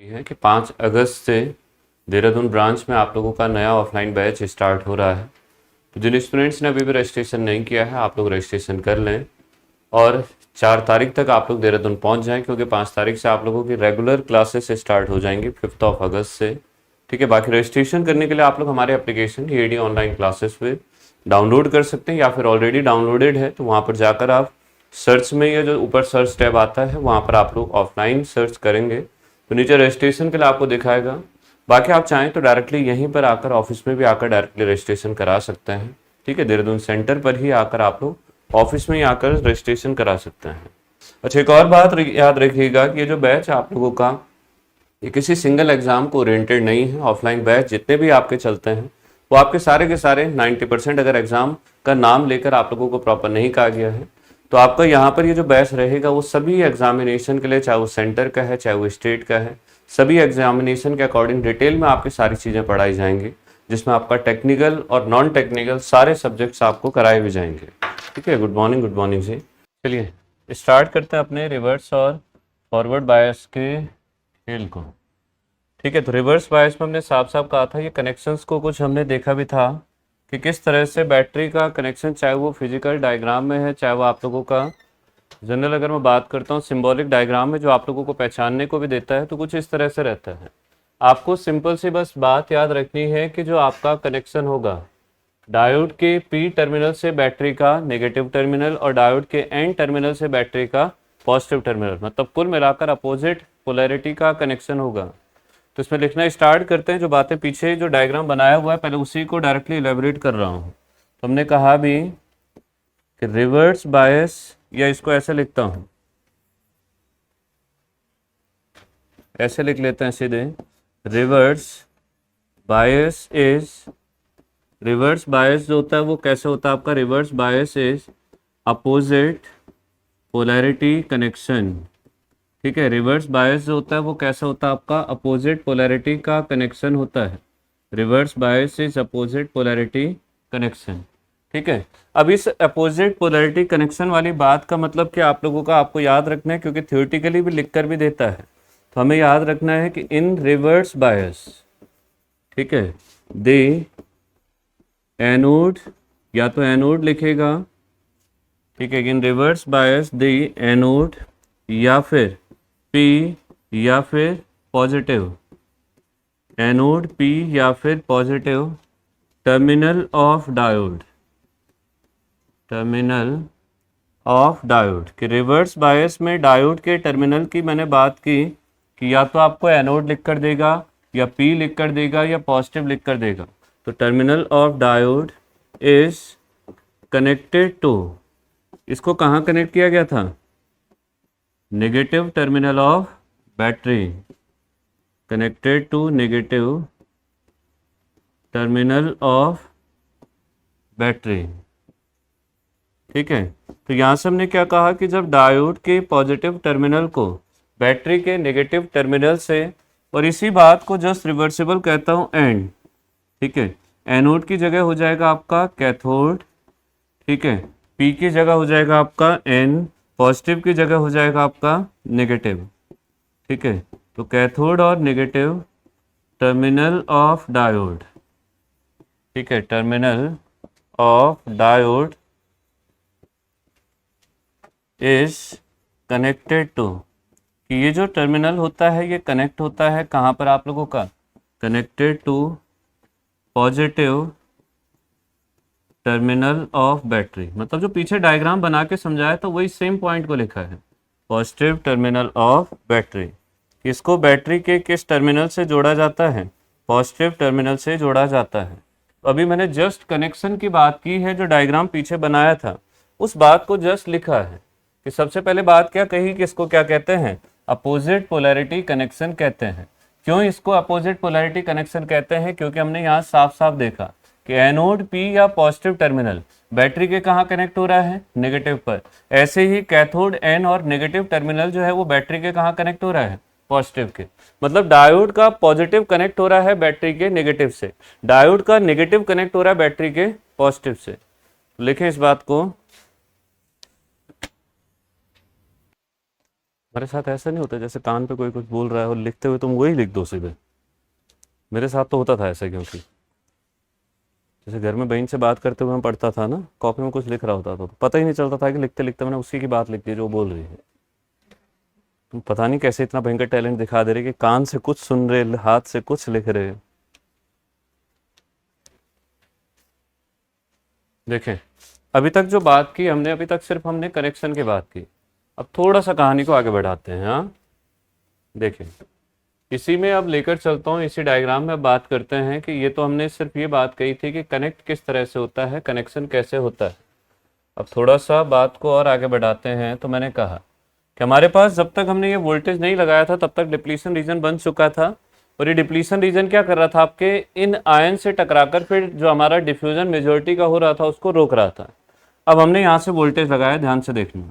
ये है कि 5 अगस्त से देहरादून ब्रांच में आप लोगों का नया ऑफलाइन बैच स्टार्ट हो रहा है। तो जिन स्टूडेंट्स ने अभी भी रजिस्ट्रेशन नहीं किया है आप लोग रजिस्ट्रेशन कर लें और 4 तारीख तक आप लोग देहरादून पहुंच जाएं, क्योंकि 5 तारीख से आप लोगों की रेगुलर क्लासेस स्टार्ट हो जाएंगी 5 अगस्त से। ठीक है, बाकी रजिस्ट्रेशन करने के लिए आप लोग हमारे एप्लीकेशन EAD ऑनलाइन क्लासेस पे डाउनलोड कर सकते हैं, या फिर ऑलरेडी डाउनलोडेड है तो वहाँ पर जाकर आप सर्च में, या जो ऊपर सर्च टैब आता है वहाँ पर आप लोग ऑफलाइन सर्च करेंगे तो नीचे रजिस्ट्रेशन के लिए आपको दिखाएगा। बाकी आप चाहें तो डायरेक्टली यहीं पर आकर ऑफिस में भी आकर डायरेक्टली रजिस्ट्रेशन करा सकते हैं। ठीक है, देहरादून सेंटर पर ही आकर आप लोग ऑफिस में ही आकर रजिस्ट्रेशन करा सकते हैं। अच्छा, एक और बात याद रखिएगा कि ये जो बैच आप लोगों का ये किसी सिंगल एग्जाम को ओरिएंटेड नहीं है। ऑफलाइन बैच जितने भी आपके चलते हैं वो आपके सारे के सारे 90% अगर एग्जाम का नाम लेकर आप लोगों को प्रॉपर नहीं कहा गया है तो आपका यहाँ पर ये जो बैच रहेगा वो सभी एग्जामिनेशन के लिए, चाहे वो सेंटर का है चाहे वो स्टेट का है, सभी एग्जामिनेशन के अकॉर्डिंग डिटेल में आपकी सारी चीज़ें पढ़ाई जाएंगी, जिसमें आपका टेक्निकल और नॉन टेक्निकल सारे सब्जेक्ट्स आपको कराए भी जाएंगे। ठीक है, गुड मॉर्निंग जी। चलिए स्टार्ट करते हैं अपने रिवर्स और फॉरवर्ड बायस के खेल को। ठीक है, तो रिवर्स बायस में हमने साफ साफ कहा था, ये कनेक्शंस को कुछ हमने देखा भी था कि किस तरह से बैटरी का कनेक्शन, चाहे वो फिजिकल डायग्राम में है चाहे वो आप लोगों का जनरल, अगर मैं बात करता हूँ सिंबॉलिक डायग्राम में जो आप लोगों को पहचानने को भी देता है, तो कुछ इस तरह से रहता है। आपको सिंपल सी बस बात याद रखनी है कि जो आपका कनेक्शन होगा डायोड के P टर्मिनल से बैटरी का नेगेटिव टर्मिनल और डायोड के N टर्मिनल से बैटरी का पॉजिटिव टर्मिनल, मतलब कुल मिलाकर अपोजिट पोलैरिटी का कनेक्शन होगा। तो इसमें लिखना स्टार्ट करते हैं। जो बातें पीछे जो डायग्राम बनाया हुआ है पहले उसी को डायरेक्टली इलेबोरेट कर रहा हूँ। तो हमने कहा भी कि रिवर्स बायस, या इसको ऐसे लिखता हूँ, ऐसे लिख लेते हैं सीधे, reverse bias is, reverse bias जो होता है वो कैसे होता है आपका, reverse bias is opposite polarity connection. ठीक है, रिवर्स बायस जो होता है वो कैसा होता है आपका, अपोजिट पोलैरिटी का कनेक्शन होता है। Reverse bias is opposite polarity connection. ठीक है, अब इस अपोजिट पोलैरिटी कनेक्शन वाली बात का मतलब कि आप लोगों का आपको याद रखना है, क्योंकि थ्योरेटिकली भी लिख कर भी देता है, तो हमें याद रखना है कि इन रिवर्स बायस, ठीक है, दे एनोड, या तो एनोड लिखेगा, ठीक है, in reverse bias they anode या फिर P या फिर पॉजिटिव, एनोड P या फिर positive terminal of diode, terminal of diode. कि रिवर्स बायस में डायोड के टर्मिनल की मैंने बात की कि या तो आपको एनोड लिख कर देगा या P लिख कर देगा या पॉजिटिव लिख कर देगा। तो terminal of diode is connected to, इसको कहाँ कनेक्ट किया गया था, negative terminal of battery, connected to negative terminal of battery. ठीक है, तो यहाँ से हमने क्या कहा कि जब डायोड के पॉजिटिव टर्मिनल को बैटरी के नेगेटिव टर्मिनल से, और इसी बात को जस्ट रिवर्सिबल कहता हूँ एंड, ठीक है, एनोड की जगह हो जाएगा आपका कैथोड, ठीक है, P की जगह हो जाएगा आपका N, पॉजिटिव की जगह हो जाएगा आपका नेगेटिव। ठीक है, तो कैथोड और नेगेटिव टर्मिनल ऑफ डायोड, ठीक है, terminal of diode is connected to, कि ये जो टर्मिनल होता है ये कनेक्ट होता है कहाँ पर आप लोगों का, connected to positive terminal of battery. मतलब जो पीछे डायग्राम बना के समझाया तो वही सेम पॉइंट को लिखा है, पॉजिटिव टर्मिनल ऑफ बैटरी। इसको बैटरी के किस टर्मिनल से जोड़ा जाता है, पॉजिटिव टर्मिनल से जोड़ा जाता है। अभी मैंने जस्ट कनेक्शन की बात की है, जो डायग्राम पीछे बनाया था उस बात को जस्ट लिखा है कि सबसे पहले बात क्या कही कि इसको क्या कहते हैं, अपोजिट पोलैरिटी कनेक्शन कहते हैं। क्यों इसको अपोजिट पोलैरिटी कनेक्शन कहते हैं, क्योंकि हमने यहाँ साफ साफ देखा कि एनोड P या पॉजिटिव टर्मिनल बैटरी के कहाँ कनेक्ट हो रहा है, नेगेटिव पर। ऐसे ही कैथोड N और नेगेटिव टर्मिनल जो है वो बैटरी के कहाँ कनेक्ट हो रहा है, पॉजिटिव के। मतलब डायोड का पॉजिटिव कनेक्ट हो रहा है बैटरी के नेगेटिव से, डायोड का नेगेटिव कनेक्ट हो रहा है बैटरी के पॉजिटिव से। लिखें इस बात को, मेरे साथ ऐसा नहीं होता जैसे कान पे कोई कुछ बोल रहा है और लिखते हुए तुम वही लिख दो सीधे। मेरे साथ तो होता था ऐसा, क्योंकि जैसे घर में बहन से बात करते हुए मैं पढ़ता था ना, कॉपी में कुछ लिख रहा होता था तो पता ही नहीं चलता था कि लिखते लिखते मैंने उसी की बात लिख दी जो बोल रही है। तुम पता नहीं कैसे इतना भयंकर टैलेंट दिखा दे रहे कि कान से कुछ सुन रहे, हाथ से कुछ लिख रहे। देखें, अभी तक जो बात की हमने, अभी तक सिर्फ हमने कनेक्शन की बात की। अब थोड़ा सा कहानी को आगे बढ़ाते हैं। हाँ देखें, इसी में अब लेकर चलता हूँ, इसी डायग्राम में अब बात करते हैं कि ये तो हमने सिर्फ ये बात कही थी कि कनेक्ट किस तरह से होता है, कनेक्शन कैसे होता है। अब थोड़ा सा बात को और आगे बढ़ाते हैं। तो मैंने कहा कि हमारे पास जब तक हमने ये वोल्टेज नहीं लगाया था तब तक डिप्लीशन रीजन बन चुका था, और ये डिप्लीशन रीजन क्या कर रहा था, आपके इन आयन से टकराकर फिर जो हमारा डिफ्यूजन मेजॉरिटी का हो रहा था उसको रोक रहा था। अब हमने यहाँ से वोल्टेज लगाया, ध्यान से देखना,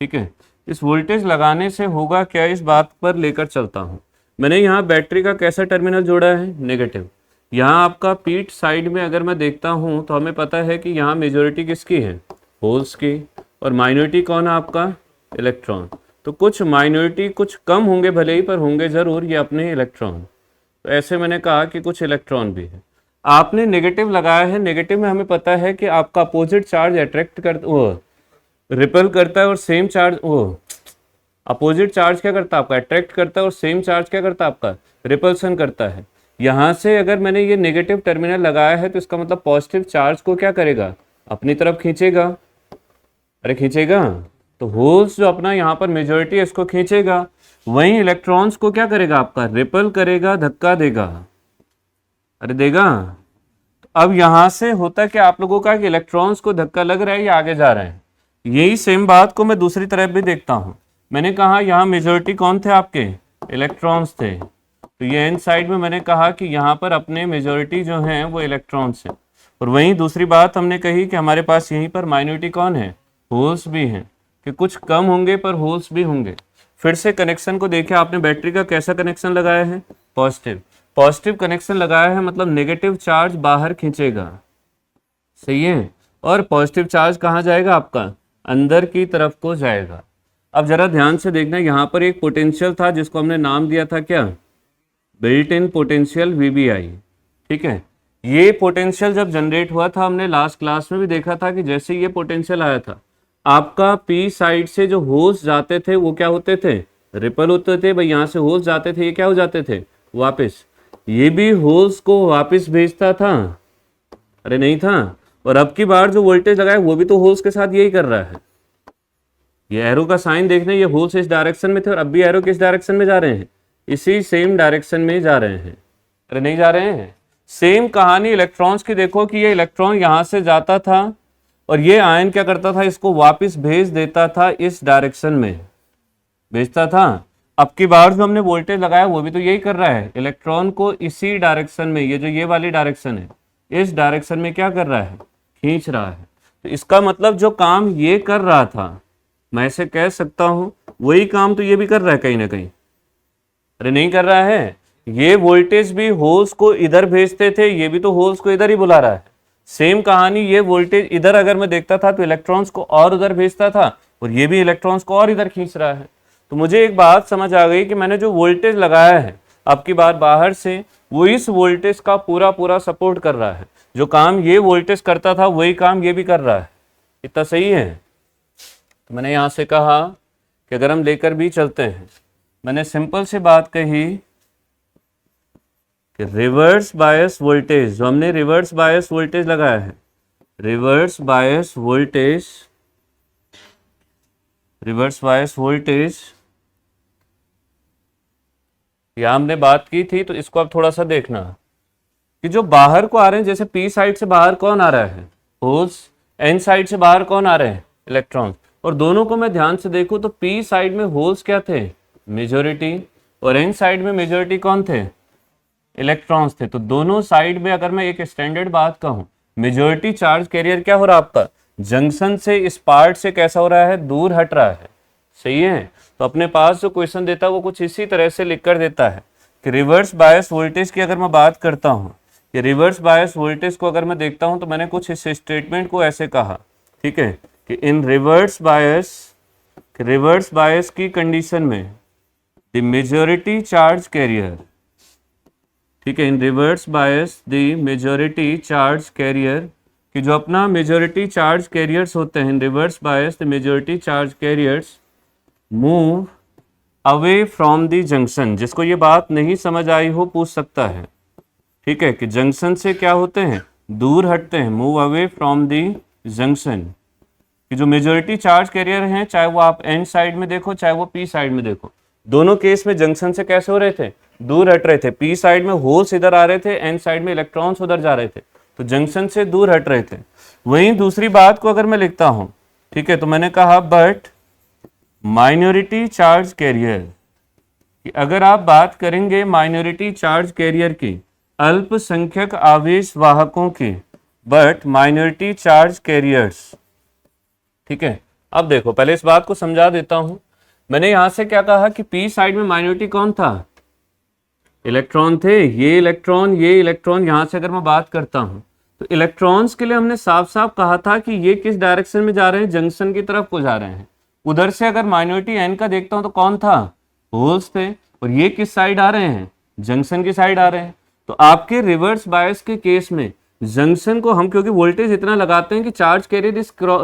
ठीक है। इस वोल्टेज लगाने से होगा क्या, इस बात पर लेकर चलता हूँ। मैंने यहाँ बैटरी का कैसा टर्मिनल जोड़ा है, नेगेटिव। यहाँ आपका पीट साइड में अगर मैं देखता हूँ तो हमें पता है कि यहाँ मेजॉरिटी किसकी है, होल्स की, और माइनॉरिटी कौन है आपका, इलेक्ट्रॉन। तो कुछ माइनॉरिटी कुछ कम होंगे भले ही, पर होंगे जरूर ये अपने इलेक्ट्रॉन। तो ऐसे मैंने कहा कि कुछ इलेक्ट्रॉन भी है। आपने नेगेटिव लगाया है, नेगेटिव में हमें पता है कि आपका अपोजिट चार्ज अट्रैक्ट कर, वो रिपेल करता है, और सेम चार्ज, वो अपोजिट चार्ज क्या करता है आपका, अट्रैक्ट करता है, और सेम चार्ज क्या करता है आपका, रिपल्सन करता है। यहाँ से अगर मैंने ये नेगेटिव टर्मिनल लगाया है तो इसका मतलब पॉजिटिव चार्ज को क्या करेगा, अपनी तरफ खींचेगा। अरे खींचेगा, तो होल्स जो अपना यहाँ पर मेजॉरिटी है इसको खींचेगा, वहीं इलेक्ट्रॉन्स को क्या करेगा आपका, रिपल करेगा, धक्का देगा। अरे देगा। तो अब यहाँ से होता क्या आप लोगों का कि इलेक्ट्रॉन्स को धक्का लग रहा है या आगे जा रहे हैं। यही सेम बात को मैं दूसरी तरफ भी देखता हूँ। मैंने कहा यहाँ मेजॉरिटी कौन थे आपके, इलेक्ट्रॉन्स थे। तो ये एन साइड में मैंने कहा कि यहाँ पर अपने मेजॉरिटी जो हैं वो इलेक्ट्रॉन्स हैं, और वहीं दूसरी बात हमने कही कि हमारे पास यहीं पर माइनॉरिटी कौन है, होल्स भी हैं, कि कुछ कम होंगे पर होल्स भी होंगे। फिर से कनेक्शन को देखिए, आपने बैटरी का कैसा कनेक्शन लगाया है, पॉजिटिव। पॉजिटिव कनेक्शन लगाया है मतलब नेगेटिव चार्ज बाहर खींचेगा, सही है। और पॉजिटिव चार्ज कहाँ जाएगा आपका, अंदर की तरफ को जाएगा। अब जरा ध्यान से देखना, यहाँ पर एक पोटेंशियल था जिसको हमने नाम दिया था क्या, बिल्ट इन पोटेंशियल VBI, ठीक है। ये पोटेंशियल जब जनरेट हुआ था, हमने लास्ट क्लास में भी देखा था कि जैसे ये पोटेंशियल आया था, आपका पी साइड से जो होल्स जाते थे वो क्या होते थे, रिपल होते थे भाई। यहाँ से होल्स जाते थे, ये क्या हो जाते थे, वापस। ये भी होल्स को वापस भेजता था, अरे नहीं था। और अब की बार जो वोल्टेज लगाया वो भी तो होल्स के साथ यही कर रहा है। ये एरो का साइन देखने, ये होल्स इस डायरेक्शन में थे और अब भी एरो किस डायरेक्शन में जा रहे हैं, इसी सेम डायरेक्शन में जा रहे हैं। अरे नहीं जा रहे हैं। सेम कहानी इलेक्ट्रॉन्स की देखो कि ये इलेक्ट्रॉन यहाँ से जाता था और ये आयन क्या करता था, इसको वापस भेज देता था, इस डायरेक्शन में भेजता था। अब की बार जो हमने वोल्टेज लगाया वो भी तो यही कर रहा है, इलेक्ट्रॉन को इसी डायरेक्शन में, ये जो ये वाली डायरेक्शन है, इस डायरेक्शन में क्या कर रहा है, खींच रहा है। तो इसका मतलब जो काम ये कर रहा था, मैं ऐसे कह सकता हूं वही काम तो ये भी कर रहा है कहीं ना कहीं। अरे नहीं कर रहा है। ये वोल्टेज भी होल्स को इधर भेजते थे, ये भी तो होल्स को इधर ही बुला रहा है। सेम कहानी, ये वोल्टेज इधर अगर मैं देखता था तो इलेक्ट्रॉन्स को और उधर भेजता था, और ये भी इलेक्ट्रॉन्स को और इधर खींच रहा है। तो मुझे एक बात समझ आ गई कि मैंने जो वोल्टेज लगाया है अब की बार बाहर से, वो इस वोल्टेज का पूरा पूरा सपोर्ट कर रहा है। जो काम ये वोल्टेज करता था वही काम ये भी कर रहा है। इतना सही है। तो मैंने यहाँ से कहा कि अगर हम लेकर भी चलते हैं, मैंने सिंपल सी बात कही कि रिवर्स बायस वोल्टेज, जो हमने रिवर्स बायस वोल्टेज लगाया है, reverse bias voltage, reverse bias voltage यह हमने बात की थी। तो इसको अब थोड़ा सा देखना कि जो बाहर को आ रहे हैं, जैसे पी साइड से बाहर कौन आ रहा है, होल्स, एन साइड से बाहर कौन आ रहे हैं, इलेक्ट्रॉन। और दोनों को मैं ध्यान से देखूं तो पी साइड में होल्स क्या थे, मेजॉरिटी, और एन साइड में मेजॉरिटी कौन थे, इलेक्ट्रॉन्स थे। तो दोनों साइड में अगर मैं एक स्टैंडर्ड बात कहूं, मेजॉरिटी चार्ज कैरियर क्या हो रहा है आपका, जंक्शन से इस पार्ट से कैसा हो रहा है, दूर हट रहा है, सही है। तो अपने पास जो क्वेश्चन देता है वो कुछ इसी तरह से लिख कर देता है कि रिवर्स बायस वोल्टेज की अगर मैं बात करता हूँ, कि रिवर्स बायस वोल्टेज को अगर मैं देखता हूँ तो मैंने कुछ इस स्टेटमेंट को ऐसे कहा, ठीक है, कि इन रिवर्स बायस, कि रिवर्स बायस की कंडीशन में द मेजॉरिटी चार्ज कैरियर, ठीक है, in reverse bias the majority charge carrier, कि जो अपना मेजॉरिटी चार्ज कैरियर्स होते हैं, in reverse bias the majority charge carriers move away from the junction. जिसको ये बात नहीं समझ आई हो पूछ सकता है, ठीक है, कि जंक्शन से क्या होते हैं, दूर हटते हैं, move away from the junction. कि जो मेजॉरिटी चार्ज कैरियर हैं, चाहे वो आप एन साइड में देखो चाहे वो पी साइड में देखो, दोनों केस में जंक्शन से कैसे हो रहे थे, दूर हट रहे थे। पी साइड में होल्स इधर आ रहे थे, एन साइड में इलेक्ट्रॉन्स उधर जा रहे थे, तो जंक्शन से दूर हट रहे थे। वहीं दूसरी बात को अगर मैं लिखता हूं, ठीक है, तो मैंने कहा बट माइनॉरिटी चार्ज कैरियर, कि अगर आप बात करेंगे माइनॉरिटी चार्ज कैरियर की, अल्पसंख्यक आवेश वाहकों की, बट माइनॉरिटी चार्ज कैरियर्स, ठीक है। अब देखो पहले इस बात को समझा देता हूं। मैंने यहां से क्या कहा कि पी साइड में माइनॉरिटी कौन था, इलेक्ट्रॉन थे। ये इलेक्ट्रॉन यहां से अगर मैं बात करता हूं तो इलेक्ट्रॉन्स के लिए हमने साफ साफ कहा था कि ये किस डायरेक्शन में जा रहे हैं, जंक्शन की तरफ को जा रहे हैं। उधर से अगर माइनॉरिटी एन का देखता हूं तो कौन था, होल्स थे, और ये किस साइड आ रहे हैं, जंक्शन की साइड आ रहे हैं। तो आपके रिवर्स बायस के केस में जंक्शन को हम क्योंकि वोल्टेज इतना लगाते हैं कि चार्ज कैरियर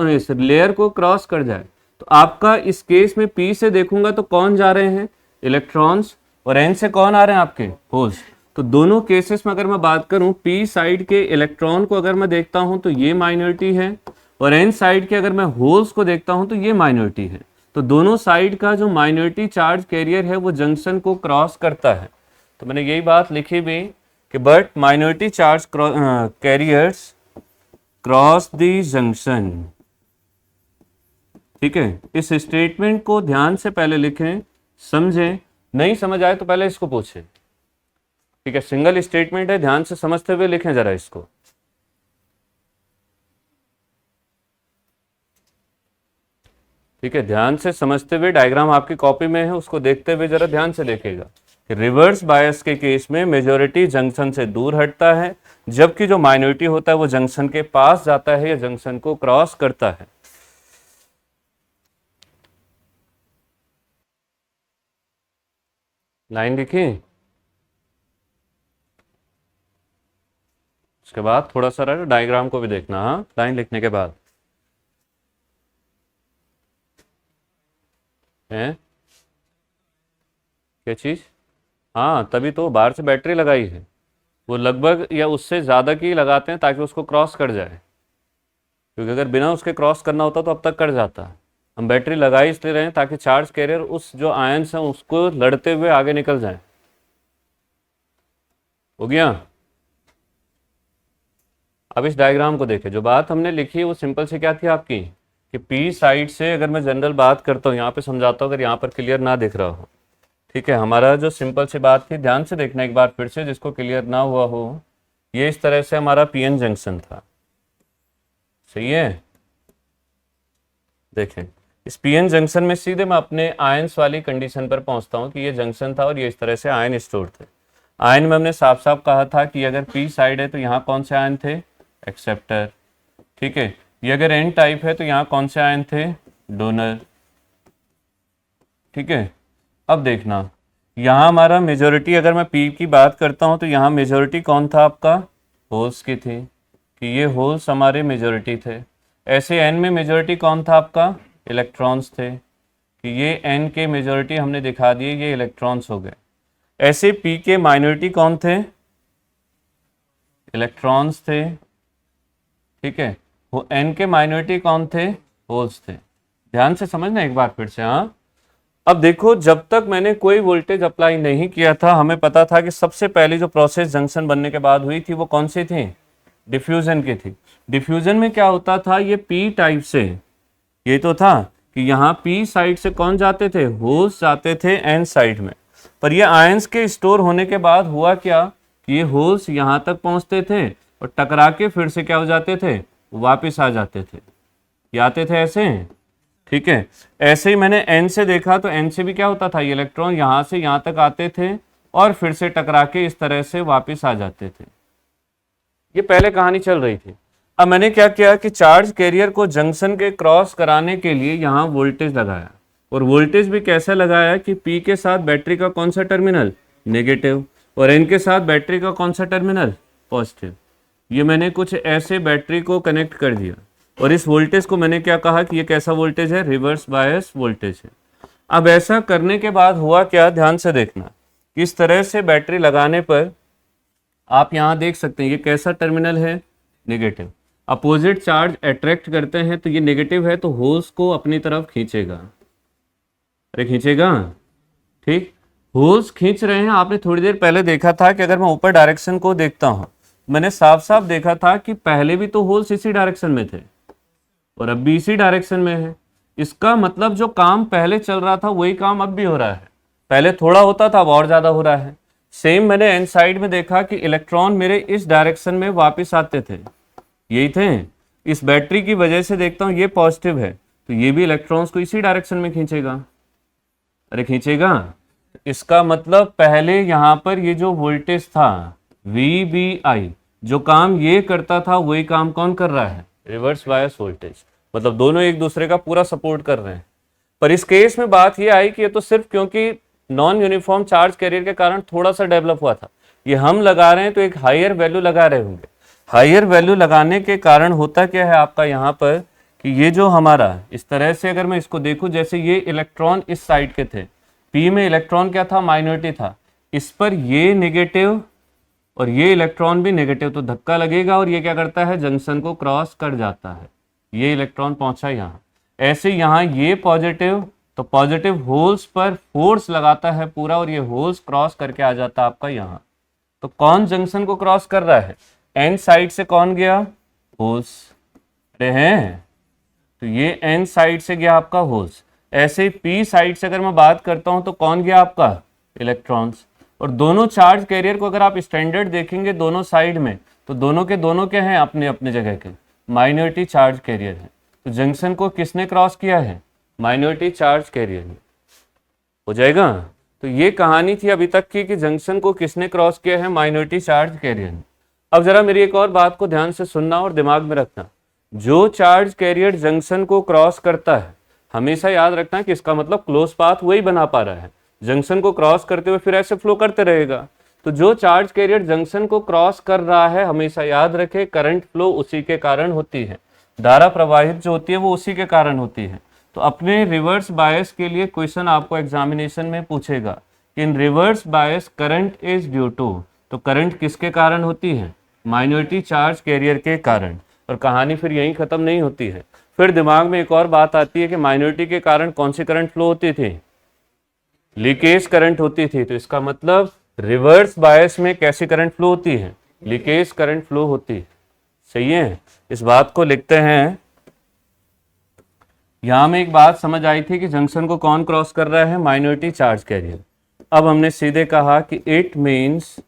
इस लेयर को क्रॉस कर जाए, तो आपका इस केस में पी से देखूंगा तो कौन जा रहे हैं, इलेक्ट्रॉन्स, और एन से कौन आ रहे हैं, आपके होल्स। तो दोनों केसेस में अगर मैं बात करूं, पी साइड के इलेक्ट्रॉन को अगर मैं देखता हूं तो ये माइनॉरिटी है, और एन साइड के अगर मैं होल्स को देखता हूं तो ये माइनॉरिटी है। तो दोनों साइड का जो माइनॉरिटी चार्ज कैरियर है वो जंक्शन को क्रॉस करता है। तो मैंने यही बात लिखी भी कि but minority charge carriers cross the junction, ठीक है। इस स्टेटमेंट को ध्यान से पहले लिखें, समझें, नहीं समझ आए तो पहले इसको पूछें, ठीक है। सिंगल स्टेटमेंट है, ध्यान से समझते हुए लिखें जरा इसको। ठीक है, ध्यान से समझते हुए, डायग्राम आपकी कॉपी में है, उसको देखते हुए जरा ध्यान से देखेगा। रिवर्स बायस के केस में मेजॉरिटी जंक्शन से दूर हटता है, जबकि जो माइनॉरिटी होता है वो जंक्शन के पास जाता है या जंक्शन को क्रॉस करता है। लाइन लिखी, उसके बाद थोड़ा सा डायग्राम को भी देखना, हाँ, लाइन लिखने के बाद है क्या चीज, हाँ, तभी तो बाहर से बैटरी लगाई है, वो लगभग या उससे ज़्यादा की लगाते हैं ताकि उसको क्रॉस कर जाए, क्योंकि अगर बिना उसके क्रॉस करना होता तो अब तक कर जाता। हम बैटरी लगाई इसलिए रहे हैं ताकि चार्ज कैरियर उस जो आयंस हैं उसको लड़ते हुए आगे निकल जाए। हो गया। अब इस डायग्राम को देखें, जो बात हमने लिखी है वो सिंपल से क्या थी आपकी, कि पी साइड से अगर मैं जनरल बात करता हूँ, यहाँ पे समझाता हूँ अगर यहाँ पर क्लियर ना दिख रहा हो, ठीक है। हमारा जो सिंपल सी बात थी, ध्यान से देखना एक बार फिर से जिसको क्लियर ना हुआ हो, ये इस तरह से हमारा पीएन जंक्शन था, सही है। देखें, इस पीएन जंक्शन में सीधे मैं अपने आयंस वाली कंडीशन पर पहुंचता हूं कि ये जंक्शन था और ये इस तरह से आयन स्टोर थे। आयन में हमने साफ साफ कहा था कि अगर पी साइड है तो यहाँ कौन से आयन थे, एक्सेप्टर, ठीक है। ये अगर एन टाइप है तो यहाँ कौन से आयन थे, डोनर, ठीक है। अब देखना, यहाँ हमारा मेजॉरिटी, अगर मैं पी की बात करता हूँ तो यहाँ मेजॉरिटी कौन था आपका, होल्स की थी, कि ये होल्स हमारे मेजॉरिटी थे। ऐसे एन में मेजॉरिटी कौन था आपका, इलेक्ट्रॉन्स थे, कि ये एन के मेजॉरिटी हमने दिखा दिए, ये इलेक्ट्रॉन्स हो गए। ऐसे पी के माइनॉरिटी कौन थे, इलेक्ट्रॉन्स थे, ठीक है। वो एन के माइनॉरिटी कौन थे, होल्स थे। ध्यान से समझना एक बार फिर से, हाँ। अब देखो, जब तक मैंने कोई वोल्टेज अप्लाई नहीं किया था, हमें पता था कि सबसे पहली जो प्रोसेस जंक्शन बनने के बाद हुई थी वो कौन सी थी, डिफ्यूजन की थी। डिफ्यूजन में क्या होता था, ये पी टाइप से, ये तो था कि यहाँ पी साइड से कौन जाते थे, होल्स जाते थे एन साइड में, पर ये आयंस के स्टोर होने के बाद हुआ क्या कि ये होल्स यहाँ तक पहुँचते थे और टकरा के फिर से क्या हो जाते थे, वापिस आ जाते थे, ये आते थे ऐसे, ठीक है। ऐसे ही मैंने एन से देखा तो एन से भी क्या होता था, ये इलेक्ट्रॉन यहाँ से यहाँ तक आते थे और फिर से टकरा के इस तरह से वापिस आ जाते थे। ये पहले कहानी चल रही थी। अब मैंने क्या किया कि चार्ज कैरियर को जंक्शन के क्रॉस कराने के लिए यहाँ वोल्टेज लगाया। और वोल्टेज भी कैसा लगाया कि P के साथ बैटरी का कौन सा टर्मिनल, नेगेटिव, और N के साथ बैटरी का कौन सा टर्मिनल, पॉजिटिव। ये मैंने कुछ ऐसे बैटरी को कनेक्ट कर दिया और इस वोल्टेज को मैंने क्या कहा कि ये कैसा वोल्टेज है, रिवर्स बायस वोल्टेज है। अब ऐसा करने के बाद हुआ क्या, ध्यान से देखना, किस तरह से बैटरी लगाने पर आप यहाँ देख सकते हैं ये कैसा टर्मिनल है, नेगेटिव। अपोजिट चार्ज अट्रैक्ट करते हैं तो ये नेगेटिव है तो होल्स को अपनी तरफ खींचेगा, अरे खींचेगा, ठीक। होल्स खींच रहे हैं। आपने थोड़ी देर पहले देखा था कि अगर मैं ऊपर डायरेक्शन को देखता हूं, मैंने साफ साफ देखा था कि पहले भी तो होल्स इसी डायरेक्शन में थे और अब भी इसी डायरेक्शन में है। इसका मतलब जो काम पहले चल रहा था वही काम अब भी हो रहा है। पहले थोड़ा होता था, अब और ज्यादा हो रहा है। सेम मैंने एन साइड में देखा कि इलेक्ट्रॉन मेरे इस डायरेक्शन में वापस आते थे, यही थे। इस बैटरी की वजह से देखता हूं ये पॉजिटिव है तो ये भी इलेक्ट्रॉन्स को इसी डायरेक्शन में खींचेगा, अरे खींचेगा। इसका मतलब पहले यहां पर ये जो वोल्टेज था VBI, जो काम ये करता था वही काम कौन कर रहा है, रिवर्स बायस वोल्टेज। मतलब दोनों एक दूसरे का पूरा सपोर्ट कर रहे हैं। पर इस केस में बात ये आई कि ये तो सिर्फ क्योंकि नॉन यूनिफॉर्म चार्ज कैरियर के कारण थोड़ा सा डेवलप हुआ था, ये हम लगा रहे हैं तो एक हायर वैल्यू लगा रहे होंगे। हायर वैल्यू लगाने के कारण होता क्या है आपका यहाँ पर कि ये जो हमारा इस तरह से अगर मैं इसको देखूं, जैसे ये इलेक्ट्रॉन इस साइड के थे, P में इलेक्ट्रॉन क्या था, माइनॉरिटी था, इस पर ये नेगेटिव और ये इलेक्ट्रॉन भी नेगेटिव, तो धक्का लगेगा और ये क्या करता है, जंक्शन को क्रॉस कर जाता है, ये इलेक्ट्रॉन पहुंचा यहाँ। ऐसे यहाँ ये पॉजिटिव, तो पॉजिटिव होल्स पर फोर्स लगाता है पूरा और ये होल्स क्रॉस करके आ जाता है आपका यहाँ। तो कौन जंक्शन को क्रॉस कर रहा है, एन साइड से कौन गया, होल्स, अरे हैं, तो ये एन साइड से गया आपका होल्स। ऐसे ही पी साइड से अगर मैं बात करता हूं तो कौन गया आपका, इलेक्ट्रॉन्स। और दोनों चार्ज कैरियर को अगर आप स्टैंडर्ड देखेंगे दोनों साइड में, तो दोनों के दोनों क्या हैं, अपने अपने जगह के माइनॉरिटी चार्ज कैरियर है। तो जंक्शन को किसने क्रॉस किया है, माइनॉरिटी चार्ज कैरियर ने, हो जाएगा। तो ये कहानी थी अभी तक की कि जंक्शन को किसने क्रॉस किया है, माइनॉरिटी चार्ज कैरियर ने। अब जरा मेरी एक और बात को ध्यान से सुनना और दिमाग में रखना, जो चार्ज कैरियर जंक्शन को क्रॉस करता है, हमेशा याद रखना कि इसका मतलब क्लोज पाथ वही बना पा रहा है, जंक्शन को क्रॉस करते हुए फिर ऐसे फ्लो करते रहेगा। तो जो चार्ज कैरियर जंक्शन को क्रॉस कर रहा है, हमेशा याद रखे करंट फ्लो उसी के कारण होती है, धारा प्रवाहित जो होती है वो उसी के कारण होती है। तो अपने रिवर्स बायस के लिए क्वेश्चन आपको एग्जामिनेशन में पूछेगा, in reverse bias current is due to, तो करंट किसके कारण होती है, माइनॉरिटी चार्ज कैरियर के कारण। और कहानी फिर यहीं खत्म नहीं होती है, फिर दिमाग में एक और बात आती है कि माइनॉरिटी के कारण कौन सी करंट फ्लो होती थी, लीकेज करंट होती थी। तो इसका मतलब रिवर्स बायस में कैसी करंट फ्लो होती है, लीकेज करंट फ्लो होती है, सही है। इस बात को लिखते हैं। यहां में एक बात समझ आई थी कि जंक्शन को कौन क्रॉस कर रहा है, माइनॉरिटी चार्ज कैरियर। अब हमने सीधे कहा कि it means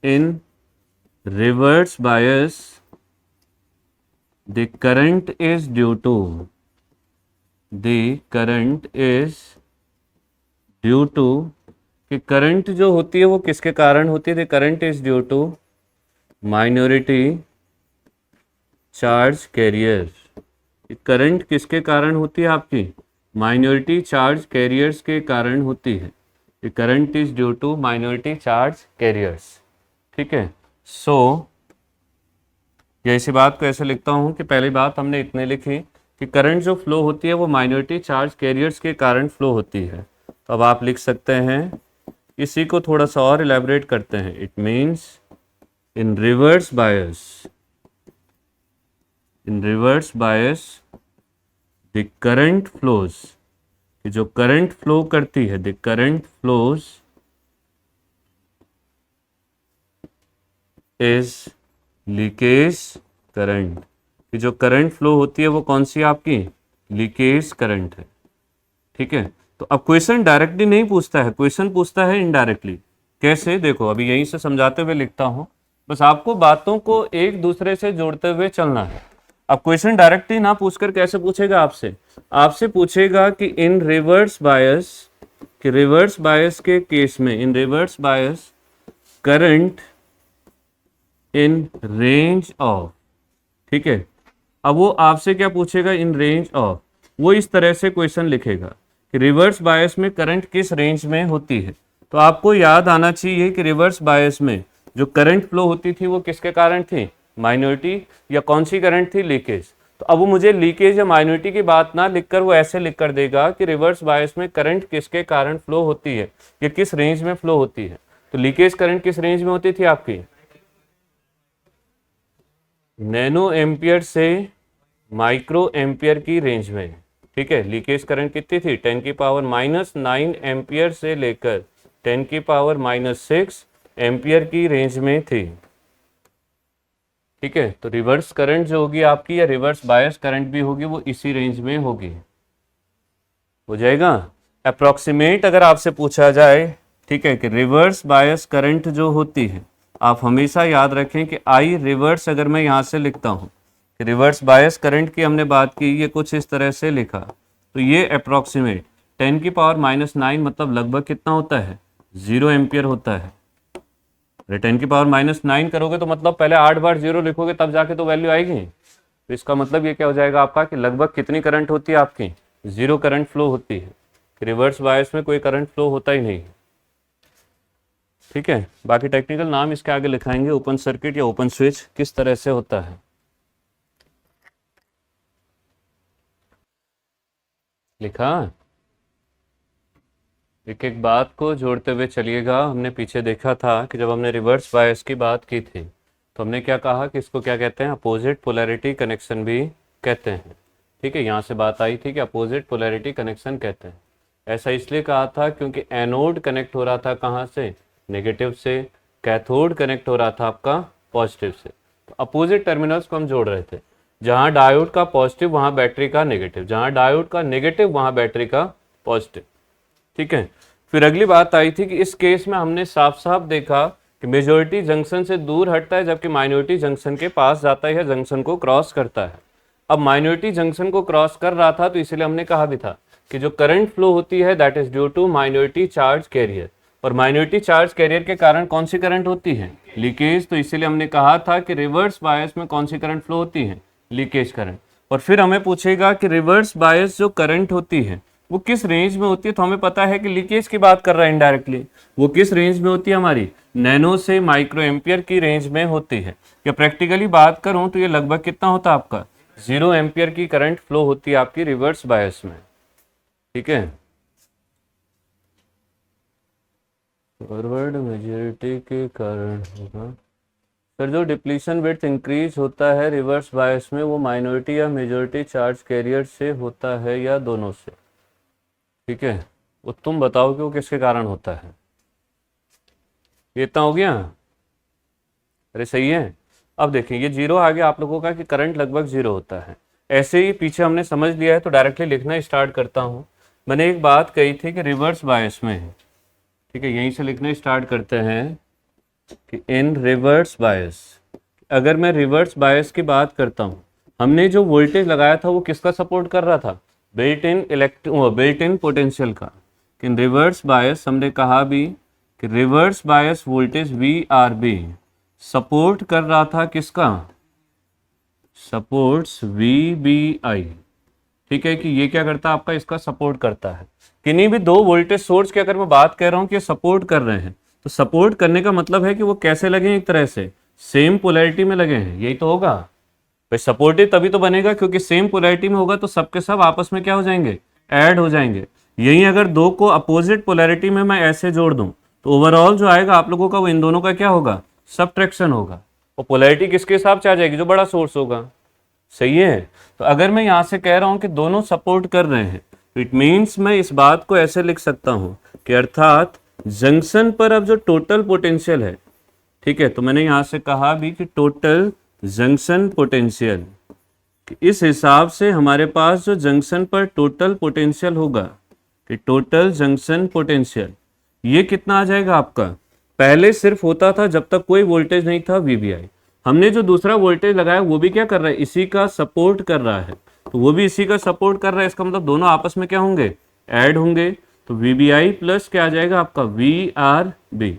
in reverse bias the current is due to कि करंट जो होती है वो किसके कारण होती है, the current is due to minority charge carrier। Current किसके कारण होती है आपकी, माइनॉरिटी चार्ज कैरियर्स के कारण होती है। Current is due to minority charge carriers, ठीक है। सो ऐसी बात को ऐसे लिखता हूं कि पहली बात हमने इतने लिखी कि करंट जो फ्लो होती है वो माइनॉरिटी चार्ज कैरियर्स के कारण फ्लो होती है। तो अब आप लिख सकते हैं, इसी को थोड़ा सा और इलेबोरेट करते हैं। It means in reverse bias the current flows, जो करंट फ्लो करती है, the current flows is leakage current, कि जो करंट फ्लो होती है वो कौन सी आपकी, लीकेज करंट है, ठीक है। तो अब क्वेश्चन डायरेक्टली नहीं पूछता है, क्वेश्चन पूछता है इनडायरेक्टली। कैसे, देखो अभी यहीं से समझाते हुए लिखता हूं, बस आपको बातों को एक दूसरे से जोड़ते हुए चलना है। अब क्वेश्चन डायरेक्टली ना पूछकर कैसे पूछेगा आपसे पूछेगा कि इन रिवर्स बायस, कि रिवर्स बायस के केस में, in reverse bias current in range of, ठीक है, अब वो आपसे क्या पूछेगा, इन रेंज ऑफ, वो इस तरह से क्वेश्चन लिखेगा कि रिवर्स बायस में करंट किस रेंज में होती है। तो आपको याद आना चाहिए कि रिवर्स बायस में जो करंट फ्लो होती थी वो किसके कारण थी, माइनॉरिटी, या कौन सी करंट थी, लीकेज। तो अब वो मुझे लीकेज या माइनॉरिटी की बात ना लिखकर वो ऐसे लिख कर देगा कि रिवर्स बायस में करंट किसके कारण फ्लो होती है या किस रेंज में फ्लो होती है। तो लीकेज करंट किस रेंज में होती थी आपकी, नैनो एम्पियर से माइक्रो एम्पियर की रेंज में। ठीक है, लीकेज करंट कितनी थी, 10⁻⁹ एम्पियर से लेकर 10⁻⁻6 एम्पियर की रेंज में थी। ठीक है, तो रिवर्स करंट जो होगी आपकी, या रिवर्स बायस करंट भी होगी, वो इसी रेंज में होगी। हो जाएगा अप्रोक्सीमेट। अगर आपसे पूछा जाए, ठीक है, कि रिवर्स बायस करंट जो होती है, आप हमेशा याद रखें कि आई रिवर्स, अगर मैं यहाँ से लिखता हूँ कि रिवर्स बायस करंट की हमने बात की, ये कुछ इस तरह से लिखा, तो ये अप्रोक्सीमेट 10⁻⁹ मतलब लगभग कितना होता है, 0 एम्पियर होता है। 10⁻⁹ करोगे तो मतलब पहले 8 बार 0 लिखोगे तब जाके तो वैल्यू आएगी। तो इसका मतलब ये क्या हो जाएगा आपका कि लगभग कितनी करंट होती है आपकी, 0 करंट फ्लो होती है। रिवर्स बायस में कोई करंट फ्लो होता ही नहीं। ठीक है, बाकी टेक्निकल नाम इसके आगे लिखाएंगे, ओपन सर्किट या ओपन स्विच किस तरह से होता है। लिखा, एक एक बात को जोड़ते हुए चलिएगा। हमने पीछे देखा था कि जब हमने रिवर्स बायस की बात की थी तो हमने क्या कहा कि इसको क्या कहते हैं, अपोजिट पोलैरिटी कनेक्शन भी कहते हैं। ठीक है, यहाँ से बात आई थी कि अपोजिट पोलैरिटी कनेक्शन कहते हैं। ऐसा इसलिए कहा था क्योंकि एनोड कनेक्ट हो रहा था कहाँ से, नेगेटिव से, कैथोड कनेक्ट हो रहा था आपका पॉजिटिव से। तो अपोजिट टर्मिनल्स को हम जोड़ रहे थे, जहाँ डायोड का पॉजिटिव वहाँ बैटरी का नेगेटिव, जहाँ डायोड का नेगेटिव वहाँ बैटरी का पॉजिटिव। ठीक है, फिर अगली बात आई थी कि इस केस में हमने साफ साफ देखा कि मेजॉरिटी जंक्शन से दूर हटता है जबकि माइनॉरिटी जंक्शन के पास जाता है या जंक्शन को क्रॉस करता है। अब माइनॉरिटी जंक्शन को क्रॉस कर रहा था तो इसलिए हमने कहा भी था कि जो करंट फ्लो होती है that is due to minority charge carrier, और माइनॉरिटी चार्ज कैरियर के कारण कौन सी करंट होती है, लीकेज। तो इसीलिए हमने कहा था कि रिवर्स बायस में कौन सी करंट फ्लो होती है, लीकेज करंट। और फिर हमें पूछेगा कि रिवर्स बायस जो करंट होती है वो किस रेंज में होती है, तो हमें पता है कि लीकेज की बात कर रहा है इनडायरेक्टली, वो किस रेंज में होती है हमारी, नैनो से माइक्रो एम्पियर की रेंज में होती है। या प्रैक्टिकली बात करूं तो ये लगभग कितना होता है आपका, 0 एम्पियर की करंट फ्लो होती है आपकी रिवर्स बायस में। ठीक है, फॉरवर्ड मेजॉरिटी के कारण होगा। फिर जो डिप्लीशन विड्थ इंक्रीज होता है रिवर्स बायस में वो माइनॉरिटी या मेजॉरिटी चार्ज कैरियर से होता है या दोनों से। ठीक है, वो तुम बताओ कि वो किसके कारण होता है। ये इतना हो गया, अरे सही है। अब देखें ये 0 आ गया आप लोगों का कि करंट लगभग 0 होता है। ऐसे ही पीछे हमने समझ लिया है तो डायरेक्टली लिखना स्टार्ट करता हूँ। मैंने एक बात कही थी कि रिवर्स बायस में है, ठीक है, यहीं से लिखना स्टार्ट करते हैं कि इन रिवर्स बायस, अगर मैं रिवर्स बायस की बात करता हूँ, हमने जो वोल्टेज लगाया था वो किसका सपोर्ट कर रहा था, बिल्ट इन पोटेंशियल का। कि रिवर्स बायस हमने कहा भी कि reverse bias voltage VRB support कर रहा था किसका, सपोर्ट्स VBI। ठीक है, कि ये क्या करता है आपका, इसका सपोर्ट करता है। किन्हीं भी दो वोल्टेज सोर्स की अगर मैं बात कर रहा हूँ कि सपोर्ट कर रहे हैं, तो सपोर्ट करने का मतलब है कि वो कैसे लगे, एक तरह से सेम पोलैरिटी में लगे हैं, यही तो होगा भाई। सपोर्टिव तभी तो बनेगा क्योंकि सेम पोलैरिटी में होगा तो सबके सब आपस में क्या हो जाएंगे, ऐड हो जाएंगे। यही अगर दो को अपोजिट पोलैरिटी में मैं ऐसे जोड़ दूं तो ओवरऑल जो आएगा आप लोगों का वो इन दोनों का क्या होगा, सबट्रैक्शन होगा। और पोलैरिटी किसके हिसाब से आ जाएगी, जो बड़ा सोर्स होगा। सही है, तो अगर मैं यहाँ से कह रहा हूँ कि दोनों सपोर्ट कर रहे हैं तो इट मीन्स मैं इस बात को ऐसे लिख सकता हूँ कि अर्थात जंक्शन पर अब जो टोटल पोटेंशियल है, ठीक है, तो मैंने यहाँ से कहा भी कि टोटल जंक्शन पोटेंशियल, इस हिसाब से हमारे पास जो जंक्शन पर टोटल पोटेंशियल होगा कि टोटल जंक्शन पोटेंशियल ये कितना आ जाएगा आपका। पहले सिर्फ होता था जब तक कोई वोल्टेज नहीं था VBI, हमने जो दूसरा वोल्टेज लगाया वो भी क्या कर रहा है, इसी का सपोर्ट कर रहा है, तो वो भी इसी का सपोर्ट कर रहा है। इसका मतलब दोनों आपस में क्या होंगे, ऐड होंगे। तो VBI प्लस क्या आ जाएगा आपका VRB।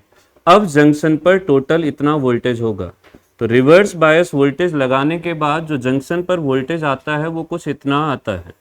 अब जंक्शन पर टोटल इतना वोल्टेज होगा। तो रिवर्स बायस वोल्टेज लगाने के बाद जो जंक्शन पर वोल्टेज आता है वो कुछ इतना आता है।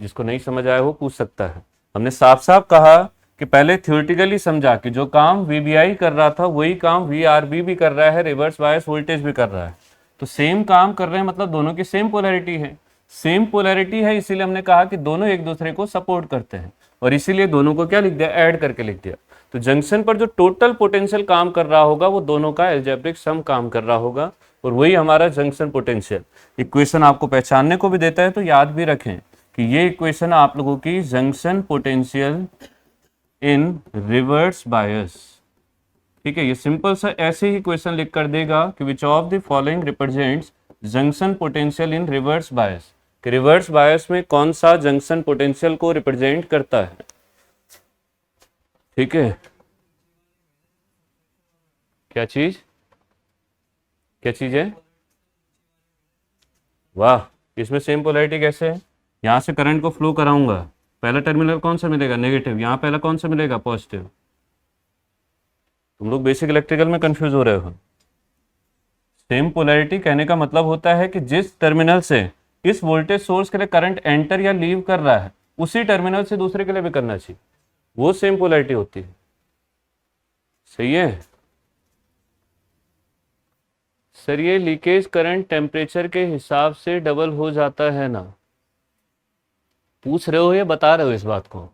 जिसको नहीं समझ आया वो पूछ सकता है। हमने साफ साफ कहा कि पहले थ्योरेटिकली समझा कि जो काम वीबीआई कर रहा था वही काम वीआरबी भी कर रहा है, रिवर्स बायस वोल्टेज भी कर रहा है। तो सेम काम कर रहे हैं मतलब दोनों की सेम पोलैरिटी है। सेम पोलैरिटी है इसीलिए हमने कहा कि दोनों एक दूसरे को सपोर्ट करते हैं, और इसीलिए दोनों को क्या लिख दिया, ऐड करके लिख दिया। तो जंक्शन पर जो टोटल पोटेंशियल काम कर रहा होगा वो दोनों का अलजेब्रिक सम काम कर रहा होगा, और वही हमारा जंक्शन पोटेंशियल। इक्वेशन आपको पहचानने को भी देता है तो याद भी रखें कि ये इक्वेशन आप लोगों की जंक्शन पोटेंशियल इन रिवर्स बायस। ठीक है, ये सिंपल सा ऐसे ही क्वेश्चन लिख कर देगा कि which of the following represents junction potential in reverse बायस, कि रिवर्स बायस में कौन सा जंक्शन पोटेंशियल को रिप्रेजेंट करता है। ठीक है, क्या चीज है? वाह, इसमें सेम पोलैरिटी कैसे है? यहां से करंट को फ्लो कराऊंगा, पहला टर्मिनल कौन सा मिलेगा, नेगेटिव, यहां पहला कौन सा मिलेगा, पॉजिटिव। तुम लोग बेसिक इलेक्ट्रिकल में कंफ्यूज हो रहे हो। सेम पोलैरिटी कहने का मतलब होता है कि जिस टर्मिनल से इस वोल्टेज सोर्स के लिए करंट एंटर या लीव कर रहा है उसी टर्मिनल से दूसरे के लिए भी करना चाहिए, वो सेम पोलैरिटी होती है। सही है सर, ये लीकेज करंट टेम्परेचर के हिसाब से डबल हो जाता है ना? पूछ रहे हो या बता रहे हो इस बात को?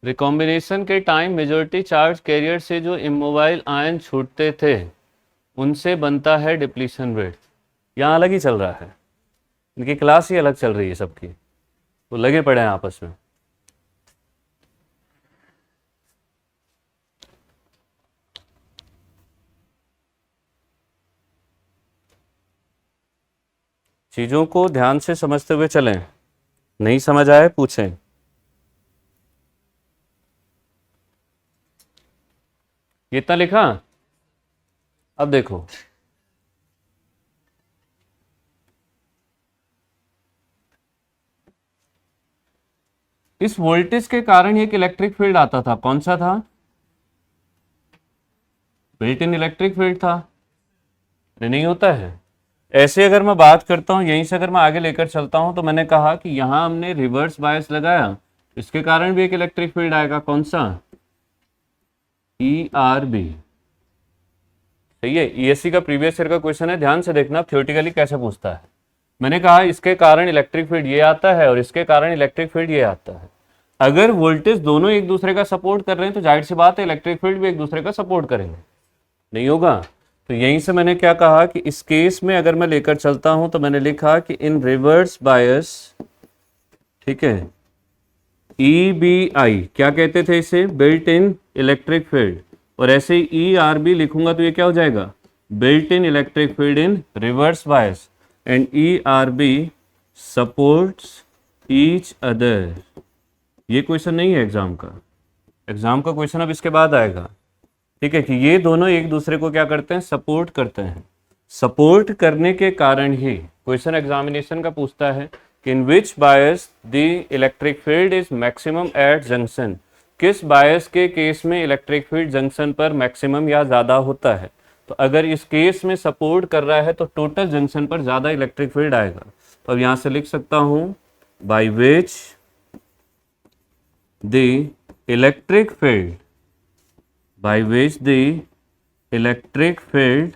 रिकॉम्बिनेशन के टाइम मेजॉरिटी चार्ज कैरियर से जो इमोबाइल आयन छूटते थे उनसे बनता है डिप्लीशन रेट। यहाँ अलग ही चल रहा है, इनकी क्लास ही अलग चल रही है सबकी, वो लगे पड़े हैं आपस में। चीजों को ध्यान से समझते हुए चलें, नहीं समझ आए पूछें। ये इतना लिखा, अब देखो इस वोल्टेज के कारण एक इलेक्ट्रिक फील्ड आता था, कौन सा था? बिल्ट इन इलेक्ट्रिक फील्ड था। नहीं होता है ऐसे। अगर मैं बात करता हूं यहीं से, अगर मैं आगे लेकर चलता हूं तो मैंने कहा कि यहां हमने रिवर्स बायस लगाया, इसके कारण भी एक इलेक्ट्रिक फील्ड आएगा, कौन सा? ERB। सही है, ESC का प्रीवियस ईयर का क्वेश्चन है, ध्यान से देखना थ्योरेटिकली कैसे पूछता है। मैंने कहा इसके कारण इलेक्ट्रिक फील्ड ये आता है और इसके कारण इलेक्ट्रिक फील्ड ये आता है। अगर वोल्टेज दोनों एक दूसरे का सपोर्ट कर रहे हैं तो जाहिर सी बात है इलेक्ट्रिक फील्ड भी एक दूसरे का सपोर्ट करेंगे, नहीं होगा? तो यहीं से मैंने क्या कहा कि इस केस में अगर मैं लेकर चलता हूं तो मैंने लिखा कि इन रिवर्स बायस, ठीक है, EBI क्या कहते थे इसे, बिल्ट इन इलेक्ट्रिक फील्ड, और ऐसे ही ERB लिखूंगा तो ये क्या हो जाएगा, built in electric field in reverse bias, and ERB supports each other. ये क्वेश्चन नहीं है एग्जाम का, एग्जाम का क्वेश्चन अब इसके बाद आएगा। ठीक है, कि ये दोनों एक दूसरे को क्या करते हैं, सपोर्ट करते हैं। सपोर्ट करने के कारण ही क्वेश्चन एग्जामिनेशन का पूछता है कि in which bias the electric field is maximum at junction, किस बायस के केस में इलेक्ट्रिक फील्ड जंक्शन पर मैक्सिमम या ज़्यादा होता है। तो अगर इस केस में सपोर्ट कर रहा है तो टोटल जंक्शन पर ज़्यादा इलेक्ट्रिक फील्ड आएगा। तो अब यहाँ से लिख सकता हूँ by which the electric field, by which the electric field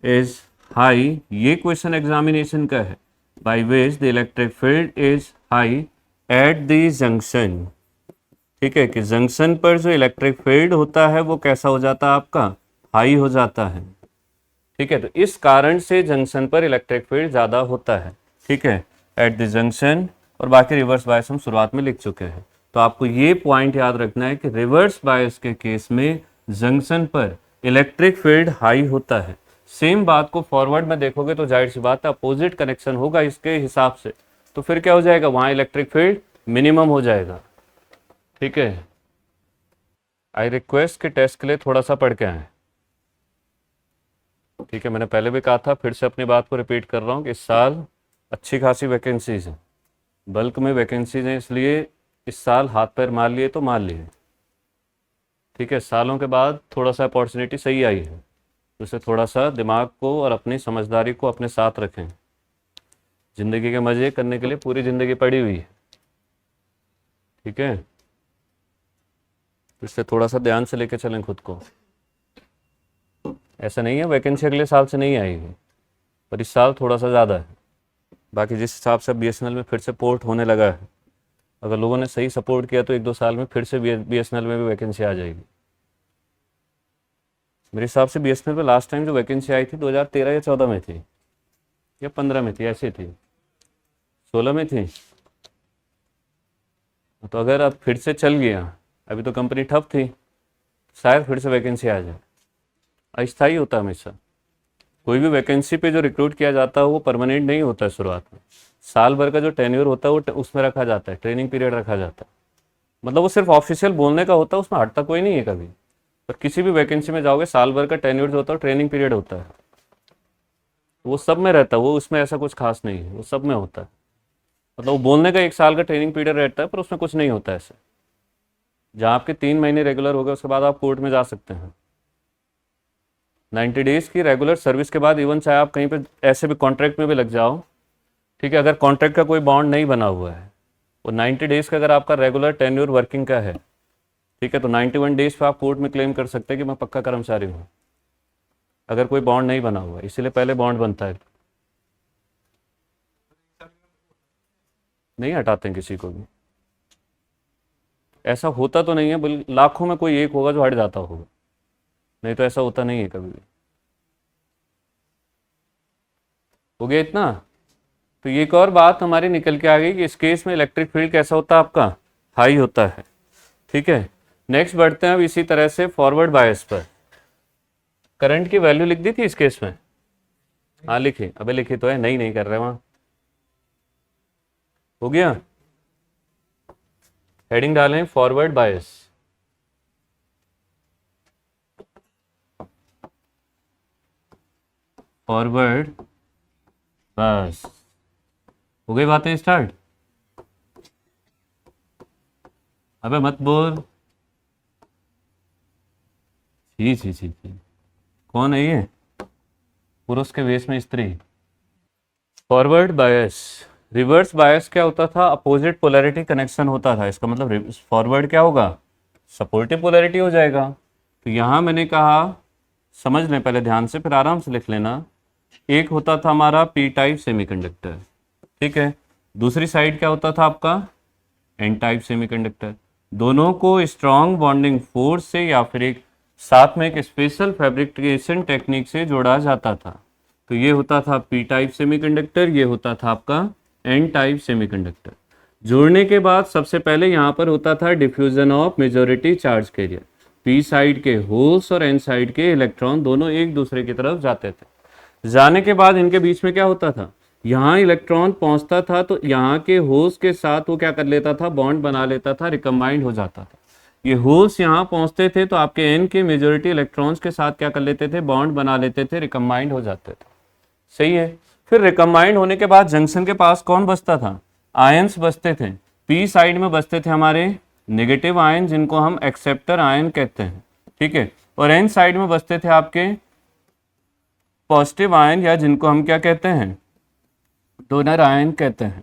is high, ये क्वेश्चन एग्जामिनेशन का है, by which the electric field is high at the junction। ठीक है, कि जंक्शन पर जो इलेक्ट्रिक फील्ड होता है वो कैसा हो जाता है आपका, हाई हो जाता है। ठीक है, तो इस कारण से जंक्शन पर इलेक्ट्रिक फील्ड ज़्यादा होता है। ठीक है, एट द जंक्शन, और बाकी रिवर्स बायस हम शुरुआत में लिख चुके हैं। तो आपको ये पॉइंट याद रखना है कि रिवर्स बायस के केस में जंक्शन पर इलेक्ट्रिक फील्ड हाई होता है। सेम बात को फॉरवर्ड में देखोगे तो जाहिर सी बात है अपोजिट कनेक्शन होगा इसके हिसाब से, तो फिर क्या हो जाएगा, वहाँ इलेक्ट्रिक फील्ड मिनिमम हो जाएगा। ठीक है, आई रिक्वेस्ट कि टेस्ट के लिए थोड़ा सा पढ़ के आए। ठीक है, मैंने पहले भी कहा था, फिर से अपनी बात को रिपीट कर रहा हूँ कि इस साल अच्छी खासी वैकेंसीज हैं, बल्क में वैकेंसीज हैं, इसलिए इस साल हाथ पैर मार लिए तो मार लिए। ठीक है, सालों के बाद थोड़ा सा अपॉर्चुनिटी सही आई है, तो इसे थोड़ा सा दिमाग को और अपनी समझदारी को अपने साथ रखें। ज़िंदगी के मज़े करने के लिए पूरी ज़िंदगी पड़ी हुई है, ठीक है। इससे थोड़ा सा ध्यान से लेके चलें खुद को। ऐसा नहीं है वैकेंसी अगले साल से नहीं आएगी, पर इस साल थोड़ा सा ज़्यादा है। बाकी जिस हिसाब से BSNL में फिर से पोर्ट होने लगा है, अगर लोगों ने सही सपोर्ट किया तो 1-2 साल में फिर से BSNL में भी वैकेंसी आ जाएगी। मेरे हिसाब से BSNL में लास्ट टाइम जो वैकेंसी आई थी 2013 या 14 में थी या 15 में थी, ऐसी थी, 16 में थी। तो अगर अब फिर से चल गया, अभी तो कंपनी ठप थी, शायद फिर से वैकेंसी आ जाए। अस्थायी होता है हमेशा, कोई भी वैकेंसी पे जो रिक्रूट किया जाता है वो परमानेंट नहीं होता है। शुरुआत में साल भर का जो टेन्योर होता है वो उसमें रखा जाता है, ट्रेनिंग पीरियड रखा जाता है। मतलब वो सिर्फ ऑफिशियल बोलने का होता है, उसमें हटता कोई नहीं है कभी। पर किसी भी वैकेंसी में जाओगे, साल भर का टेन्योर जो होता है ट्रेनिंग पीरियड होता है, वो सब में रहता है। वो उसमें ऐसा कुछ खास नहीं है, वो सब में होता है। मतलब वो बोलने का 1 साल का ट्रेनिंग पीरियड रहता है, पर उसमें कुछ नहीं होता है ऐसे। जहाँ आपके 3 महीने रेगुलर हो गए उसके बाद आप कोर्ट में जा सकते हैं। 90 डेज़ की रेगुलर सर्विस के बाद इवन चाहे आप कहीं पे ऐसे भी कॉन्ट्रैक्ट में भी लग जाओ, ठीक है, अगर कॉन्ट्रैक्ट का कोई बॉन्ड नहीं बना हुआ है, वो 90 डेज़ का अगर आपका रेगुलर टेन्योर वर्किंग का है, ठीक है, तो 91 डेज़ पे आप कोर्ट में क्लेम कर सकते हैं कि मैं पक्का कर्मचारी हूँ, अगर कोई बॉन्ड नहीं बना हुआ है। इसीलिए पहले बॉन्ड बनता है, नहीं हटाते हैं किसी को भी। ऐसा होता तो नहीं है, बल्कि लाखों में कोई एक होगा जो हट जाता होगा, नहीं तो ऐसा होता नहीं है कभी भी। हो गया इतना। तो ये एक और बात हमारी निकल के आ गई कि इस केस में इलेक्ट्रिक फील्ड कैसा होता है आपका, हाई होता है, ठीक है। नेक्स्ट बढ़ते हैं अब इसी तरह से फॉरवर्ड बायस पर। करंट की वैल्यू लिख दी थी इस केस में, हाँ लिखी, अबे लिखी तो है, नहीं कर रहे वहां। हो गया, हेडिंग डालें फॉरवर्ड बायस। फॉरवर्ड, बस हो गई बातें स्टार्ट। अबे मत बोल, छी, कौन है ये, पुरुष के वेश में स्त्री। फॉरवर्ड बायस, रिवर्स बायस क्या होता था, अपोजिट पोलैरिटी कनेक्शन होता था। इसका मतलब फॉरवर्ड क्या होगा, सपोर्टिव पोलैरिटी हो जाएगा। तो यहाँ मैंने कहा, समझ लें पहले ध्यान से, फिर आराम से लिख लेना। एक होता था हमारा पी टाइप सेमीकंडक्टर, ठीक है, दूसरी साइड क्या होता था आपका, एन टाइप सेमीकंडक्टर। दोनों को स्ट्रॉन्ग बॉन्डिंग फोर्स से या फिर एक साथ में एक स्पेशल फैब्रिकेशन टेक्निक से जोड़ा जाता था। तो ये होता था पी टाइप सेमीकंडक्टर, ये होता था आपका एन टाइप सेमीकंडक्टर। जोड़ने के बाद सबसे पहले यहाँ पर होता था diffusion of majority charge career. P side के होल्स और एन साइड के इलेक्ट्रॉन दोनों एक दूसरे की तरफ जाते थे। जाने के बाद इनके बीच में क्या होता था, यहाँ इलेक्ट्रॉन पहुंचता था तो यहाँ के होल्स के साथ वो क्या कर लेता था, बॉन्ड बना लेता था, रिकम्बाइंड हो जाता था। ये होल्स यहाँ पहुंचते थे तो आपके एन के मेजॉरिटी इलेक्ट्रॉन्स के साथ क्या कर लेते थे, बॉन्ड बना लेते थे, रिकम्बाइंड हो जाते थे। सही है। फिर रिकम्बाइंड होने के बाद जंक्शन के पास कौन बचता था, आयंस बचते थे। पी साइड में बचते थे हमारे नेगेटिव आयन जिनको हम एक्सेप्टर आयन कहते हैं, ठीक है, और एन साइड में बचते थे आपके पॉजिटिव आयन या जिनको हम क्या कहते हैं, डोनर आयन कहते हैं।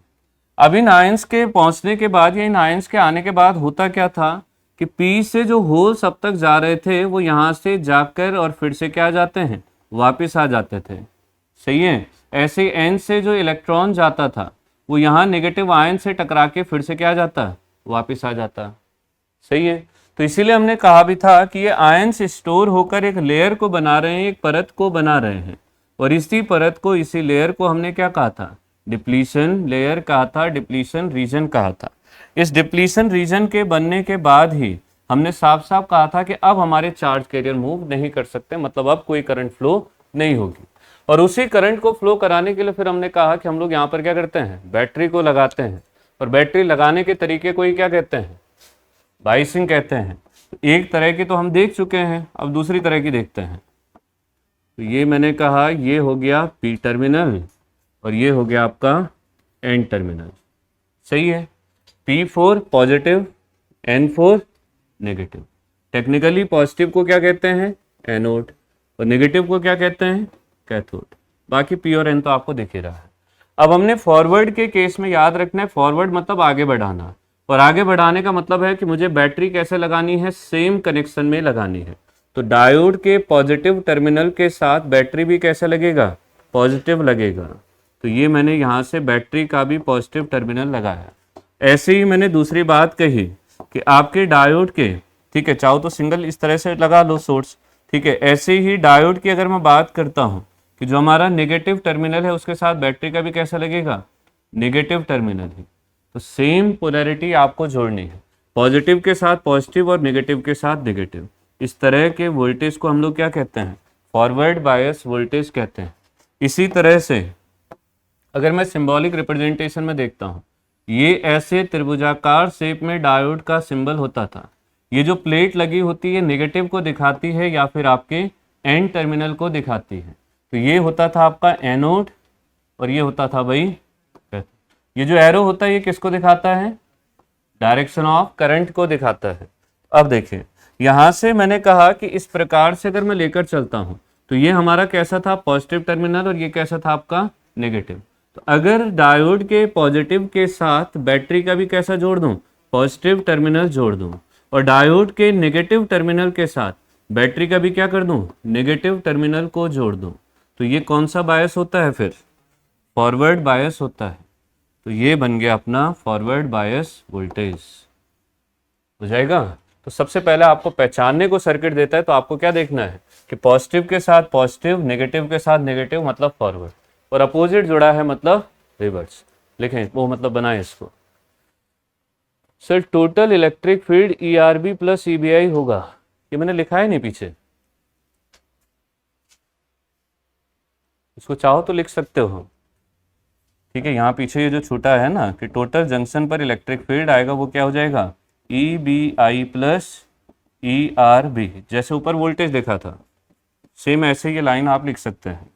अब इन आयंस के पहुंचने के बाद या इन आयंस के आने के बाद होता क्या था कि पी से जो होल्स अब तक जा रहे थे वो यहाँ से जाकर और फिर से क्या जाते हैं, वापस आ जाते थे। सही है। ऐसे एन से जो इलेक्ट्रॉन जाता था वो यहाँ नेगेटिव आयन से टकरा के फिर से क्या जाता, वापस आ जाता। सही है। तो इसीलिए हमने कहा भी था कि ये आयंस स्टोर होकर एक लेयर को बना रहे हैं, एक परत को बना रहे हैं, और इसी परत को, इसी लेयर को हमने क्या कहा था, डिप्लीशन लेयर कहा था, डिप्लीशन रीजन कहा था। इस डिप्लीशन रीजन के बनने के बाद ही हमने साफ साफ कहा था कि अब हमारे चार्ज कैरियर मूव नहीं कर सकते, मतलब अब कोई करंट फ्लो नहीं होगी। और उसी करंट को फ्लो कराने के लिए फिर हमने कहा कि हम लोग यहाँ पर क्या करते हैं, बैटरी को लगाते हैं। और बैटरी लगाने के तरीके को ही क्या कहते हैं, बाइसिंग कहते हैं। एक तरह की तो हम देख चुके हैं, अब दूसरी तरह की देखते हैं। तो ये मैंने कहा, ये हो गया पी टर्मिनल और ये हो गया आपका एन टर्मिनल। सही है। P4 positive, N4 negative. Technically positive को क्या कहते हैं, एनोड, और नेगेटिव को क्या कहते हैं, कैथोड। बाकी पी और एन तो आपको दिख ही रहा है। अब हमने फॉरवर्ड के केस में याद रखना है, फॉरवर्ड मतलब आगे बढ़ाना, और आगे बढ़ाने का मतलब है कि मुझे बैटरी कैसे लगानी है, सेम कनेक्शन में लगानी है। तो डायोड के पॉजिटिव टर्मिनल के साथ बैटरी भी कैसे लगेगा, पॉजिटिव लगेगा। तो ये मैंने यहाँ से बैटरी का भी पॉजिटिव टर्मिनल लगाया। ऐसे ही मैंने दूसरी बात कही कि आपके डायोड के, ठीक है, चाहो तो सिंगल इस तरह से लगा लो सोर्स, ठीक है, ऐसे ही डायोड की अगर मैं बात करता हूँ कि जो हमारा नेगेटिव टर्मिनल है उसके साथ बैटरी का भी कैसा लगेगा, नेगेटिव टर्मिनल ही। तो सेम पोलैरिटी आपको जोड़नी है, पॉजिटिव के साथ पॉजिटिव और नेगेटिव के साथ नेगेटिव। इस तरह के वोल्टेज को हम लोग क्या कहते हैं, फॉरवर्ड बायस वोल्टेज कहते हैं। इसी तरह से अगर मैं सिंबॉलिक रिप्रेजेंटेशन में देखता हूँ, ये ऐसे त्रिभुजाकार शेप में डायोड का सिंबल होता था। ये जो प्लेट लगी होती है नेगेटिव को दिखाती है या फिर आपके एन टर्मिनल को दिखाती है। तो ये होता था आपका एनोड और ये होता था भाई कैथोड। ये जो एरो होता है ये किसको दिखाता है, डायरेक्शन ऑफ करंट को दिखाता है। अब देखिए यहां से मैंने कहा कि इस प्रकार से अगर मैं लेकर चलता हूं तो ये हमारा कैसा था, पॉजिटिव टर्मिनल, और ये कैसा था आपका नेगेटिव। तो अगर डायोड के पॉजिटिव के साथ बैटरी का भी कैसा जोड़ दूं, पॉजिटिव टर्मिनल जोड़ दूं, और डायोड के नेगेटिव टर्मिनल के साथ बैटरी का भी क्या कर दूं, नेगेटिव टर्मिनल को जोड़ दूं, तो ये कौन सा बायस होता है, फिर फॉरवर्ड बायस होता है। तो ये बन गया अपना फॉरवर्ड बायस वोल्टेज, हो जाएगा। तो सबसे पहले आपको पहचानने को सर्किट देता है तो आपको क्या देखना है कि पॉजिटिव के साथ पॉजिटिव, नेगेटिव के साथ नेगेटिव मतलब फॉरवर्ड, और अपोजिट जुड़ा है मतलब रिवर्स। लिखें वो मतलब बनाएं इसको। Sir total electric field ERB plus EBI होगा, ये मैंने लिखा है नहीं पीछे, इसको चाहो तो लिख सकते हो, ठीक है। यहाँ पीछे ये जो छोटा है ना कि टोटल जंक्शन पर इलेक्ट्रिक फील्ड आएगा वो क्या हो जाएगा, EBI प्लस ERB। जैसे ऊपर वोल्टेज देखा था सेम ऐसे ये लाइन आप लिख सकते हैं।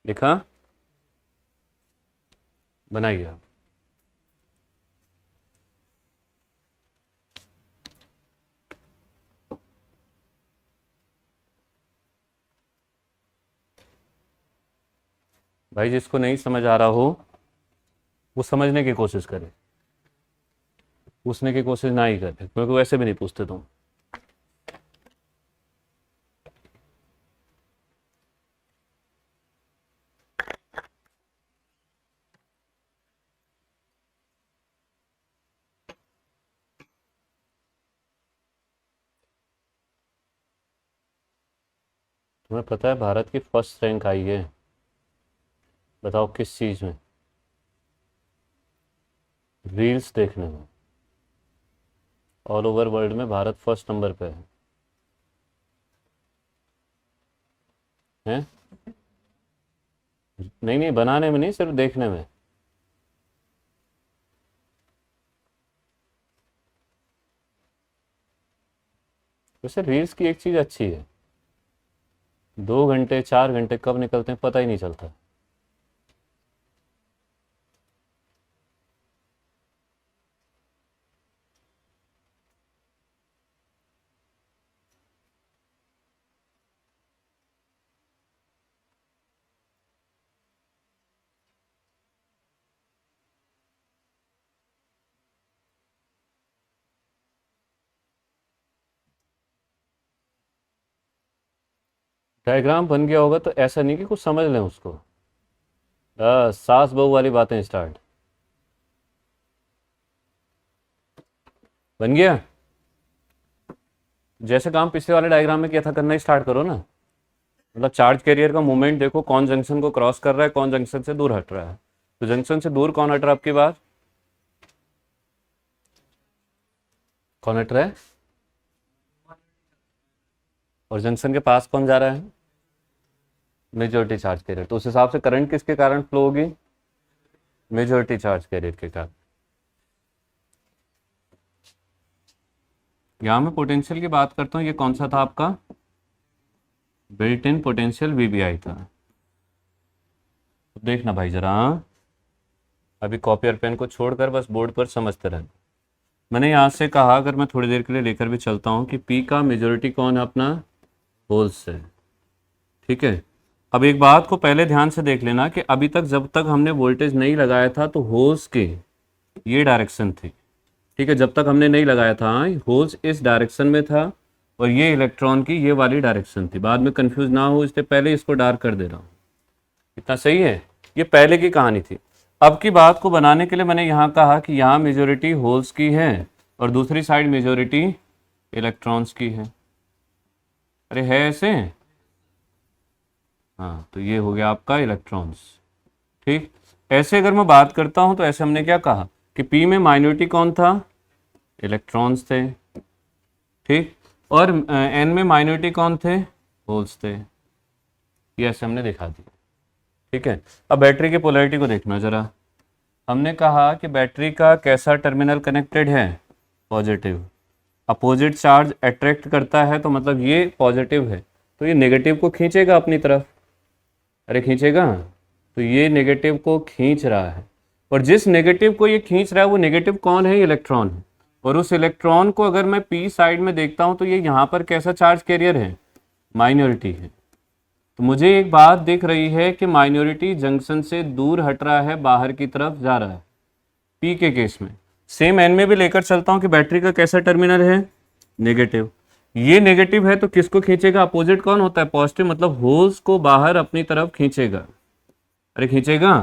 लिखा, बनाइए आप। भाई जिसको नहीं समझ आ रहा हो वो समझने की कोशिश करे, पूछने की कोशिश ना ही करे, क्योंकि वैसे भी नहीं पूछते तुम। तुम्हें पता है भारत की फर्स्ट रैंक आई है, बताओ किस चीज में, रील्स देखने में। ऑल ओवर वर्ल्ड में भारत फर्स्ट नंबर पे है? नहीं नहीं, बनाने में नहीं, सिर्फ देखने में। वैसे रील्स की एक चीज अच्छी है, 2 घंटे 4 घंटे कब निकलते हैं पता ही नहीं चलता। डायग्राम बन गया होगा तो ऐसा नहीं कि कुछ समझ लें उसको, बस सास बहू वाली बातें स्टार्ट। बन गया, जैसे काम पिछले वाले डायग्राम में किया था करना स्टार्ट करो ना। मतलब चार्ज कैरियर का मूवमेंट देखो, कौन जंक्शन को क्रॉस कर रहा है, कौन जंक्शन से दूर हट रहा है। तो जंक्शन से दूर कौन हट रहा है आपकी बात, कौन हट रहा है, और जंक्शन के पास कौन जा रहा है, मेजॉरिटी चार्ज कैरियर। तो उस हिसाब से करंट किसके कारण फ्लो होगी, मेजॉरिटी चार्ज कैरियर के कारण। यहां मैं पोटेंशियल की बात करता हूं, ये कौन सा था आपका, बिल्ट इन पोटेंशियल VBI था। देखना भाई जरा, अभी कॉपी और पेन को छोड़कर बस बोर्ड पर समझते रहना। मैंने यहाँ से कहा, अगर मैं थोड़ी देर के लिए लेकर भी चलता हूँ, कि पी का मेजोरिटी कौन है अपना, होल्स से। ठीक है, अब एक बात को पहले ध्यान से देख लेना कि अभी तक जब तक हमने वोल्टेज नहीं लगाया था तो होल्स की ये डायरेक्शन थी। ठीक है, जब तक हमने नहीं लगाया था होल्स इस डायरेक्शन में था और ये इलेक्ट्रॉन की ये वाली डायरेक्शन थी। बाद में कंफ्यूज ना हो इससे पहले इसको डार्क कर दे रहा हूँ। इतना सही है, ये पहले की कहानी थी। अब की बात को बनाने के लिए मैंने यहाँ कहा कि यहाँ मेजोरिटी होल्स की है और दूसरी साइड मेजोरिटी इलेक्ट्रॉन्स की है। अरे है ऐसे? हाँ, तो ये हो गया आपका इलेक्ट्रॉन्स। ठीक, ऐसे अगर मैं बात करता हूँ तो ऐसे हमने क्या कहा कि पी में माइनॉरिटी कौन था, इलेक्ट्रॉन्स थे। ठीक, और एन में माइनॉरिटी कौन थे, होल्स थे। ये ऐसे हमने दिखा दी। ठीक है, अब बैटरी की पोलैरिटी को देखना जरा। हमने कहा कि बैटरी का कैसा टर्मिनल कनेक्टेड है, पॉजिटिव। अपोजिट चार्ज अट्रैक्ट करता है तो मतलब ये पॉजिटिव है, तो ये नेगेटिव को खींचेगा अपनी तरफ। अरे खींचेगा, तो ये नेगेटिव को खींच रहा है, और जिस नेगेटिव को ये खींच रहा है वो नेगेटिव कौन है, इलेक्ट्रॉन है। और उस इलेक्ट्रॉन को अगर मैं पी साइड में देखता हूँ तो ये यहाँ पर कैसा चार्ज कैरियर है, माइनॉरिटी है। तो मुझे एक बात दिख रही है कि माइनॉरिटी जंक्शन से दूर हट रहा है, बाहर की तरफ जा रहा है पी के केस में। सेम एन में भी लेकर चलता हूँ कि बैटरी का कैसा टर्मिनल है, नेगेटिव। ये नेगेटिव है तो किसको खींचेगा, अपोजिट कौन होता है, पॉजिटिव, मतलब होल्स को बाहर अपनी तरफ खींचेगा। अरे खींचेगा,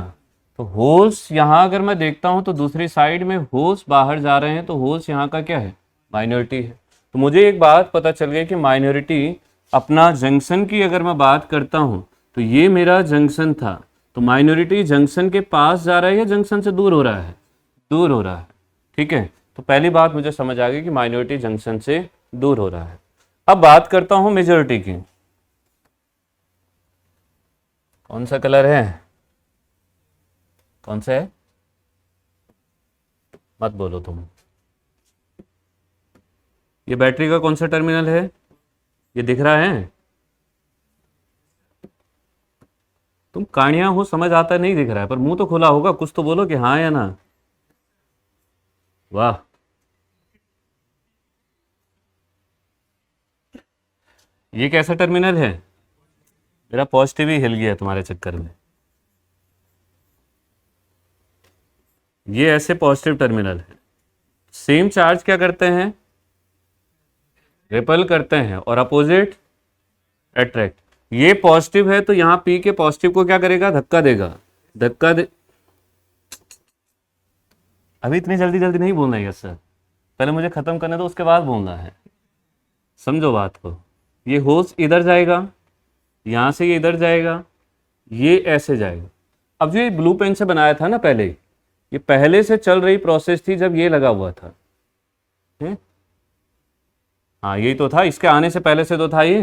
तो होल्स यहाँ अगर मैं देखता हूँ तो दूसरी साइड में होल्स बाहर जा रहे हैं, तो होल्स यहाँ का क्या है, माइनॉरिटी है। तो मुझे एक बात पता चल गई कि माइनॉरिटी अपना जंक्शन की अगर मैं बात करता हूँ तो ये मेरा जंक्शन था, तो माइनॉरिटी जंक्शन के पास जा रहा है या जंक्शन से दूर हो रहा है, दूर हो रहा है। ठीक है, तो पहली बात मुझे समझ आ गई कि माइनॉरिटी जंक्शन से दूर हो रहा है। अब बात करता हूं मेजॉरिटी की। कौन सा कलर है, कौन सा है, मत बोलो तुम। ये बैटरी का कौन सा टर्मिनल है, ये दिख रहा है? तुम कहानियां हो, समझ आता नहीं दिख रहा है, पर मुंह तो खुला होगा, कुछ तो बोलो कि हाँ या ना। वाह, ये कैसा टर्मिनल है, मेरा पॉजिटिव ही हिल गया तुम्हारे चक्कर में। ये ऐसे पॉजिटिव टर्मिनल है। सेम चार्ज क्या करते हैं, रिपल करते हैं, और अपोजिट अट्रैक्ट। ये पॉजिटिव है तो यहाँ पी के पॉजिटिव को क्या करेगा, धक्का देगा। धक्का दे, अभी इतनी जल्दी जल्दी नहीं बोलना है सर, पहले मुझे खत्म करने दो, उसके बाद बोलना है। समझो बात को, ये होल्स इधर जाएगा, यहां से ये इधर जाएगा, ये ऐसे जाएगा। अब जो ये ब्लू पेन से बनाया था ना पहले, ये पहले से चल रही प्रोसेस थी जब ये लगा हुआ था। हाँ यही तो था, इसके आने से पहले से तो था। ये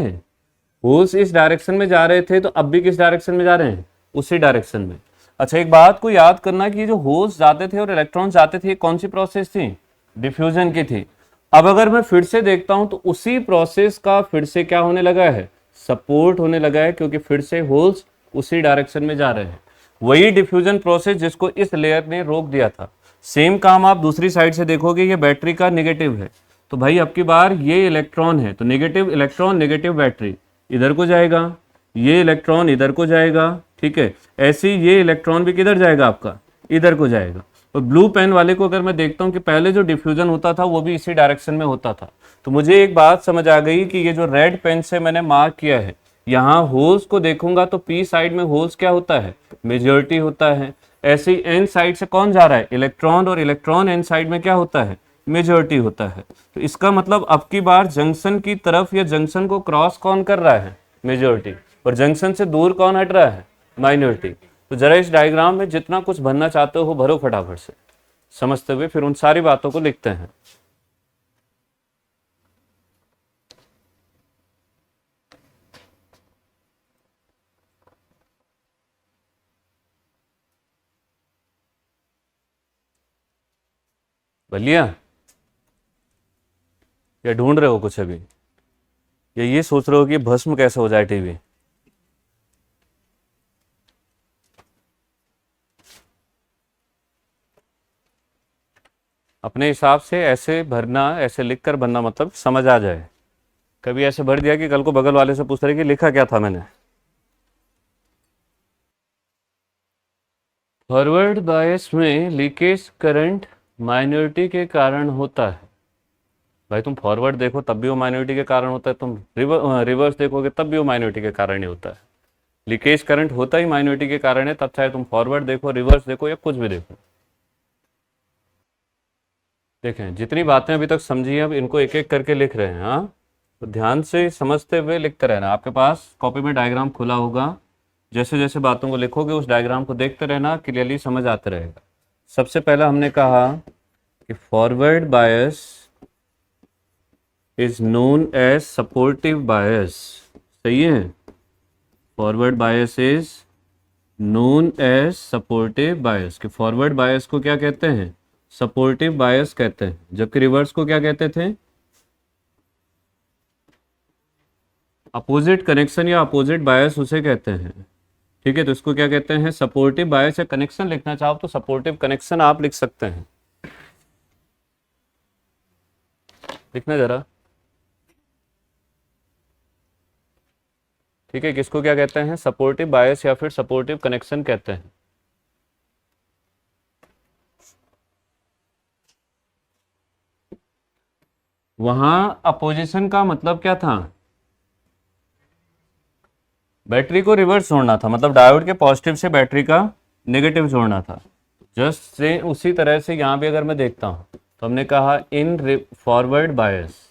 होल्स इस डायरेक्शन में जा रहे थे, तो अब भी किस डायरेक्शन में जा रहे हैं, उसी डायरेक्शन में। अच्छा, एक बात को याद करना कि ये जो होल्स जाते थे और इलेक्ट्रॉन जाते थे, कौन सी प्रोसेस थी, डिफ्यूजन की थी। अब अगर मैं फिर से देखता हूं तो उसी प्रोसेस का फिर से क्या होने लगा है, सपोर्ट होने लगा है, क्योंकि फिर से होल्स उसी डायरेक्शन में जा रहे हैं। वही डिफ्यूजन प्रोसेस जिसको इस लेयर ने रोक दिया था, सेम काम आप दूसरी साइड से देखोगे। ये बैटरी का नेगेटिव है, तो भाई अब की बार ये इलेक्ट्रॉन है, तो नेगेटिव इलेक्ट्रॉन नेगेटिव बैटरी इधर को जाएगा, ये इलेक्ट्रॉन इधर को जाएगा। ठीक है, ऐसे ही ये इलेक्ट्रॉन भी किधर जाएगा, आपका इधर को जाएगा। और ब्लू पेन वाले को अगर मैं देखता हूँ कि पहले जो डिफ्यूजन होता था वो भी इसी डायरेक्शन में होता था, तो मुझे एक बात समझ आ गई कि ये जो रेड पेन से मैंने मार्क किया है, यहाँ होल्स को देखूंगा तो पी साइड में होल्स क्या होता है, मेजॉरिटी होता है। ऐसे ही एन साइड से कौन जा रहा है, इलेक्ट्रॉन, और इलेक्ट्रॉन एन साइड में क्या होता है, मेजॉरिटी होता है। तो इसका मतलब अब की बार जंक्शन की तरफ या जंक्शन को क्रॉस कौन कर रहा है, मेजॉरिटी, और जंक्शन से दूर कौन हट रहा है, माइनॉरिटी। तो जरा इस डायग्राम में जितना कुछ भरना चाहते हो भरो फटाफट से, समझते हुए फिर उन सारी बातों को लिखते हैं। बलिया, या ढूंढ रहे हो कुछ अभी, या ये सोच रहे हो कि भस्म कैसे हो जाए टीवी? अपने हिसाब से ऐसे भरना, ऐसे लिख कर भरना, मतलब समझ आ जाए। कभी ऐसे भर दिया कि कल को बगल वाले से पूछ रहे कि लिखा क्या था मैंने। फॉरवर्ड बायस में लीकेज करंट माइनॉरिटी के कारण होता है। भाई तुम फॉरवर्ड देखो तब भी वो माइनॉरिटी के कारण होता है, तुम रिवर्स देखोगे तब भी वो माइनॉरिटी के कारण ही होता है। लीकेज करंट होता ही माइनॉरिटी के कारण है, तब चाहे तुम फॉरवर्ड देखो, रिवर्स देखो या कुछ भी देखो। देखें जितनी बातें अभी तक समझी हैं, अब इनको एक एक करके लिख रहे हैं। हाँ, तो ध्यान से समझते हुए लिखते रहना। आपके पास कॉपी में डायग्राम खुला होगा, जैसे जैसे बातों को लिखोगे उस डायग्राम को देखते रहना, क्लियरली समझ आते रहेगा। सबसे पहला हमने कहा कि forward bias is known as supportive bias. सही है, forward bias is known as supportive bias. कि फॉरवर्ड बायस को क्या कहते हैं? सपोर्टिव बायस कहते हैं। जबकि रिवर्स को क्या कहते थे? अपोजिट कनेक्शन या अपोजिट बायस उसे कहते हैं। ठीक है, तो इसको क्या कहते हैं? सपोर्टिव बायस। या कनेक्शन लिखना चाहो तो सपोर्टिव कनेक्शन आप लिख सकते हैं। लिखना जरा। ठीक है, किसको क्या कहते हैं? सपोर्टिव बायस या फिर सपोर्टिव कनेक्शन कहते हैं। वहां अपोजिशन का मतलब क्या था? बैटरी को रिवर्स जोड़ना था, मतलब डायोड के पॉजिटिव से बैटरी का नेगेटिव जोड़ना था। जस्ट से उसी तरह से यहाँ भी अगर मैं देखता हूँ तो हमने कहा इन फॉरवर्ड बायस।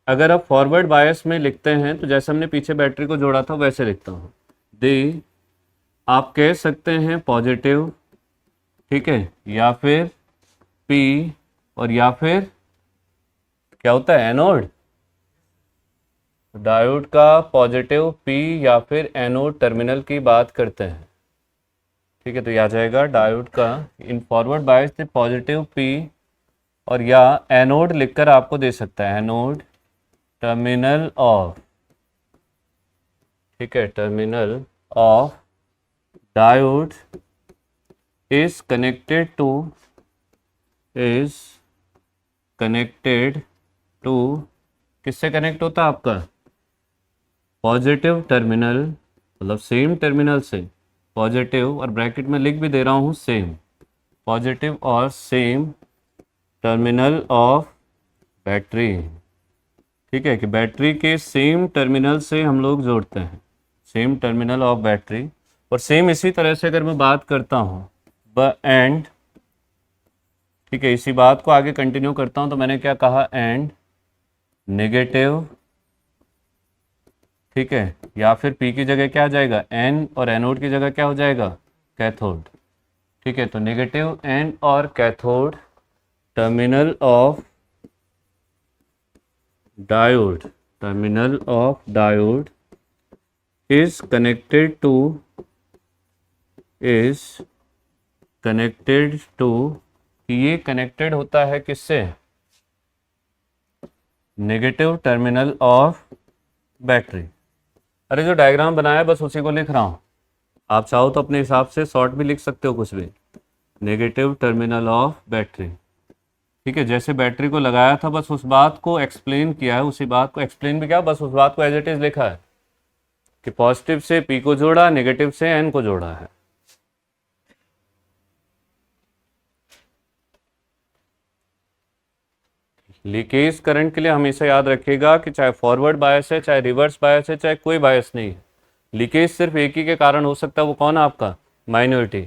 अगर आप फॉरवर्ड बायस में लिखते हैं तो जैसे हमने पीछे बैटरी को जोड़ा था वैसे लिखता हूँ। दे आप कह सकते हैं पॉजिटिव, ठीक है, या फिर पी, और या फिर क्या होता है? एनोड। डायोड का पॉजिटिव पी या फिर एनोड टर्मिनल की बात करते हैं। ठीक है, तो यह आ जाएगा डायोड का इन फॉरवर्ड बायस से पॉजिटिव पी, और या एनोड लिखकर आपको दे सकता है एनोड टर्मिनल ऑफ, ठीक है, terminal of diode is connected to किससे कनेक्ट होता है आपका? पॉजिटिव टर्मिनल, मतलब सेम टर्मिनल से पॉजिटिव, और ब्रैकेट में लिख भी दे रहा हूँ सेम, पॉजिटिव और सेम टर्मिनल ऑफ बैटरी। ठीक है, कि बैटरी के सेम टर्मिनल से हम लोग जोड़ते हैं, सेम टर्मिनल ऑफ बैटरी। और सेम इसी तरह से अगर मैं बात करता हूँ एंड, ठीक है, इसी बात को आगे कंटिन्यू करता हूँ तो मैंने क्या कहा? एंड नेगेटिव, ठीक है, या फिर पी की जगह क्या आ जाएगा? एन, और एनोड की जगह क्या हो जाएगा? कैथोड। ठीक है, तो नेगेटिव एन और cathode terminal of diode, terminal of diode is connected to ये कनेक्टेड होता है किससे? Negative terminal of battery. अरे जो डायग्राम बनाया है बस उसी को लिख रहा हूँ, आप चाहो तो अपने हिसाब से शॉर्ट भी लिख सकते हो कुछ भी। नेगेटिव टर्मिनल ऑफ बैटरी, ठीक है, जैसे बैटरी को लगाया था बस उस बात को एक्सप्लेन किया है, उसी बात को एक्सप्लेन भी किया, बस उस बात को एज इट इज लिखा है कि पॉजिटिव से पी को जोड़ा, नेगेटिव से एन को जोड़ा है। लीकेज करंट के लिए हमेशा याद रखिएगा कि चाहे फॉरवर्ड बायस है, चाहे रिवर्स बायस है, चाहे कोई बायस नहीं है, लीकेज सिर्फ एक ही के कारण हो सकता है। वो कौन है आपका? माइनॉरिटी।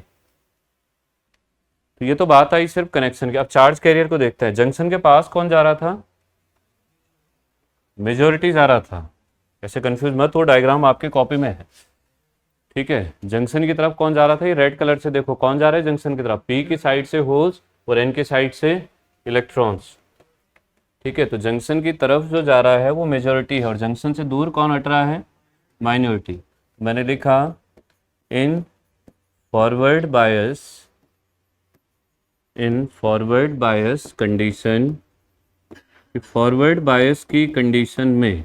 तो ये तो बात आई सिर्फ कनेक्शन की। अब चार्ज कैरियर को देखते हैं। जंक्शन के पास कौन जा रहा था? मेजोरिटी जा रहा था। ऐसे कंफ्यूज मत हो, डायग्राम आपकी कॉपी में है। ठीक है, जंक्शन की तरफ कौन जा रहा था? ये रेड कलर से देखो कौन जा रहा है जंक्शन की तरफ? पी की साइड से होल्स और एन की साइड से इलेक्ट्रॉन्स। ठीक है, तो जंक्शन की तरफ जो जा रहा है वो मेजॉरिटी है, और जंक्शन से दूर कौन हट रहा है? माइनॉरिटी। मैंने लिखा इन forward bias condition, forward bias की कंडीशन में,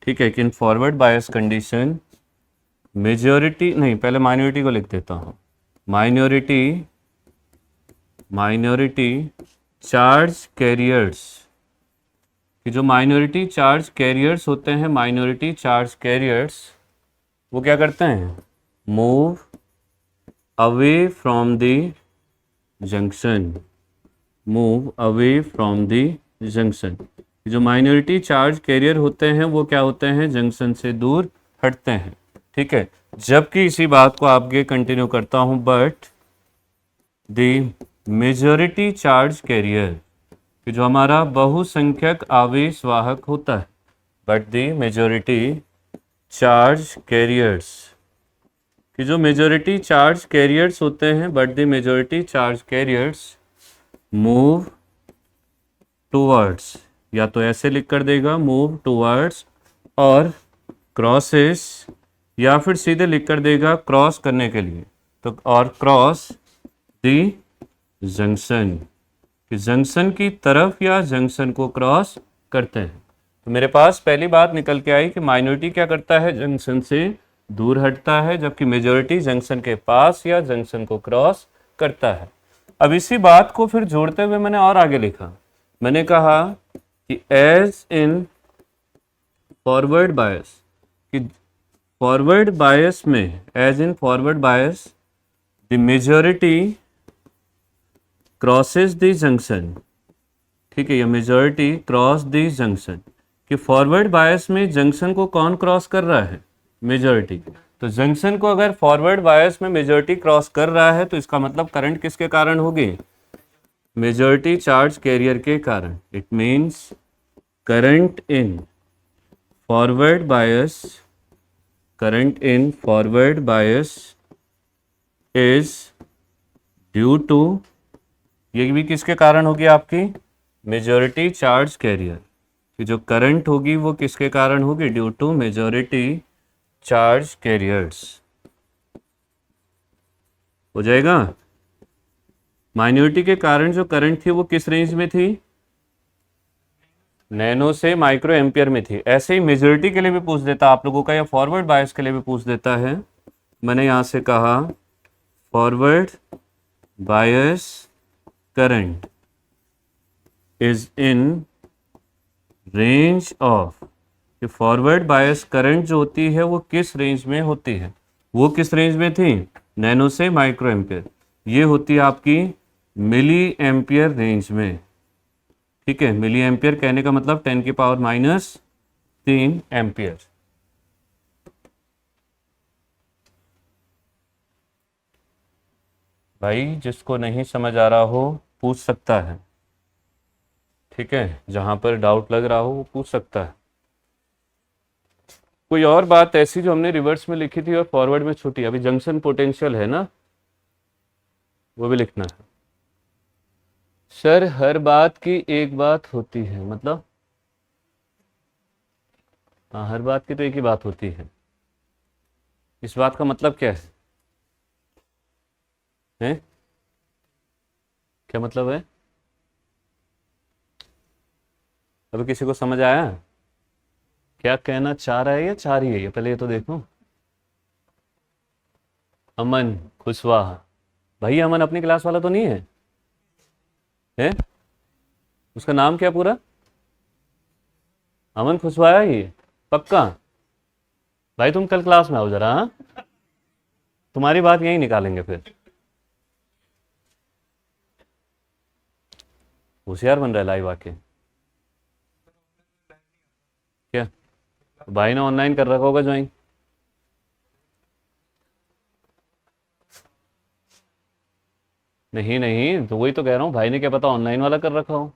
ठीक है, कि इन फॉरवर्ड बायस कंडीशन मेजॉरिटी नहीं, पहले माइनॉरिटी को लिख देता हूँ। माइनॉरिटी चार्ज कैरियर्स, कि जो माइनॉरिटी चार्ज कैरियर्स होते हैं, माइनॉरिटी चार्ज कैरियर्स, वो क्या करते हैं, move away from the junction, move away from the junction. जो माइनॉरिटी चार्ज कैरियर होते हैं वो क्या होते हैं, जंक्शन से दूर हटते हैं। ठीक है, जबकि इसी बात को आगे कंटिन्यू करता हूं, but the majority charge carrier, कि जो हमारा बहुसंख्यक आवेश वाहक होता है, but the majority charge carriers, कि जो मेजॉरिटी चार्ज कैरियर्स होते हैं, but the majority charge carriers move towards, या तो ऐसे लिख कर देगा मूव टूवर्ड्स, और क्रॉसेस, या फिर सीधे लिख कर देगा क्रॉस करने के लिए, तो और क्रॉस द जंक्शन, कि जंक्शन की तरफ या जंक्शन को क्रॉस करते हैं। तो मेरे पास पहली बात निकल के आई कि माइनॉरिटी क्या करता है, जंक्शन से दूर हटता है, जबकि मेजॉरिटी जंक्शन के पास या जंक्शन को क्रॉस करता है। अब इसी बात को फिर जोड़ते हुए मैंने और आगे लिखा, मैंने कहा कि एज इन फॉरवर्ड बायस, कि फॉरवर्ड बायस में, as in forward bias the majority crosses the junction, ठीक है, ये मेजॉरिटी क्रॉस द जंक्शन, कि फॉरवर्ड बायस में जंक्शन को कौन क्रॉस कर रहा है, मेजॉरिटी। तो जंक्शन को अगर फॉरवर्ड बायस में मेजॉरिटी क्रॉस कर रहा है तो इसका मतलब करंट किसके कारण होगी, मेजॉरिटी चार्ज कैरियर के कारण। It means current in forward bias, current in forward bias is due to, ये भी किसके कारण होगी, आपकी मेजॉरिटी चार्ज कैरियर, कि जो करंट होगी वो किसके कारण होगी, due to majority charge carriers. हो जाएगा। माइनॉरिटी के कारण जो करंट थी वो किस रेंज में थी, नैनो से माइक्रो एम्पियर में थी। ऐसे ही मेजॉरिटी के लिए भी पूछ देता आप लोगों का, या फॉरवर्ड बायस के लिए भी पूछ देता है। मैंने यहां से कहा forward bias current is in range of, कि फॉरवर्ड बायस करंट जो होती है वो किस रेंज में होती है, वो किस रेंज में थी, नैनो से माइक्रो एम्पियर। ये होती है आपकी मिली एम्पियर रेंज में। ठीक है, मिली एम्पियर कहने का मतलब 10⁻³ एम्पियर। भाई जिसको नहीं समझ आ रहा हो पूछ सकता है, ठीक है, जहां पर डाउट लग रहा हो वो पूछ सकता है। कोई और बात ऐसी जो हमने रिवर्स में लिखी थी और फॉरवर्ड में छूटी, अभी जंक्शन पोटेंशियल है ना, वो भी लिखना है। सर हर बात की एक बात होती है, मतलब हाँ, हर बात की तो एक ही बात होती है। इस बात का मतलब क्या है, हैं? क्या मतलब है, अभी किसी को समझ आया क्या कहना चाह रहा है या चाह रही है, ये पहले ये तो देखो। अमन खुशवाहा, भाई अमन अपनी क्लास वाला तो नहीं है, हैं? उसका नाम क्या पूरा, अमन खुशवाहा ही पक्का। भाई तुम कल क्लास में आओ जरा, हाँ, तुम्हारी बात यहीं निकालेंगे फिर। होशियार बन रहा है लाइव आके, क्या भाई ने ऑनलाइन कर रखा होगा ज्वाइन। नहीं नहीं, तो वही तो कह रहा हूँ, भाई ने क्या पता ऑनलाइन वाला कर रखा हो,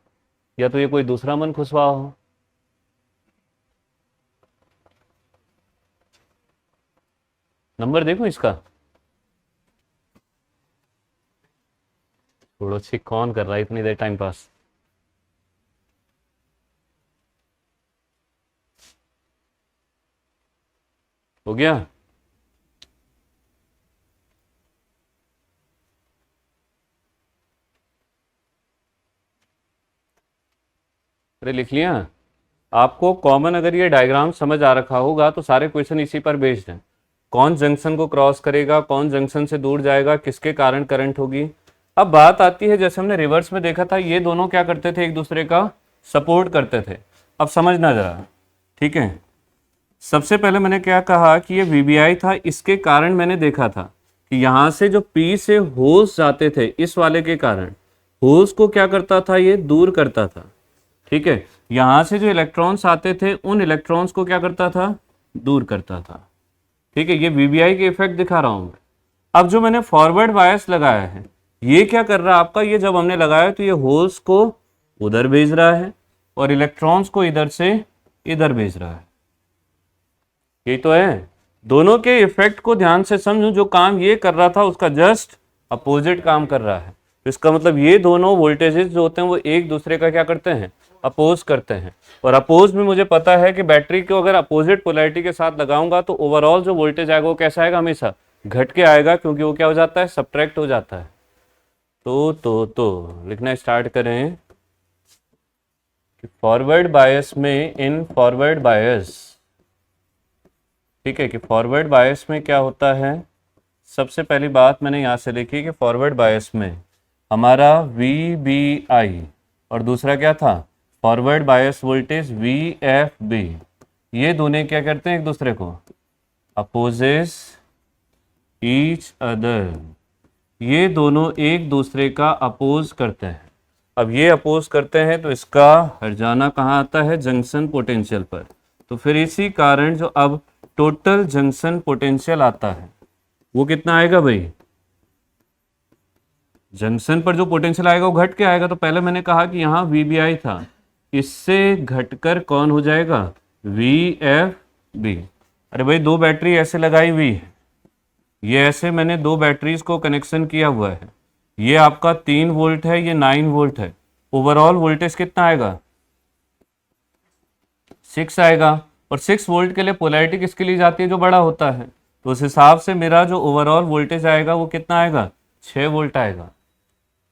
या तो ये कोई दूसरा मन खुशवा हो। नंबर देखो इसका, छोड़ो छी, कौन कर रहा है इतनी देर टाइम पास। हो गया, अरे लिख लिया। आपको कॉमन अगर ये डायग्राम समझ आ रखा होगा तो सारे क्वेश्चन इसी पर बेस्ड हैं। कौन जंक्शन को क्रॉस करेगा, कौन जंक्शन से दूर जाएगा, किसके कारण करंट होगी, अब बात आती है, जैसे हमने रिवर्स में देखा था, ये दोनों क्या करते थे, एक दूसरे का सपोर्ट करते थे। अब समझना जरा, ठीक है। सबसे पहले मैंने क्या कहा कि ये VBI था, इसके कारण मैंने देखा था कि यहां से जो P से होल्स जाते थे, इस वाले के कारण होल्स को क्या करता था, ये दूर करता था, ठीक है। यहां से जो इलेक्ट्रॉन्स आते थे, उन इलेक्ट्रॉन्स को क्या करता था, दूर करता था, ठीक है। ये VBI के इफेक्ट दिखा रहा हूं मैं। अब जो मैंने फॉरवर्ड बायस लगाया है, ये क्या कर रहा है आपका, ये जब हमने लगाया तो ये होल्स को उधर भेज रहा है और इलेक्ट्रॉन्स को इधर से इधर भेज रहा है, यही तो है। दोनों के इफेक्ट को ध्यान से समझो, जो काम ये कर रहा था उसका जस्ट अपोजिट काम कर रहा है। तो इसका मतलब ये दोनों वोल्टेजेस जो होते हैं वो एक दूसरे का क्या करते हैं, अपोज करते हैं। और अपोज में मुझे पता है कि बैटरी को अगर अपोजिट पोलैरिटी के साथ लगाऊंगा तो ओवरऑल जो वोल्टेज आएगा वो कैसा आएगा, हमेशा घट के आएगा, क्योंकि वो क्या हो जाता है, सब्ट्रैक्ट हो जाता है। तो लिखना स्टार्ट करें कि फॉरवर्ड बायस में, इन फॉरवर्ड बायस, ठीक है, कि फॉरवर्ड बायस में क्या होता है। सबसे पहली बात मैंने यहाँ से लिखी कि फॉरवर्ड बायस में हमारा VBI और दूसरा क्या था, फॉरवर्ड बायस वोल्टेज VFB, ये दोनों क्या करते हैं, एक दूसरे को अपोजेस ईच अदर, ये दोनों एक दूसरे का अपोज करते हैं। अब ये अपोज करते हैं तो इसका हर्जाना कहाँ आता है, जंक्शन पोटेंशियल पर। तो फिर इसी कारण जो अब टोटल जंक्शन पोटेंशियल आता है वो कितना आएगा भाई, जंक्शन पर जो पोटेंशियल आएगा वो घट के आएगा। तो पहले मैंने कहा कि यहाँ VBI था, इससे घटकर कौन हो जाएगा, VFB। अरे भाई दो बैटरी ऐसे लगाई हुई है, ये ऐसे मैंने दो बैटरीज को कनेक्शन किया हुआ है, ये आपका 3 वोल्ट है, ये 9 वोल्ट है। ओवरऑल वोल्टेज कितना आएगा, 6 आएगा। और 6 वोल्ट के लिए पोलैरिटी किसके लिए जाती है, जो बड़ा होता है। तो उस हिसाब से मेरा जो ओवरऑल वोल्टेज आएगा वो कितना आएगा, 6 वोल्ट आएगा,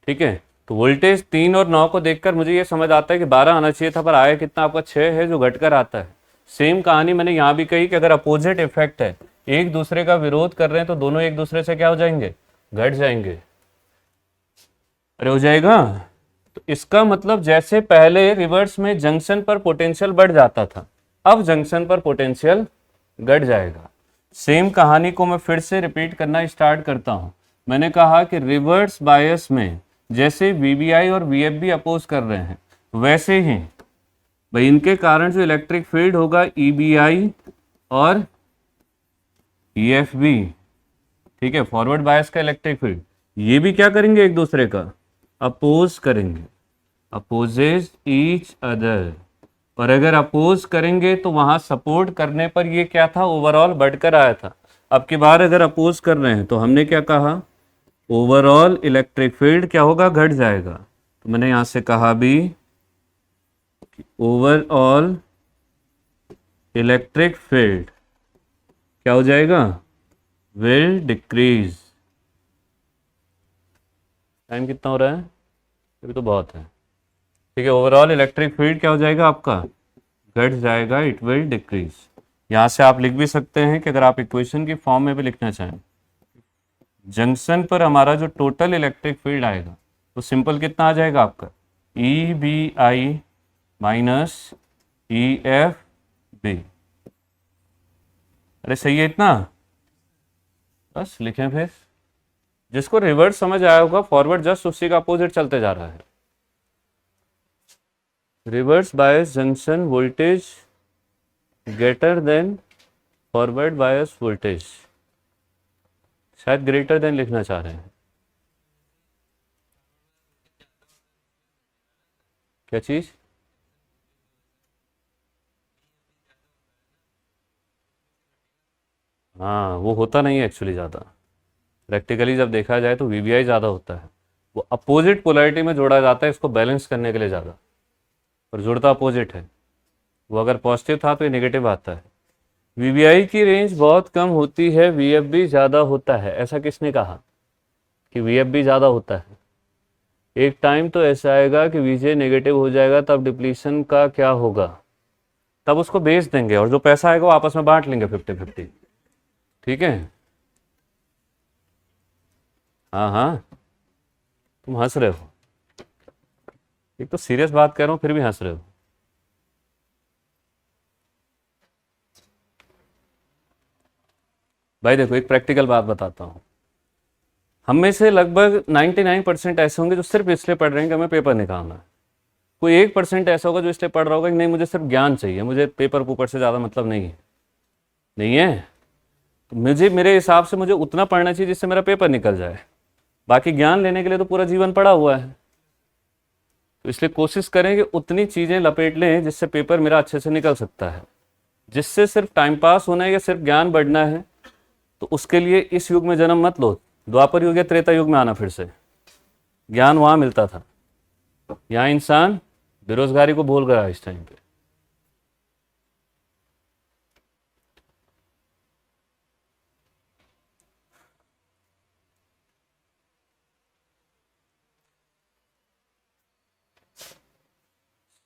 ठीक है। तो वोल्टेज 3 और 9 को देखकर मुझे ये समझ आता है कि 12 आना चाहिए था, पर आया कितना आपका 6 है, जो घटकर आता है। सेम कहानी मैंने यहाँ भी कही कि अगर अपोजिट इफेक्ट है, एक दूसरे का विरोध कर रहे हैं, तो दोनों एक दूसरे से क्या हो जाएंगे, घट जाएंगे। अरे हो जाएगा। तो इसका मतलब जैसे पहले रिवर्स में जंक्शन पर पोटेंशियल बढ़ जाता था, अब जंक्शन पर पोटेंशियल घट जाएगा। सेम कहानी को मैं फिर से रिपीट करना स्टार्ट करता हूं। मैंने कहा कि रिवर्स बायस में जैसे VBI और VFB अपोज कर रहे हैं, वैसे ही भाई इनके कारण जो इलेक्ट्रिक फील्ड होगा EBI और EFB, ठीक है, फॉरवर्ड बायस का इलेक्ट्रिक फील्ड, ये भी क्या करेंगे, एक दूसरे का अपोज करेंगे, अपोजेज ईच अदर। और अगर अपोज करेंगे तो वहां सपोर्ट करने पर ये क्या था, ओवरऑल बढ़कर आया था। अब की बार अगर अपोज कर रहे हैं तो हमने क्या कहा, ओवरऑल इलेक्ट्रिक फील्ड क्या होगा, घट जाएगा। तो मैंने यहां से कहा भी ओवरऑल इलेक्ट्रिक फील्ड क्या हो जाएगा, विल डिक्रीज। टाइम कितना हो रहा है, अभी तो बहुत है, ठीक है। ओवरऑल इलेक्ट्रिक फील्ड क्या हो जाएगा आपका, घट जाएगा, इट विल डिक्रीज। यहां से आप लिख भी सकते हैं कि अगर आप इक्वेशन की फॉर्म में भी लिखना चाहें, जंक्शन पर हमारा जो टोटल इलेक्ट्रिक फील्ड आएगा तो सिंपल कितना आ जाएगा आपका, EBI माइनस EFB। अरे सही है इतना, बस लिखें फिर। जिसको रिवर्स समझ आया होगा, फॉरवर्ड जस्ट उसी का अपोजिट चलते जा रहा है। Reverse bias junction voltage greater than forward bias voltage, शायद ग्रेटर देन लिखना चाह रहे हैं, क्या चीज, हाँ वो होता नहीं है एक्चुअली ज़्यादा। प्रैक्टिकली जब देखा जाए तो VBI ज़्यादा होता है, वो अपोजिट पोलैरिटी में जोड़ा जाता है इसको बैलेंस करने के लिए ज़्यादा, और जुड़ता अपोजिट है। वो अगर पॉजिटिव था तो ये नेगेटिव आता है। VBI की रेंज बहुत कम होती है, VFB ज़्यादा होता है। ऐसा किसने कहा कि VFB ज़्यादा होता है? एक टाइम तो ऐसा आएगा कि VJ नेगेटिव हो जाएगा, तब डिप्लीशन का क्या होगा, तब उसको बेच देंगे और जो पैसा आएगा वो आपस में बांट लेंगे 50-50, ठीक है। हाँ हाँ तुम हंस रहे हो, एक तो सीरियस बात कर रहा हूँ फिर भी हंस रहे हो। भाई देखो एक प्रैक्टिकल बात बताता हूँ, हम में से लगभग 99% ऐसे होंगे जो सिर्फ इसलिए पढ़ रहे हैं कि हमें पेपर निकालना है। कोई 1% ऐसा होगा जो इसलिए पढ़ रहा होगा कि नहीं मुझे सिर्फ ज्ञान चाहिए, मुझे पेपर ऊपर से ज़्यादा मतलब नहीं है। नहीं है तो मुझे, मेरे हिसाब से मुझे उतना पढ़ना चाहिए जिससे मेरा पेपर निकल जाए। बाकी ज्ञान लेने के लिए तो पूरा जीवन पड़ा हुआ है। तो इसलिए कोशिश करें कि उतनी चीज़ें लपेट लें जिससे पेपर मेरा अच्छे से निकल सकता है। जिससे सिर्फ टाइम पास होना है या सिर्फ ज्ञान बढ़ना है, तो उसके लिए इस युग में जन्म मत लो। द्वापर युग या त्रेता युग में आना फिर से। ज्ञान वहाँ मिलता था, यहाँ इंसान बेरोजगारी को भूल गया इस टाइम पे।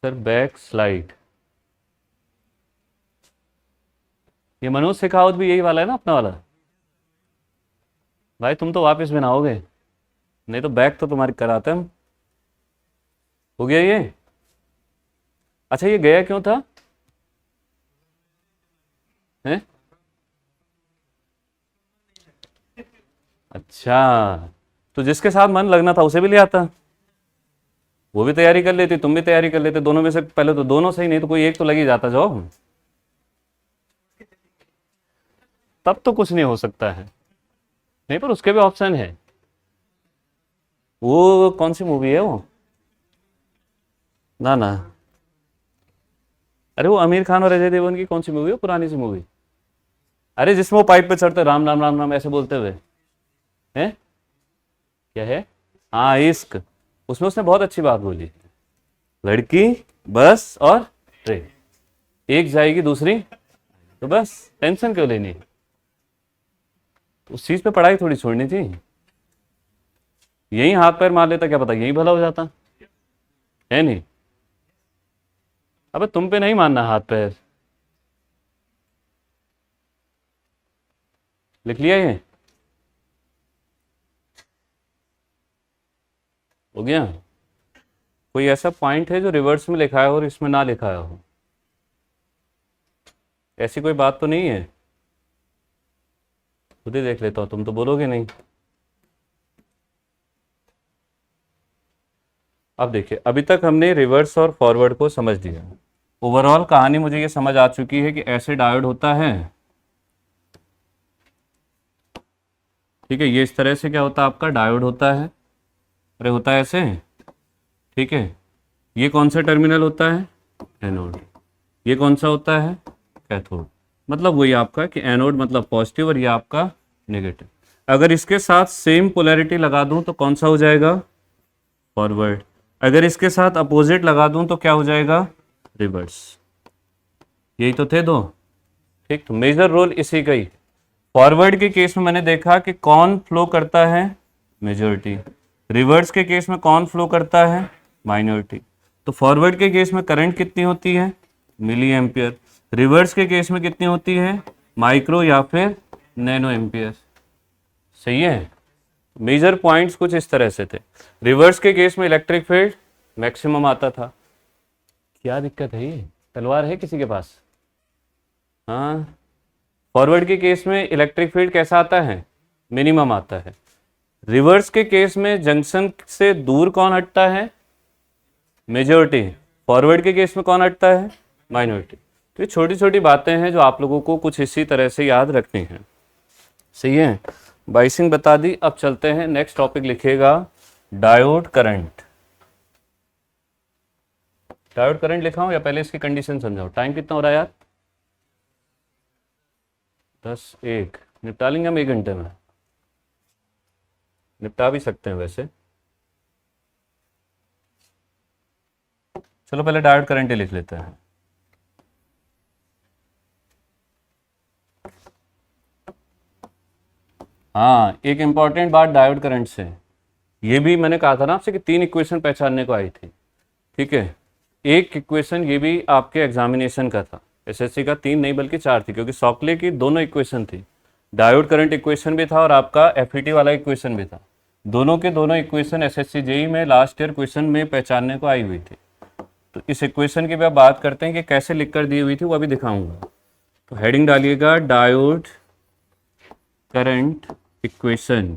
सर बैक स्लाइड, ये मनोज शेखावत भी यही वाला है ना अपना वाला। भाई तुम तो वापस बनाओगे, नहीं तो बैक तो तुम्हारी कराते हम। हो गया ये। अच्छा ये गया क्यों था? हैं? अच्छा, तो जिसके साथ मन लगना था उसे भी ले आता, वो भी तैयारी कर लेती, तुम भी तैयारी कर लेते। दोनों में से पहले तो दोनों सही, नहीं तो कोई एक तो लग ही जाता जॉब। तब तो कुछ नहीं हो सकता है। नहीं पर उसके भी ऑप्शन है। वो कौन सी मूवी है वो? ना ना, अरे वो आमिर खान और अजय देवगन की कौन सी मूवी है, पुरानी सी मूवी? अरे जिसमें वो पाइप पे चढ़ते राम राम राम राम ऐसे बोलते हुए, हैं? क्या है? हाँ इश्क। उसमें उसने बहुत अच्छी बात बोली, लड़की बस और ट्रेन, एक जाएगी दूसरी, तो बस टेंशन क्यों लेनी। तो उस चीज पे पढ़ाई थोड़ी छोड़नी थी। यही हाथ पैर मार लेता, क्या पता यही भला हो जाता है। नहीं, अबे तुम पे नहीं मानना हाथ पैर। लिख लिया ये? हो गया? कोई ऐसा पॉइंट है जो रिवर्स में लिखा है और इसमें ना लिखा हो? ऐसी कोई बात तो नहीं है? खुद ही देख लेता हूं, तुम तो बोलोगे नहीं। अब देखिए, अभी तक हमने रिवर्स और फॉरवर्ड को समझ लिया। ओवरऑल कहानी मुझे ये समझ आ चुकी है कि ऐसे डायोड होता है, ठीक है। ये इस तरह से क्या होता है, आपका डायोड होता है, अरे होता है ऐसे, ठीक है। ये कौन सा टर्मिनल होता है? एनोड। ये कौन सा होता है? कैथोड। मतलब वही आपका कि एनोड मतलब पॉजिटिव और ये आपका नेगेटिव। अगर इसके साथ सेम पोलैरिटी लगा दूं तो कौन सा हो जाएगा? फॉरवर्ड। अगर इसके साथ अपोजिट लगा दूं तो क्या हो जाएगा? रिवर्स। यही तो थे दो, ठीक। तो मेजर रोल इसी का ही। फॉरवर्ड के केस में मैंने देखा कि कौन फ्लो करता है? मेजॉरिटी। रिवर्स के केस में कौन फ्लो करता है? माइनॉरिटी। तो फॉरवर्ड के केस में करंट कितनी होती है? Milliampere. रिवर्स के केस में कितनी होती है? माइक्रो या फिर नैनो एम्पियर। सही है। मेजर पॉइंट्स कुछ इस तरह से थे। रिवर्स के केस में इलेक्ट्रिक फील्ड मैक्सिमम आता था। क्या दिक्कत है, ये तलवार है किसी के पास? हाँ। फॉरवर्ड के केस में इलेक्ट्रिक फील्ड कैसा आता है? मिनिमम आता है। रिवर्स के केस में जंक्शन से दूर कौन हटता है? मेजॉरिटी। फॉरवर्ड के केस में कौन हटता है? माइनॉरिटी। तो ये छोटी छोटी बातें हैं जो आप लोगों को कुछ इसी तरह से याद रखनी है। सही है, बाइसिंग बता दी। अब चलते हैं नेक्स्ट टॉपिक, लिखिएगा डायोड करंट। डायोड करंट लिखा हूं या पहले इसकी कंडीशन समझाओ? टाइम कितना हो रहा है यार? 10:01। निपटा लेंगे हम 1 घंटे में, निपटा भी सकते हैं वैसे। चलो पहले डायोड करंट ही लिख लेते हैं। हाँ, एक इंपॉर्टेंट बात डायोड करंट से, ये भी मैंने कहा था ना आपसे कि 3 इक्वेशन पहचानने को आई थी, ठीक है। एक इक्वेशन ये भी आपके एग्जामिनेशन का था, एसएससी का 3 नहीं बल्कि 4 थी, क्योंकि सॉकले की दोनों इक्वेशन थी। डायोड करंट इक्वेशन भी था और आपका एफईटी वाला इक्वेशन भी था। दोनों के दोनों इक्वेशन एसएससी जेई में लास्ट ईयर क्वेश्चन में पहचानने को आई हुई थी। तो इस इक्वेशन की भी आप बात करते हैं कि कैसे लिखकर दी हुई थी, वो अभी दिखाऊंगा। तो हेडिंग डालिएगा डायोड करंट इक्वेशन।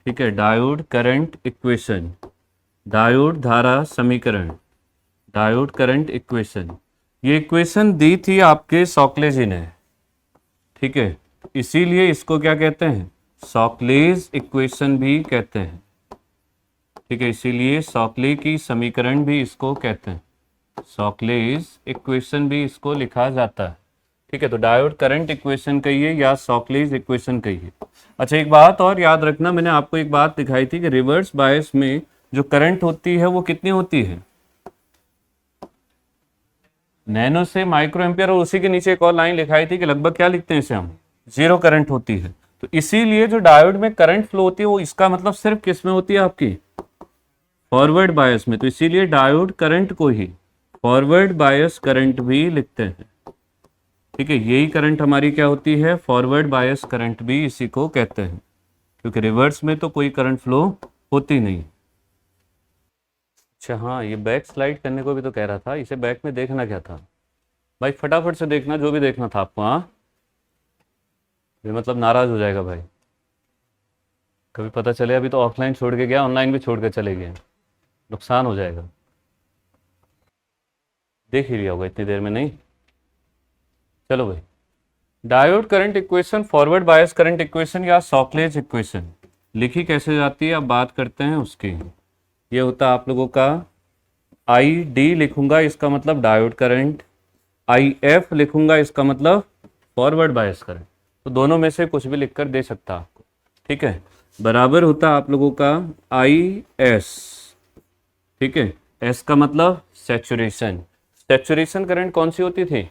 ठीक है, डायोड करंट इक्वेशन, डायोड धारा समीकरण, डायोड करंट इक्वेशन। ये इक्वेशन दी थी आपके सॉकले जी ने। ठीक है, इसीलिए इसको क्या कहते हैं, सॉकलेज इक्वेशन भी कहते हैं। ठीक है, इसीलिए सॉकले की समीकरण भी इसको कहते हैं, सॉकलेज इक्वेशन भी इसको लिखा जाता है। ठीक है, तो डायोड करंट इक्वेशन कहिए या सॉकलेज इक्वेशन कहिए। अच्छा, एक बात और याद रखना, मैंने आपको एक बात दिखाई थी कि रिवर्स बायस में जो करंट होती है वो कितनी होती है, नैनो से माइक्रो एम्पियर, और उसी के नीचे एक और लाइन लिखाई थी कि लगभग क्या लिखते हैं इसे हम, जीरो करंट होती है। तो इसीलिए जो डायोड में करंट फ्लो होती है वो इसका मतलब सिर्फ किस में होती है, आपकी फॉरवर्ड बायस में। तो इसीलिए डायोड करंट को ही फॉरवर्ड बायस करंट भी लिखते हैं। ठीक है, यही करंट हमारी क्या होती है, फॉरवर्ड बायस करंट भी इसी को कहते हैं, क्योंकि रिवर्स में तो कोई करंट फ्लो होती नहीं। अच्छा हाँ, ये बैक स्लाइड करने को भी तो कह रहा था, इसे बैक में देखना क्या था भाई, फटाफट से देखना जो भी देखना था आपको। हाँ, ये मतलब नाराज हो जाएगा भाई, कभी पता चले अभी तो ऑफलाइन छोड़ के गया, ऑनलाइन भी छोड़ के चले गए, नुकसान हो जाएगा। देख ही लिया होगा इतनी देर में, नहीं? चलो भाई, diode current equation, forward bias current equation या सॉकलेज इक्वेशन लिखी कैसे जाती है, अब बात करते हैं उसकी। ये होता है आप लोगों का आई डी लिखूंगा, इसका मतलब डायोड करंट, आई एफ लिखूंगा, इसका मतलब फॉरवर्ड बायस करंट। तो दोनों में से कुछ भी लिखकर दे सकता आपको। ठीक है, बराबर होता आप लोगों का आई एस। ठीक है, एस का मतलब सैचुरेशन। सैचुरेशन करंट कौन सी होती थी,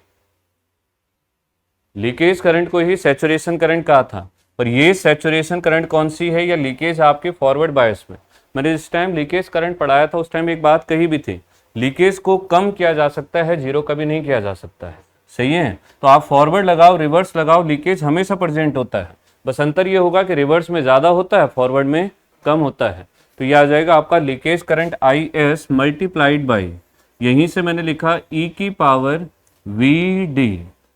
लीकेज करंट को ही सैचुरेशन करंट कहा था, पर ये सैचुरेशन करंट कौन सी है, या लीकेज आपके फॉरवर्ड बायस में। मैंने जिस टाइम लीकेज करंट पढ़ाया था उस टाइम एक बात कही भी थी, लीकेज को कम किया जा सकता है, जीरो कभी नहीं किया जा सकता है। सही है, तो आप फॉरवर्ड लगाओ रिवर्स लगाओ, लीकेज हमेशा प्रेजेंट होता है, बस अंतर ये होगा कि रिवर्स में ज़्यादा होता है, फॉरवर्ड में कम होता है। तो ये आ जाएगा आपका leakage current I S multiplied by, यहीं से मैंने लिखा ई की power V D.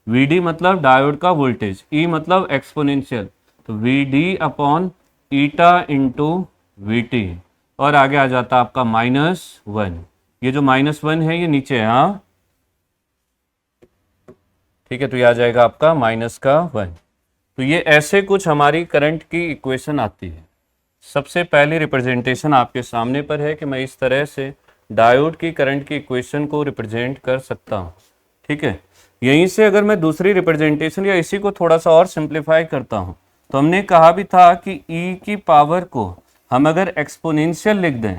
V D मतलब डायोड का वोल्टेज, ई मतलब एक्सपोनेंशियल, तो V D upon eta into V T, और आगे आ जाता आपका -1। ये जो -1 है ये नीचे है, हाँ ठीक है, तो ये आ जाएगा आपका -1। तो ये ऐसे कुछ हमारी करंट की इक्वेशन आती है। सबसे पहली रिप्रेजेंटेशन आपके सामने पर है कि मैं इस तरह से डायोड की करंट की इक्वेशन को रिप्रेजेंट कर सकता हूँ। ठीक है, यहीं से अगर मैं दूसरी रिप्रेजेंटेशन या इसी को थोड़ा सा और सिंप्लीफाई करता हूँ, तो हमने कहा भी था कि ई की पावर को हम अगर एक्सपोनेंशियल लिख दें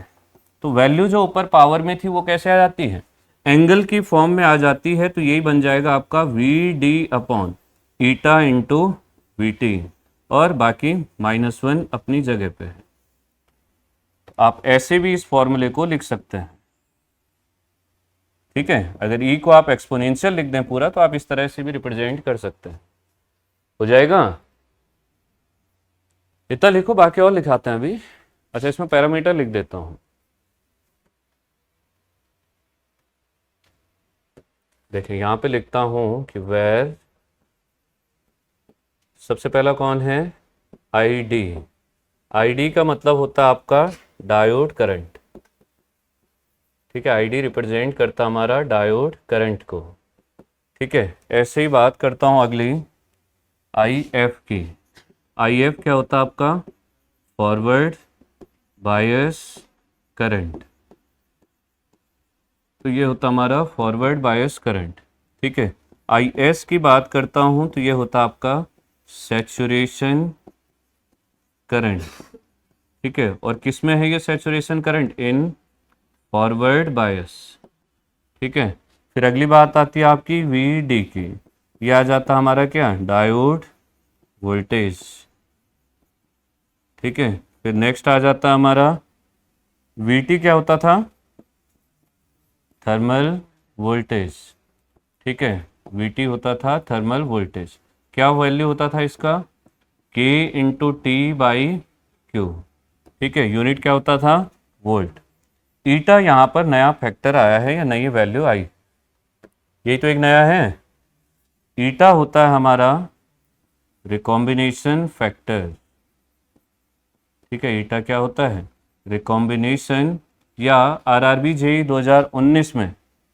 तो वैल्यू जो ऊपर पावर में थी वो कैसे आ जाती है, एंगल की फॉर्म में आ जाती है। तो यही बन जाएगा आपका V D upon eta into V T, और बाकी -1 अपनी जगह पे है। तो आप ऐसे भी इस फॉर्मूले को लिख सकते हैं। ठीक है, अगर ई को आप एक्सपोनेंशियल लिख दें पूरा, तो आप इस तरह से भी रिप्रेजेंट कर सकते हैं, हो जाएगा। इतना लिखो, बाकी और लिखाते हैं अभी। अच्छा, इसमें पैरामीटर लिख देता हूं। देखिए यहां पे लिखता हूं कि वेर, सबसे पहला कौन है, आई डी। आई डी का मतलब होता है आपका डायोड करंट। ठीक है, आई डी रिप्रेजेंट करता हमारा डायोड करंट को। ठीक है, ऐसे ही बात करता हूं अगली आई एफ की। आई एफ क्या होता है आपका, फॉरवर्ड बायस करंट। तो ये होता हमारा फॉरवर्ड बायस करंट। ठीक है, आई एस की बात करता हूं तो ये होता आपका सैचुरेशन करंट। ठीक है, और किस में है ये सैचुरेशन करंट, इन फॉरवर्ड बायस। ठीक है, फिर अगली बात आती है आपकी वी डी की। ये आ जाता हमारा क्या, डायोड वोल्टेज। ठीक है, फिर नेक्स्ट आ जाता हमारा वी टी, क्या होता था, थर्मल वोल्टेज। ठीक है, वी टी होता था थर्मल वोल्टेज। क्या वैल्यू होता था इसका, के इंटू टी बाई क्यू। ठीक है, यूनिट क्या होता था, वोल्ट। ईटा यहाँ पर नया फैक्टर आया है या नई वैल्यू आई, यही तो एक नया है। ईटा होता है हमारा रिकॉम्बिनेशन फैक्टर। ठीक है, ईटा क्या होता है, रिकॉम्बिनेशन, या आरआरबी जेईई 2019 में,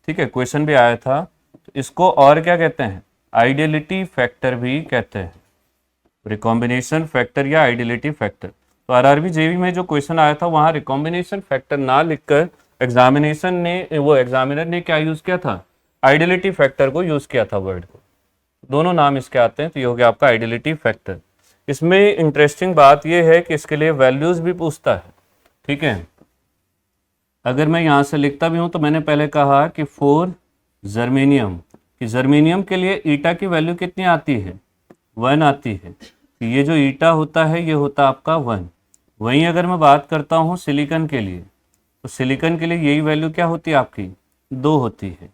ठीक है, क्वेश्चन भी आया था। तो इसको और क्या कहते हैं, आइडियलिटी फैक्टर भी कहते हैं, रिकॉम्बिनेशन फैक्टर या आइडियलिटी फैक्टर। तो आरआरबी जेईई में जो क्वेश्चन आया था वहाँ रिकॉम्बिनेशन फैक्टर ना लिखकर एग्जामिनर ने क्या यूज़ किया था, आइडियलिटी फैक्टर को यूज़ किया था वर्ड को। दोनों नाम इसके आते हैं, तो ये हो गया आपका आइडियलिटी फैक्टर। इसमें इंटरेस्टिंग बात यह है कि इसके लिए वैल्यूज़ भी पूछता है। ठीक है, अगर मैं यहाँ से लिखता भी हूँ तो मैंने पहले कहा कि फॉर जर्मेनियम, कि जर्मेनियम के लिए ईटा की वैल्यू कितनी आती है, 1 आती है। तो ये जो ईटा होता है ये होता आपका 1। वहीं अगर मैं बात करता हूँ सिलिकॉन के लिए, तो सिलिकॉन के लिए यही वैल्यू क्या होती है आपकी, 2 होती है।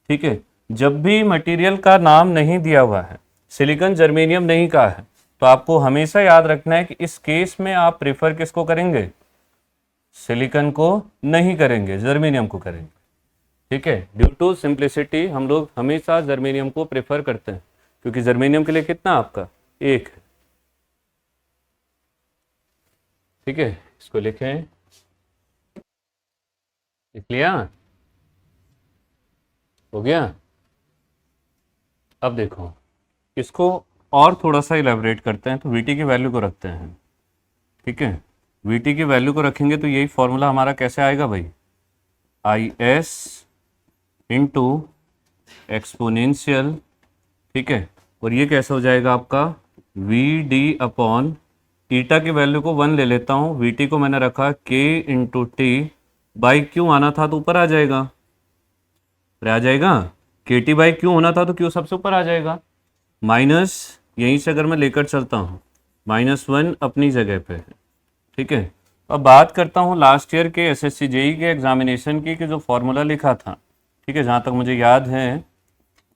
ठीक है, जब भी मटेरियल का नाम नहीं दिया हुआ है, सिलिकॉन जर्मेनियम नहीं कहा है, तो आपको हमेशा याद रखना है कि इस केस में आप प्रेफर किसको करेंगे, सिलिकॉन को नहीं करेंगे, जर्मेनियम को करेंगे। ठीक है, ड्यू टू सिंप्लिसिटी हम लोग हमेशा जर्मेनियम को प्रेफर करते हैं, क्योंकि जर्मेनियम के लिए कितना आपका 1 है। ठीक है, इसको लिखें, लिख लिया, हो गया। अब देखो इसको और थोड़ा सा इलेबोरेट करते हैं, तो वीटी की वैल्यू को रखते हैं। ठीक है, वीटी की वैल्यू को रखेंगे तो यही फॉर्मूला हमारा कैसे आएगा भाई, आई एस इंटू एक्सपोनेंशियल। ठीक है, और ये कैसे हो जाएगा आपका वी डी अपॉन, ईटा की वैल्यू को 1 ले लेता हूँ, वी टी को मैंने रखा के इंटू टी बाई क्यू आना था तो ऊपर आ जाएगा, आ जाएगा, के टी बाई क्यू होना था तो क्यू सबसे ऊपर आ जाएगा, माइनस यहीं से अगर मैं लेकर चलता हूँ -1 अपनी जगह पे है। ठीक है, अब बात करता हूँ लास्ट ईयर के एसएससी जेईई के एग्जामिनेशन की, कि जो फॉर्मूला लिखा था, ठीक है, जहाँ तक मुझे याद है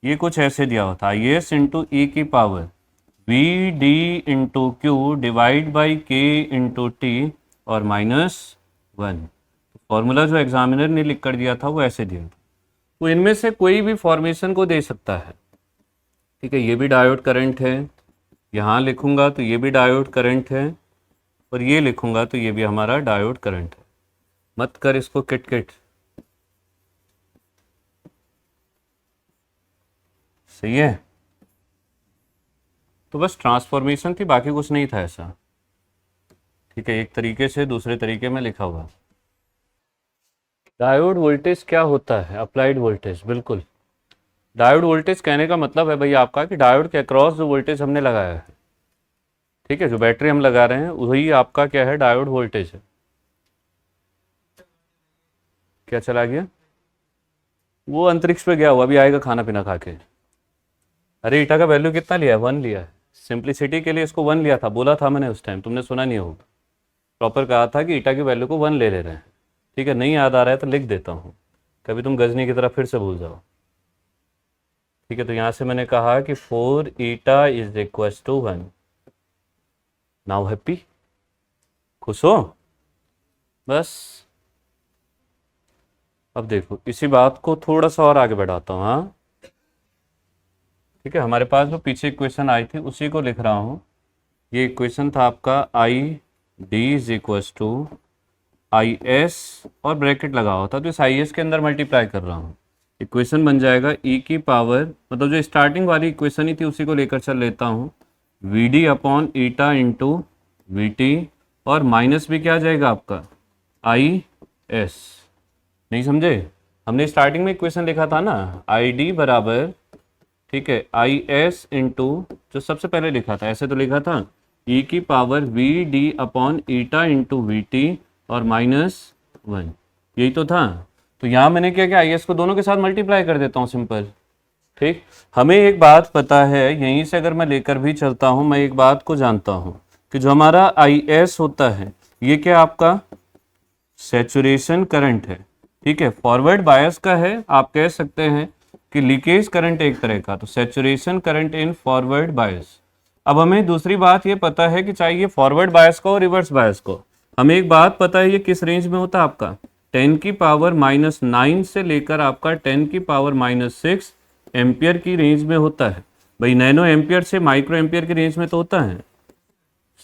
ये कुछ ऐसे दिया हुआ था, आई एस इंटू ई की power V D into Q divide by K into T और -1। फॉर्मूला जो एग्जामिनर ने लिख कर दिया था वो ऐसे दिया था। वो इनमें से कोई भी फॉर्मेशन को दे सकता है। ठीक है, ये भी डायोड करंट है, यहाँ लिखूंगा तो ये भी डायोड करंट है, और ये लिखूंगा तो ये भी हमारा डायोड करंट है। मत कर इसको किट किट, सही है। तो बस ट्रांसफॉर्मेशन थी, बाकी कुछ नहीं था ऐसा। ठीक है, एक तरीके से दूसरे तरीके में लिखा हुआ। डायोड वोल्टेज क्या होता है, अप्लाइड वोल्टेज, बिल्कुल। डायोड वोल्टेज कहने का मतलब है भाई आपका कि डायोड के अक्रॉस जो वोल्टेज हमने लगाया है, ठीक है, जो बैटरी हम लगा रहे हैं वही आपका क्या है, डायोड वोल्टेज है। क्या चला गया, वो अंतरिक्ष पे गया हुआ, अभी आएगा खाना पीना खा के। अरे ईटा का वैल्यू कितना लिया है, 1 लिया है। सिंप्लिसिटी के लिए इसको 1 लिया था, बोला था मैंने उस टाइम, तुमने सुना नहीं होगा। प्रॉपर कहा था कि ईटा की वैल्यू को 1 ले रहे हैं। ठीक है, नहीं याद आ रहा है तो लिख देता हूँ, कभी तुम गजनी की तरह फिर से भूल जाओ। ठीक है, तो यहाँ से मैंने कहा कि 4 eta is equal to 1। Now happy, खुश हो बस। अब देखो इसी बात को थोड़ा सा और आगे बढ़ाता हूँ। हाँ ठीक है, हमारे पास जो पीछे इक्वेशन आई थी उसी को लिख रहा हूँ। ये इक्वेशन था आपका I D is equal to I S और ब्रैकेट लगा हुआ था, तो इस आई एस के अंदर मल्टीप्लाई कर रहा हूँ। इक्वेशन बन जाएगा ई की पावर, मतलब जो स्टार्टिंग वाली इक्वेशन ही थी उसी को लेकर चल लेता हूँ, V D upon eta into V T, और माइनस भी क्या आ जाएगा आपका आई एस। नहीं समझे, हमने स्टार्टिंग में इक्वेशन लिखा था ना, आई डी बराबर, ठीक है, आई एस इंटू जो सबसे पहले लिखा था, ऐसे तो लिखा था ई की power V D upon eta into V T और -1, यही तो था। तो यहाँ मैंने क्या किया, आई एस को दोनों के साथ मल्टीप्लाई कर देता हूँ, सिंपल। ठीक, हमें एक बात पता है, यहीं से अगर मैं लेकर भी चलता हूँ, मैं एक बात को जानता हूँ कि जो हमारा आई एस होता है ये क्या आपका सैचुरेशन करंट है। ठीक है, फॉरवर्ड बायस का है, आप कह सकते हैं कि लीकेज करंट एक तरह का, तो सैचुरेशन करंट इन फॉरवर्ड बायस। अब हमें दूसरी बात ये पता है कि चाहिए फॉरवर्ड बायस को और रिवर्स बायस को, हमें एक बात पता है, ये किस रेंज में होता है आपका, 10⁻⁹ से लेकर आपका 10⁻⁶ एम्पियर की रेंज में होता है। भाई नैनो एम्पियर से माइक्रो एम्पियर की रेंज में तो होता है,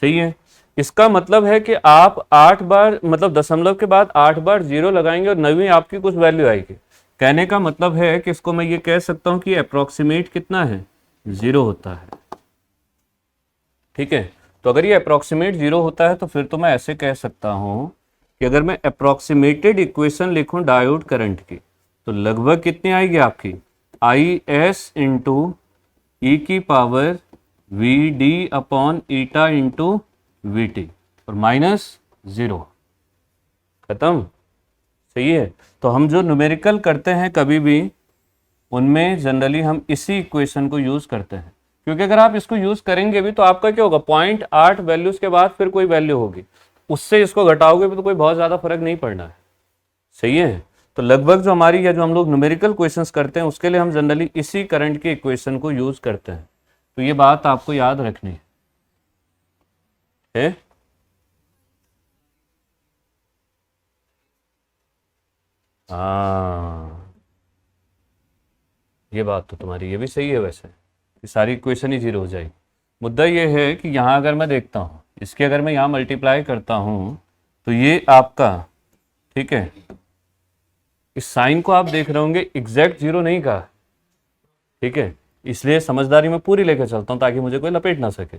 सही है। इसका मतलब है कि आप 8 बार, मतलब दशमलव के बाद 8 बार जीरो लगाएंगे और नवी आपकी कुछ वैल्यू आएगी। कहने का मतलब है कि इसको मैं ये कह सकता हूं कि अप्रोक्सीमेट कितना है, 0 होता है, ठीक है। तो अगर ये अप्रोक्सीमेट 0 होता है तो फिर तो मैं ऐसे कह सकता हूं कि अगर मैं अप्रोक्सीमेटेड इक्वेशन लिखूं डायोड करंट की, तो लगभग कितनी आएगी आपकी, IS इंटू ई की power VD upon eta into VT और माइनस 0, खत्म, सही है। तो हम जो न्यूमेरिकल करते हैं कभी भी, उनमें जनरली हम इसी इक्वेशन को यूज करते हैं, क्योंकि अगर आप इसको यूज करेंगे भी तो आपका क्या होगा, 0.8 वैल्यूज के बाद फिर कोई वैल्यू होगी, उससे इसको घटाओगे भी तो कोई बहुत ज्यादा फर्क नहीं पड़ना है, सही है। तो लगभग जो हमारी, या जो हम लोग न्यूमेरिकल क्वेश्चंस करते हैं उसके लिए हम जनरली इसी करंट के इक्वेशन को यूज करते हैं। तो ये बात आपको याद रखनी है। हाँ, ये बात तो तुम्हारी ये भी सही है वैसे, कि सारी इक्वेशन ही 0 हो जाएगी। मुद्दा ये है कि यहाँ अगर मैं देखता हूँ, इसके अगर मैं यहाँ मल्टीप्लाई करता हूँ तो ये आपका, ठीक है, इस साइन को आप देख रहे होंगे एग्जैक्ट 0 नहीं कहा, ठीक है, इसलिए समझदारी में पूरी लेकर चलता हूँ ताकि मुझे कोई लपेट ना सके।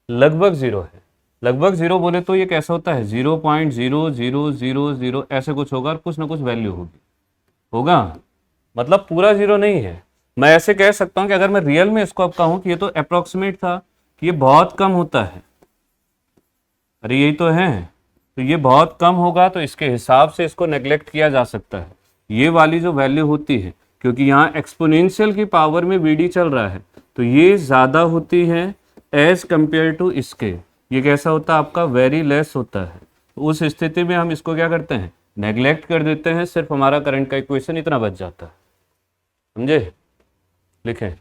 लगभग 0 है, लगभग 0 बोले तो ये कैसा होता है, 0.0000 ऐसे कुछ होगा और कुछ ना कुछ वैल्यू होगी, होगा, मतलब पूरा 0 नहीं है। मैं ऐसे कह सकता हूं कि अगर मैं रियल में इसको अब कहूं कि ये तो अप्रोक्सीमेट था, कि ये बहुत कम होता है, अरे यही तो है, तो ये बहुत कम होगा तो इसके हिसाब से इसको नेग्लेक्ट किया जा सकता है। ये वाली जो वैल्यू होती है, क्योंकि यहाँ एक्सपोनेंशियल की पावर में VD चल रहा है, तो ये ज़्यादा होती है एज कंपेयर टू इसके, ये कैसा होता है आपका, वेरी लेस होता है। तो उस स्थिति में हम इसको क्या करते हैं, नेग्लेक्ट कर देते हैं, सिर्फ हमारा करंट का इक्वेशन इतना बच जाता है, समझे, लिखें।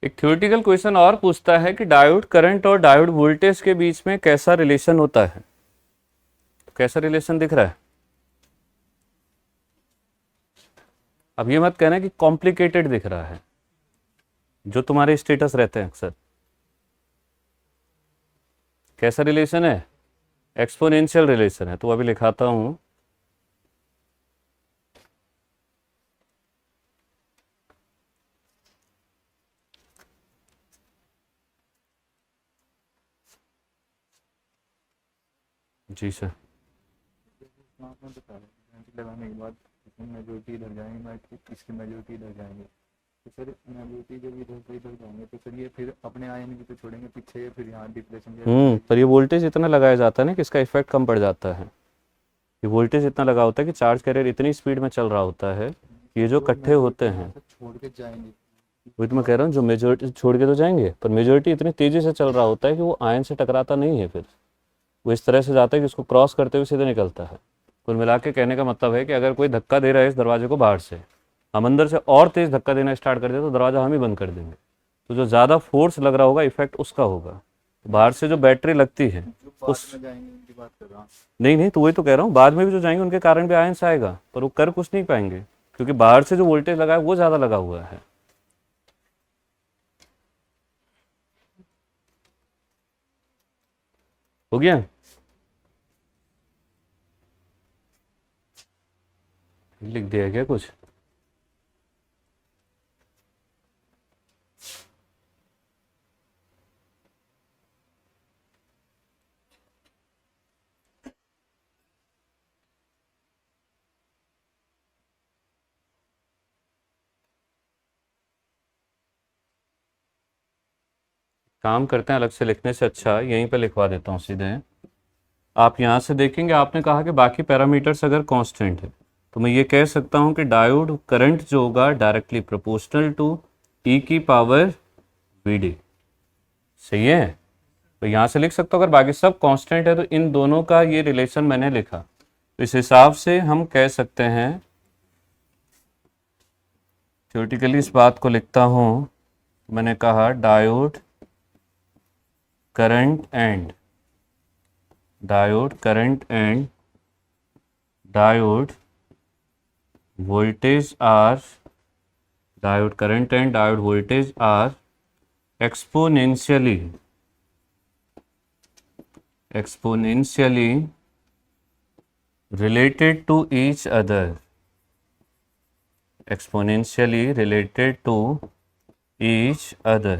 एक थ्योरेटिकल क्वेश्चन और पूछता है कि डायोड करंट और डायोड वोल्टेज के बीच में कैसा रिलेशन होता है। तो कैसा रिलेशन दिख रहा है, अब ये मत कहना कि कॉम्प्लिकेटेड दिख रहा है, जो तुम्हारे स्टेटस रहते हैं अक्सर। कैसा रिलेशन है, एक्सपोनेंशियल रिलेशन है। तो अभी लिखाता हूं, जी सर। लगाने के बाद इसमें मेजोरिटी इधर जाएंगे, इसकी मेजोरिटी इधर जाएंगे, तो सर मेजोरिटी जब इधर से इधर जाएंगे तो सर ये फिर अपने आयन भी तो छोड़ेंगे पीछे, फिर यहाँ डिप्रेशन। पर ये वोल्टेज इतना लगाया जाता है ना कि इसका इफेक्ट कम पड़ जाता है। ये वोल्टेज इतना लगा होता है कि चार्ज कैरियर इतनी स्पीड में चल रहा होता है, ये जो इकट्ठे होते हैं, छोड़ के जाएंगे, वही तो मैं कह रहा हूँ, जो मेजोरिटी छोड़ के तो जाएंगे, पर मेजोरिटी इतनी तेजी से चल रहा होता है कि वो आयन से टकराता नहीं है, फिर वो इस तरह से जाता है कि उसको क्रॉस करते हुए सीधे निकलता है। कुल मिला के कहने का मतलब है कि अगर कोई धक्का दे रहा है इस दरवाजे को बाहर से, हम अंदर से और तेज धक्का देना स्टार्ट कर दे तो दरवाजा हम ही बंद कर देंगे, तो जो ज़्यादा फोर्स लग रहा होगा इफेक्ट उसका होगा। बाहर से जो बैटरी लगती है उस, बात कर रहा हूँ। नहीं नहीं, तो वही तो कह रहा हूँ, बाद में भी जो जाएंगे उनके कारण भी आयन से आएगा, पर वो कर कुछ नहीं पाएंगे क्योंकि बाहर से जो वोल्टेज लगा है वो ज़्यादा लगा हुआ है। हो गया, लिख दिया क्या कुछ, काम करते हैं अलग से लिखने से अच्छा यहीं पे लिखवा देता हूँ सीधे। आप यहाँ से देखेंगे, आपने कहा कि बाकी पैरामीटर्स अगर कांस्टेंट है तो मैं ये कह सकता हूँ कि डायोड करंट जो होगा डायरेक्टली प्रोपोर्शनल टू ई की पावर VD, सही है। तो यहाँ से लिख सकता हूँ अगर बाकी सब कांस्टेंट है तो इन दोनों का ये रिलेशन मैंने लिखा तो इस हिसाब से हम कह सकते हैं, थ्योरेटिकली इस बात को लिखता हूं, मैंने कहा diode current and diode voltage are diode current and diode voltage are exponentially related to each other, exponentially related to each other।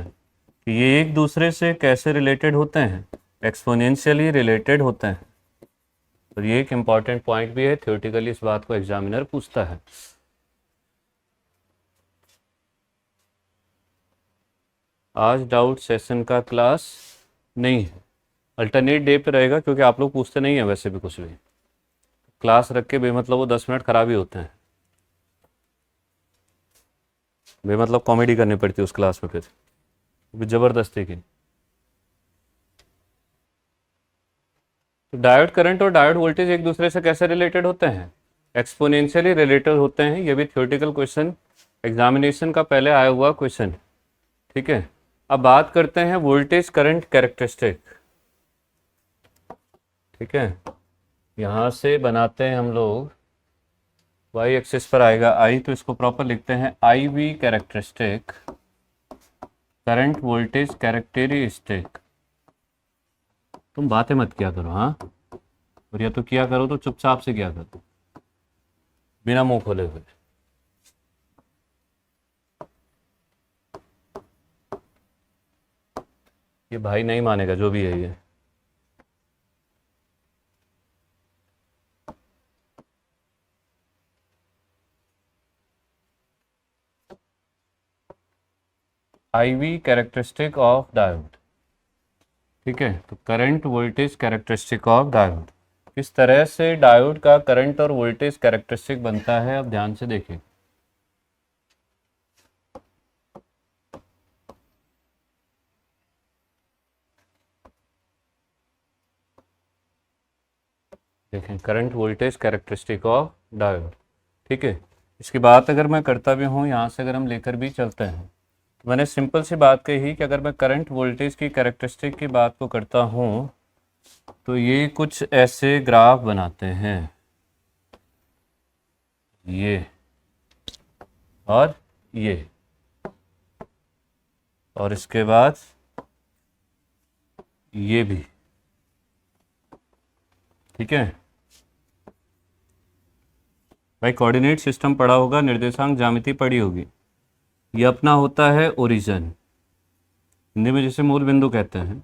ये एक दूसरे से कैसे रिलेटेड होते हैं? एक्सपोनेंशियली रिलेटेड होते हैं। और ये एक इम्पॉर्टेंट पॉइंट भी है, थ्योरेटिकली इस बात को एग्जामिनर पूछता है। आज डाउट सेशन का क्लास नहीं है, अल्टरनेट डे पे रहेगा, क्योंकि आप लोग पूछते नहीं हैं वैसे भी कुछ भी। क्लास रख के बेमतलब वो 10 मिनट खराब ही होते हैं, बेमतलब कॉमेडी करनी पड़ती है उस क्लास में, फिर भी ज़बरदस्ती की। तो डायोड करंट और डायोड वोल्टेज एक दूसरे से कैसे रिलेटेड होते हैं? एक्सपोनेंशियली रिलेटेड होते हैं। ये भी थ्योरेटिकल क्वेश्चन, एग्जामिनेशन का पहले आया हुआ क्वेश्चन, ठीक है। अब बात करते हैं वोल्टेज करंट कैरेक्टरिस्टिक, ठीक है। यहाँ से बनाते हैं हम लोग, वाई एक्सिस पर आएगा आई, तो इसको प्रॉपर लिखते हैं I V characteristic, current voltage characteristic. तुम बातें मत किया करो, हाँ, और या तो किया करो तो चुपचाप से किया करो, बिना मुंह खोले हुए। ये भाई नहीं मानेगा जो भी है ये। IV कैरेक्टरिस्टिक ऑफ डायोड, ठीक है। तो current voltage characteristic of diode, किस तरह से डायोड का करंट और वोल्टेज कैरेक्टरिस्टिक बनता है, अब ध्यान से देखिए। देखें, current voltage characteristic of diode, ठीक है। इसकी बात अगर मैं करता भी हूँ, यहाँ से अगर हम लेकर भी चलते हैं, तो मैंने सिंपल सी बात कही कि अगर मैं करंट वोल्टेज की कैरेक्टरिस्टिक की बात को करता हूँ, तो ये कुछ ऐसे ग्राफ बनाते हैं, ये और ये, और इसके बाद ये भी, ठीक है भाई। कोऑर्डिनेट सिस्टम पढ़ा होगा, निर्देशांक ज्यामिति पढ़ी होगी। ये अपना होता है ओरिजिन, हिंदी में जिसे मूल बिंदु कहते हैं।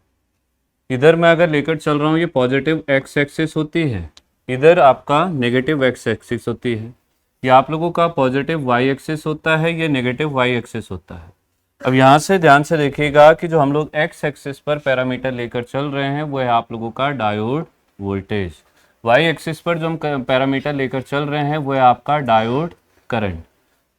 इधर मैं अगर लेकर चल रहा हूँ, ये पॉजिटिव एक्स एक्सिस होती है, इधर आपका नेगेटिव एक्स एक्सिस होती है। ये आप लोगों का पॉजिटिव वाई एक्सिस होता है, ये नेगेटिव वाई एक्सिस होता है। अब यहाँ से ध्यान से देखिएगा कि जो हम लोग एक्स एक्सिस पर पैरामीटर लेकर चल रहे हैं, वो है आप लोगों का डायोड वोल्टेज। वाई एक्सिस पर जो हम पैरामीटर लेकर चल रहे हैं, वो है आपका डायोड करंट।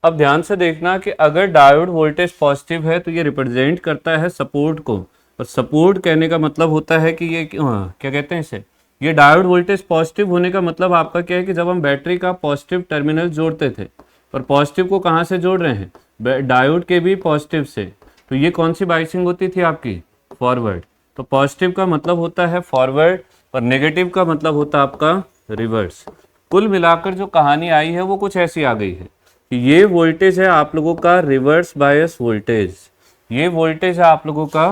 अब ध्यान से देखना कि अगर डायोड वोल्टेज पॉजिटिव है, तो ये रिप्रेजेंट करता है सपोर्ट को, और सपोर्ट कहने का मतलब होता है कि ये क्या कहते हैं इसे, ये डायोड वोल्टेज पॉजिटिव होने का मतलब आपका क्या है कि जब हम बैटरी का पॉजिटिव टर्मिनल जोड़ते थे, और पॉजिटिव को कहाँ से जोड़ रहे हैं, डायोड के भी पॉजिटिव से, तो ये कौन सी बाइसिंग होती थी आपकी, फॉरवर्ड। तो पॉजिटिव का मतलब होता है फॉरवर्ड, और नेगेटिव का मतलब होता है आपका रिवर्स। कुल मिलाकर जो कहानी आई है वो कुछ ऐसी आ गई है कि ये वोल्टेज है आप लोगों का रिवर्स बायस वोल्टेज, ये वोल्टेज है आप लोगों का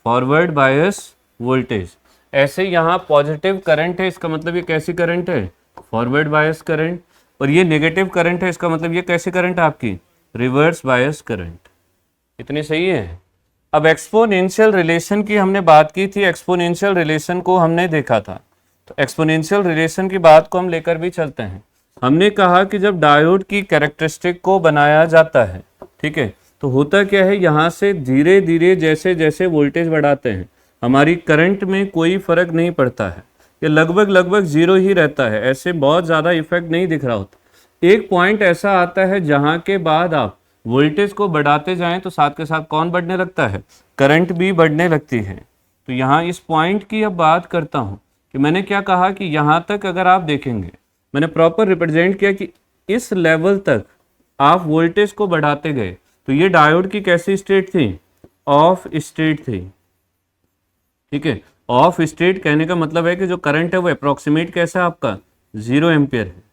फॉरवर्ड बायस वोल्टेज। ऐसे यहाँ पॉजिटिव करंट है, इसका मतलब ये कैसी करंट है, फॉरवर्ड बायस करंट, और ये नेगेटिव करंट है, इसका मतलब ये कैसी करंट है आपकी, रिवर्स बायस करंट। इतनी सही है। अब एक्सपोनेंशियल रिलेशन की हमने बात की थी, एक्सपोनेंशियल रिलेशन को हमने देखा था, तो एक्सपोनेंशियल रिलेशन की बात को हम लेकर भी चलते हैं। हमने कहा कि जब डायोड की कैरेक्टरिस्टिक को बनाया जाता है, ठीक है, तो होता क्या है, यहाँ से धीरे धीरे जैसे जैसे वोल्टेज बढ़ाते हैं, हमारी करंट में कोई फर्क नहीं पड़ता है, ये लगभग जीरो ही रहता है, ऐसे बहुत ज़्यादा इफेक्ट नहीं दिख रहा होता। एक पॉइंट ऐसा आता है जहाँ के बाद आप वोल्टेज को बढ़ाते जाएं, तो साथ के साथ कौन बढ़ने लगता है, करंट भी बढ़ने लगती है। तो यहाँ इस पॉइंट की अब बात करता हूँ कि मैंने क्या कहा कि यहाँ तक अगर आप देखेंगे मैंने प्रॉपर रिप्रेजेंट किया कि इस लेवल तक आप वोल्टेज को बढ़ाते गए। तो ये डायोड की कैसी स्टेट थी? ऑफ स्टेट थी। ठीक है, ऑफ स्टेट कहने का मतलब है कि जो करंट है वो अप्रोक्सीमेट कैसा है आपका? 0 एम्पियर है।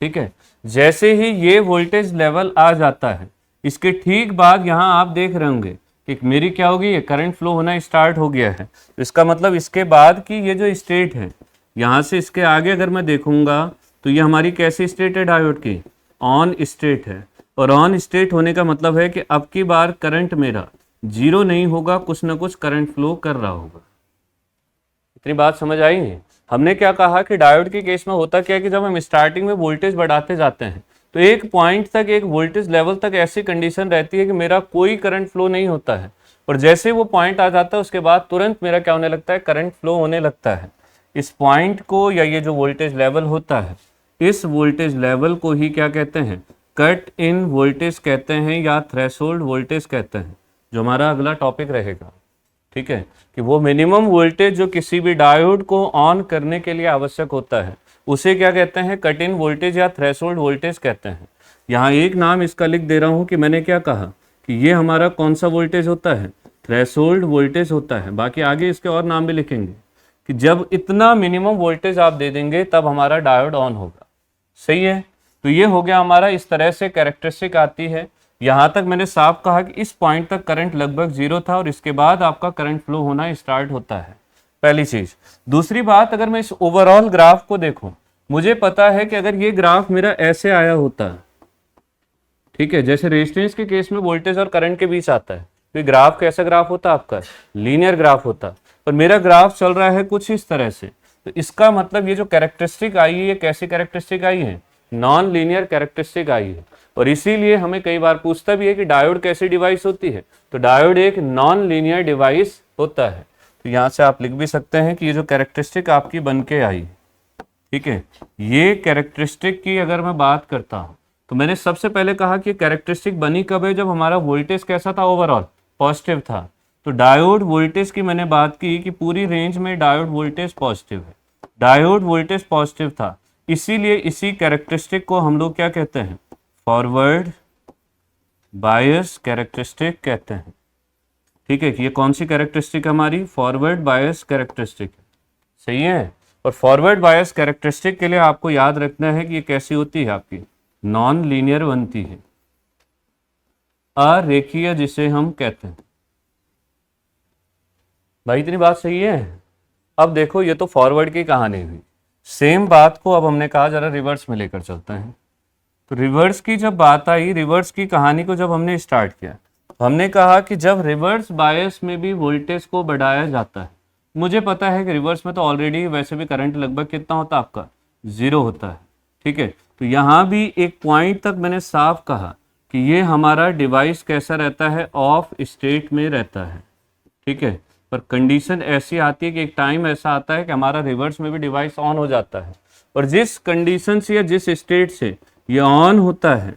ठीक है, जैसे ही ये वोल्टेज लेवल आ जाता है, इसके ठीक बाद यहां आप देख रहे होंगे कि मेरी क्या होगी, ये करंट फ्लो होना स्टार्ट हो गया है। तो इसका मतलब इसके बाद की ये जो स्टेट है, यहां से इसके आगे अगर मैं देखूंगा तो ये हमारी कैसी स्टेट है डायोड की? ऑन स्टेट है। और ऑन स्टेट होने का मतलब है कि अब की बार करंट मेरा 0 नहीं होगा, कुछ ना कुछ करंट फ्लो कर रहा होगा। इतनी बात समझ आई है? हमने क्या कहा कि डायोड के केस में होता क्या है कि जब हम स्टार्टिंग में वोल्टेज बढ़ाते जाते हैं तो एक पॉइंट तक, एक वोल्टेज लेवल तक ऐसी कंडीशन रहती है कि मेरा कोई करंट फ्लो नहीं होता है, और जैसे ही वो पॉइंट आ जाता है उसके बाद तुरंत मेरा क्या होने लगता है? करंट फ्लो होने लगता है। इस पॉइंट को, या ये जो वोल्टेज लेवल होता है, इस वोल्टेज लेवल को ही क्या कहते हैं? कट इन वोल्टेज कहते हैं या थ्रेशोल्ड वोल्टेज कहते हैं, जो हमारा अगला टॉपिक रहेगा। ठीक है, कि वो मिनिमम वोल्टेज जो किसी भी डायोड को ऑन करने के लिए आवश्यक होता है, उसे क्या कहते हैं? कट इन वोल्टेज या थ्रेशोल्ड वोल्टेज कहते हैं। यहाँ एक नाम इसका लिख दे रहा हूँ कि मैंने क्या कहा कि ये हमारा कौन सा वोल्टेज होता है? थ्रेशोल्ड वोल्टेज होता है। बाकी आगे इसके और नाम भी लिखेंगे कि जब इतना मिनिमम वोल्टेज आप दे देंगे तब हमारा डायोड ऑन होगा। सही है, तो ये हो गया हमारा, इस तरह से कैरेक्टरिस्टिक आती है। यहां तक मैंने साफ कहा कि इस पॉइंट तक करंट लगभग 0 था और इसके बाद आपका करंट फ्लो होना स्टार्ट होता है, पहली चीज। दूसरी बात, अगर मैं इस ओवरऑल ग्राफ को देखूं, मुझे पता है कि अगर ये ग्राफ मेरा ऐसे आया होता, ठीक है, जैसे रेजिस्टेंस के केस में वोल्टेज और करंट के बीच आता है, तो ये ग्राफ कैसा ग्राफ होता आपका? लीनियर ग्राफ होता। पर मेरा ग्राफ चल रहा है कुछ इस तरह से, तो इसका मतलब ये जो कैरेक्टरिस्टिक आई है, ये कैसी कैरेक्टरिस्टिक आई है? नॉन लीनियर कैरेक्टरिस्टिक आई है। और इसीलिए हमें कई बार पूछता भी है कि डायोड कैसी डिवाइस होती है, तो डायोड एक नॉन लीनियर डिवाइस होता है। तो यहां से आप लिख भी सकते हैं कि ये जो कैरेक्टरिस्टिक आपकी बन के आई, ठीक है, ये कैरेक्टरिस्टिक की अगर मैं बात करता हूं, तो मैंने सबसे पहले कहा कि कैरेक्टरिस्टिक बनी कब है? जब हमारा वोल्टेज कैसा था? ओवरऑल पॉजिटिव था। तो डायोड वोल्टेज की मैंने बात की कि पूरी रेंज में डायोड वोल्टेज पॉजिटिव है। डायोड वोल्टेज पॉजिटिव था, इसीलिए इसी कैरेक्टरिस्टिक को हम लोग क्या कहते हैं? फॉरवर्ड बायस कैरेक्टरिस्टिक कहते हैं। ठीक है, कि ये कौन सी कैरेक्टरिस्टिक हमारी? Forward bias characteristic. सही है, और फॉरवर्ड बायस कैरेक्टरिस्टिक के लिए आपको याद रखना है कि ये कैसी होती है आपकी? नॉन लीनियर बनती है, अरेखीय जिसे हम कहते हैं। भाई इतनी बात सही है? अब देखो, ये तो फॉरवर्ड की कहानी हुई। सेम बात को अब हमने कहा जरा रिवर्स में लेकर चलते हैं। तो रिवर्स की जब बात आई, रिवर्स की कहानी को जब हमने स्टार्ट किया, तो हमने कहा कि जब रिवर्स बायस में भी वोल्टेज को बढ़ाया जाता है, मुझे पता है कि रिवर्स में तो ऑलरेडी वैसे भी करंट लगभग कितना होता है आपका? 0 होता है। ठीक है, तो यहाँ भी एक पॉइंट तक मैंने साफ कहा कि ये हमारा डिवाइस कैसा रहता है? ऑफ स्टेट में रहता है। ठीक है, पर कंडीशन ऐसी आती है कि एक टाइम ऐसा आता है कि हमारा रिवर्स में भी डिवाइस ऑन हो जाता है, और जिस कंडीशन से या जिस स्टेट से ये ऑन होता है,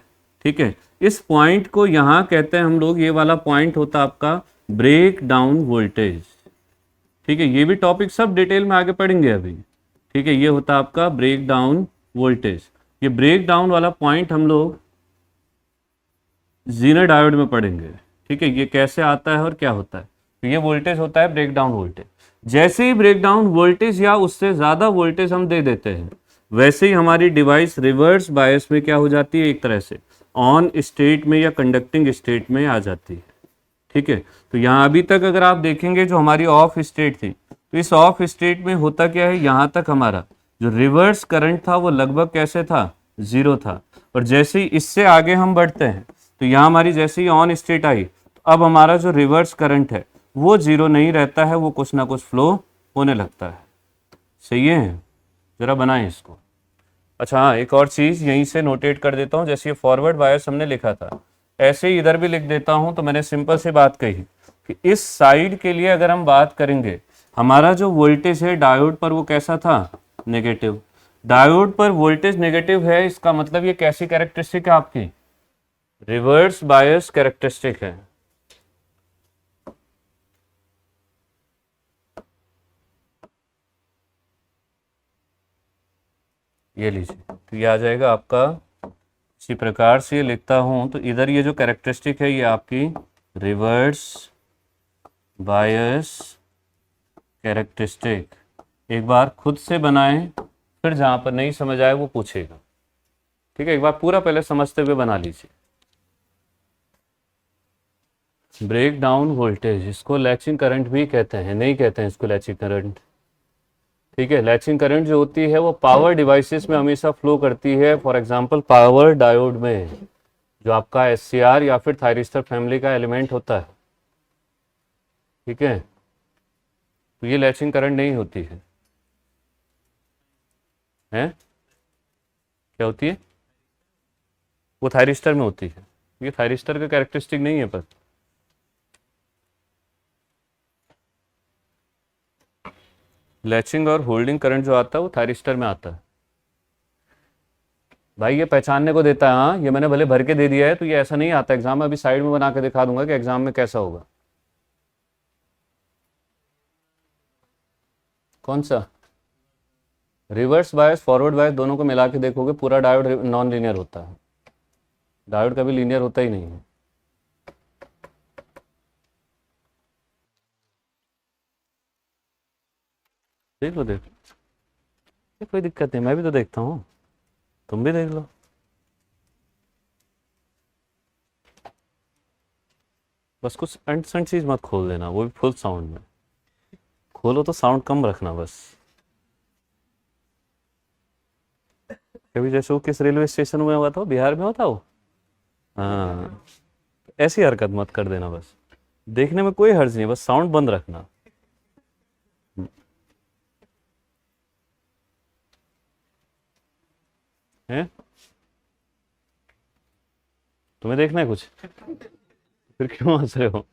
ठीक है, इस पॉइंट को यहाँ कहते हैं हम लोग, ये वाला पॉइंट होता है आपका ब्रेक डाउन वोल्टेज। ठीक है, ये भी टॉपिक सब डिटेल में आगे पढ़ेंगे अभी। ठीक है, ये होता है आपका ब्रेक डाउन वोल्टेज। ये ब्रेक डाउन वाला पॉइंट हम लोग जीनर डायोड में पढ़ेंगे। ठीक है, ये कैसे आता है और क्या होता है। तो ये वोल्टेज होता है ब्रेक डाउन वोल्टेज। जैसे ही ब्रेक डाउन वोल्टेज या उससे ज्यादा वोल्टेज हम दे देते हैं, वैसे ही हमारी डिवाइस रिवर्स बायस में क्या हो जाती है? एक तरह से ऑन स्टेट में या कंडक्टिंग स्टेट में आ जाती है। ठीक है, तो यहाँ अभी तक अगर आप देखेंगे जो हमारी ऑफ स्टेट थी, तो इस ऑफ स्टेट में होता क्या है? यहाँ तक हमारा जो रिवर्स करंट था वो लगभग कैसे था? 0 था। और जैसे ही इससे आगे हम बढ़ते हैं, तो यहाँ हमारी जैसे ही ऑन स्टेट आई, तो अब हमारा जो रिवर्स करंट है वो 0 नहीं रहता है, वो कुछ ना कुछ फ्लो होने लगता है। सही है, जरा बनाएं इसको। अच्छा हाँ, एक और चीज़ यहीं से नोटेट कर देता हूँ। जैसे ये फॉरवर्ड बायस हमने लिखा था, ऐसे ही इधर भी लिख देता हूँ। तो मैंने सिंपल सी बात कही कि इस साइड के लिए अगर हम बात करेंगे, हमारा जो वोल्टेज है डायोड पर वो कैसा था? नेगेटिव। डायोड पर वोल्टेज नेगेटिव है, इसका मतलब ये कैसी कैरेक्टरिस्टिक है आपकी? रिवर्स बायस कैरेक्टरिस्टिक है। ये लीजिए, तो ये आ जाएगा आपका। इसी प्रकार से लिखता हूँ तो इधर ये जो कैरेक्टरिस्टिक है ये आपकी रिवर्स बायस कैरेक्टरिस्टिक। एक बार खुद से बनाएं, फिर जहाँ पर नहीं समझ आए वो पूछेगा। ठीक है, एक बार पूरा पहले समझते हुए बना लीजिए। ब्रेक डाउन वोल्टेज, इसको लैचिंग करंट भी कहते हैं, नहीं कहते हैं इसको लैचिंग करंट। ठीक है, लैचिंग करंट जो होती है वो पावर डिवाइसेस में हमेशा फ्लो करती है। फॉर एग्जांपल पावर डायोड में, जो आपका एससीआर या फिर थायरिस्टर फैमिली का एलिमेंट होता है। ठीक है, तो ये लैचिंग करंट नहीं होती है। हैं? क्या होती है? वो थायरिस्टर में होती है। ये थायरिस्टर का कैरेक्टरिस्टिक नहीं है, पर लैचिंग और होल्डिंग करंट जो आता है वो थायरिस्टर में आता है। भाई ये पहचानने को देता है, हाँ ये मैंने भले भर के दे दिया है, तो ये ऐसा नहीं आता एग्जाम में। अभी साइड में बना के दिखा दूंगा कि एग्जाम में कैसा होगा। कौन सा? रिवर्स बायस फॉरवर्ड बायस दोनों को मिला के देखोगे, पूरा डायोड नॉन लीनियर होता है। डायोड कभी लीनियर होता ही नहीं है। देख लो, देख लो, कोई दिक्कत नहीं, मैं भी तो देखता हूँ, तुम भी देख लो। बस कुछ अंट संट चीज मत खोल देना, वो भी फुल साउंड में खोलो, तो साउंड कम रखना बस। कभी जैसे वो किस रेलवे स्टेशन में हुआ था, बिहार में होता वो, हाँ, ऐसी हरकत मत कर देना बस। देखने में कोई हर्ज नहीं, बस साउंड बंद रखना। है? तुम्हें देखना है कुछ? फिर क्यों हंस रहे हो?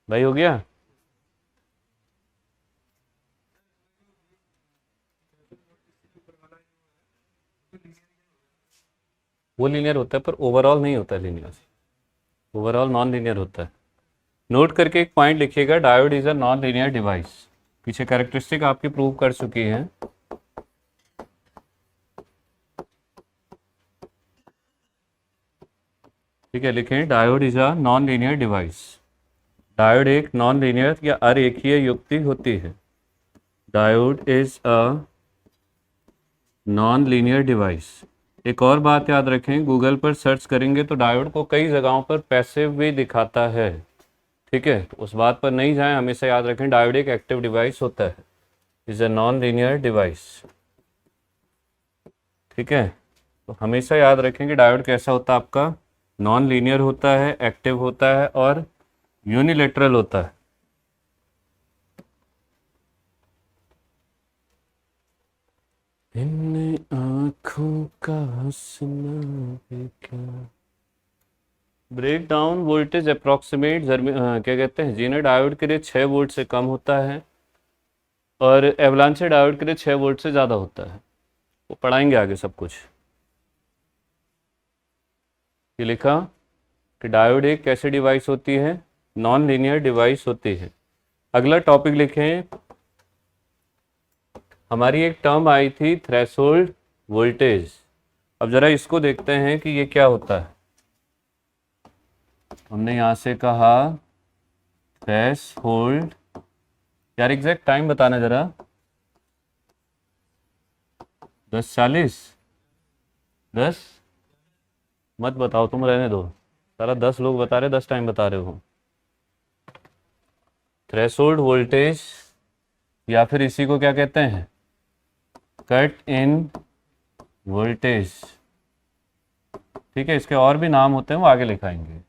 भाई हो गया? वो लीनियर होता है, पर ओवरऑल नहीं होता है लीनियर, ओवरऑल नॉन लीनियर होता है। नोट करके एक पॉइंट लिखिएगा, diode is a non linear device. पीछे कैरेक्टरिस्टिक आपकी प्रूव कर चुकी है। ठीक है, लिखें diode is a non linear device. Diode एक नॉन लीनियर या अरेखीय युक्ति होती है। Diode is a non linear device. एक और बात याद रखें, गूगल पर सर्च करेंगे तो डायोड को कई जगहों पर पैसिव भी दिखाता है। ठीक है, तो उस बात पर नहीं जाएं, हमेशा याद रखें डायोड एक एक्टिव डिवाइस होता है, is a non linear device. ठीक है, तो हमेशा याद रखें कि डायोड कैसा होता है आपका, नॉन लीनियर होता है, एक्टिव होता है और यूनिलेटरल होता है। इन आँखों का हंसना है क्या। ब्रेक डाउन वोल्टेज अप्रॉक्सीमेट क्या कहते हैं, जीनर डायोड के लिए 6 वोल्ट से कम होता है और एवलांचे डायोड के लिए 6 वोल्ट से ज़्यादा होता है। वो पढ़ाएंगे आगे सब कुछ। ये लिखा कि डायोड एक कैसी डिवाइस होती है, नॉन लीनियर डिवाइस होती है। अगला टॉपिक लिखें, हमारी एक टर्म आई थी थ्रेशोल्ड वोल्टेज। अब जरा इसको देखते हैं कि ये क्या होता है। हमने यहां से कहा थ्रेशोल्ड, यार एग्जैक्ट टाइम बताना जरा। 10:40? 10 मत बताओ, तुम रहने दो। सारा 10 लोग बता रहे, 10 टाइम बता रहे हो। थ्रेशोल्ड वोल्टेज या फिर इसी को क्या कहते हैं, कट इन वोल्टेज। ठीक है, इसके और भी नाम होते हैं, वो आगे लिखाएंगे।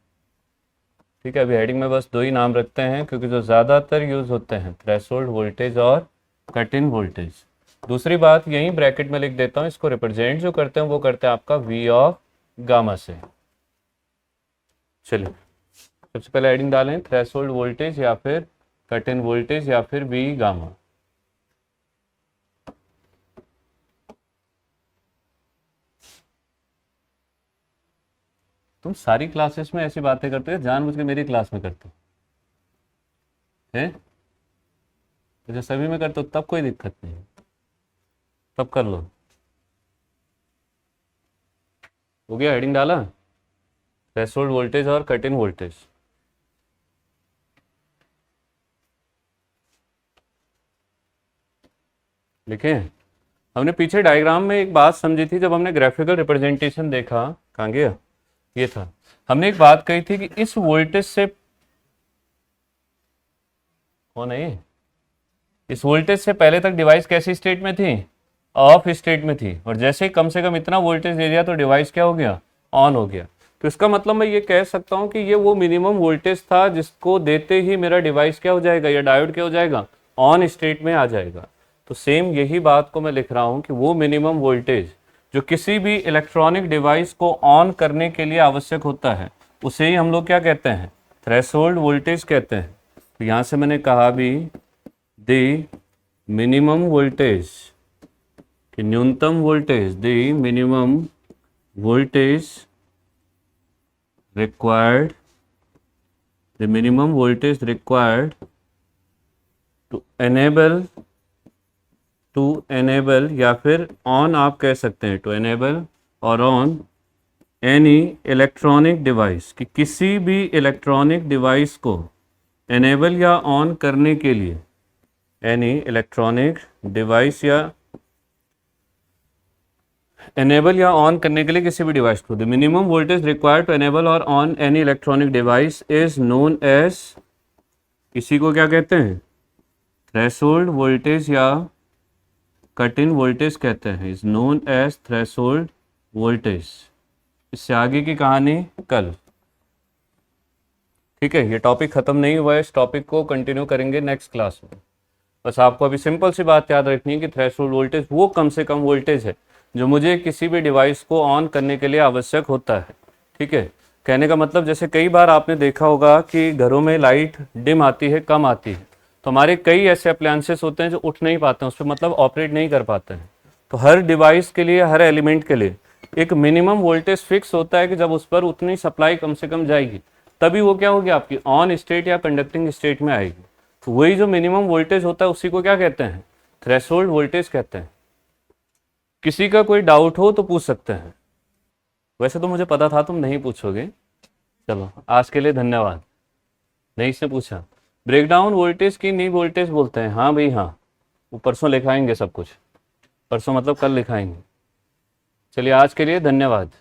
ठीक है, अभी हेडिंग में बस 2 ही नाम रखते हैं क्योंकि जो ज़्यादातर यूज होते हैं, थ्रेशोल्ड वोल्टेज और कट इन वोल्टेज। दूसरी बात यही ब्रैकेट में लिख देता हूँ, इसको रिप्रेजेंट जो करते हैं वो करते हैं आपका वी ऑफ गामा से। चलिए, सबसे पहले हेडिंग डालें, थ्रेशोल्ड वोल्टेज या फिर कट इन वोल्टेज या फिर वी गामा। तुम सारी क्लासेस में ऐसी बातें करते हो, जानबूझ के मेरी क्लास में करते हो हैं? जैसे सभी में करते हो तब कोई दिक्कत नहीं, तब कर लो। हो गया, हेडिंग डाला, थ्रेशोल्ड वोल्टेज और कट इन वोल्टेज। लिखे? हमने पीछे डायग्राम में एक बात समझी थी जब हमने ग्राफिकल रिप्रेजेंटेशन देखा, कहाँ गया, ये था। हमने एक बात कही थी कि इस वोल्टेज से, कौन है ये, इस वोल्टेज से पहले तक डिवाइस कैसी स्टेट में थी, ऑफ स्टेट में थी, और जैसे ही कम से कम इतना वोल्टेज दे दिया तो डिवाइस क्या हो गया, ऑन हो गया। तो इसका मतलब मैं ये कह सकता हूं कि ये वो मिनिमम वोल्टेज था जिसको देते ही मेरा डिवाइस क्या हो जाएगा, या डायोड क्या हो जाएगा, ऑन स्टेट में आ जाएगा। तो सेम यही बात को मैं लिख रहा हूं कि वो मिनिमम वोल्टेज जो किसी भी इलेक्ट्रॉनिक डिवाइस को ऑन करने के लिए आवश्यक होता है, उसे ही हम लोग क्या कहते हैं, थ्रेशोल्ड वोल्टेज कहते हैं। तो यहां से मैंने कहा भी द मिनिमम वोल्टेज, कि न्यूनतम voltage, the minimum voltage required, the minimum voltage required to enable या फिर on आप कह सकते हैं, to enable और on any electronic device, कि किसी भी इलेक्ट्रॉनिक डिवाइस को enable या on करने के लिए, any electronic device या एनेबल या ऑन करने के लिए किसी भी डिवाइस को, the minimum voltage required to enable और on any electronic device is known as, इसी को क्या कहते हैं, थ्रेशोल्ड वोल्टेज या कट इन वोल्टेज कहते हैं, is known as threshold voltage. इससे आगे की कहानी कल। ठीक है, ये टॉपिक खत्म नहीं हुआ है, इस टॉपिक को कंटिन्यू करेंगे नेक्स्ट क्लास में। बस आपको अभी सिंपल सी बात याद रखनी है कि थ्रेशोल्ड वोल्टेज वो कम से कम वोल्टेज है जो मुझे किसी भी डिवाइस को ऑन करने के लिए आवश्यक होता है। ठीक है, कहने का मतलब जैसे कई बार आपने देखा होगा कि घरों में लाइट डिम आती है, कम आती है, तो हमारे कई ऐसे अप्लायंसेस होते हैं जो उठ नहीं पाते हैं, उस पर मतलब ऑपरेट नहीं कर पाते हैं। तो हर डिवाइस के लिए, हर एलिमेंट के लिए एक मिनिमम वोल्टेज फिक्स होता है कि जब उस पर उतनी सप्लाई कम से कम जाएगी तभी वो क्या होगी, आपकी ऑन स्टेट या कंडक्टिंग स्टेट में आएगी। तो वही जो मिनिमम वोल्टेज होता है उसी को क्या कहते हैं, थ्रेशोल्ड वोल्टेज कहते हैं। किसी का कोई डाउट हो तो पूछ सकते हैं, वैसे तो मुझे पता था तुम नहीं पूछोगे। चलो आज के लिए धन्यवाद। नहीं से पूछा, ब्रेकडाउन वोल्टेज की नी वोल्टेज बोलते हैं, हाँ भाई हाँ, वो परसों लिखाएंगे सब कुछ, परसों मतलब कल लिखाएंगे। चलिए आज के लिए धन्यवाद।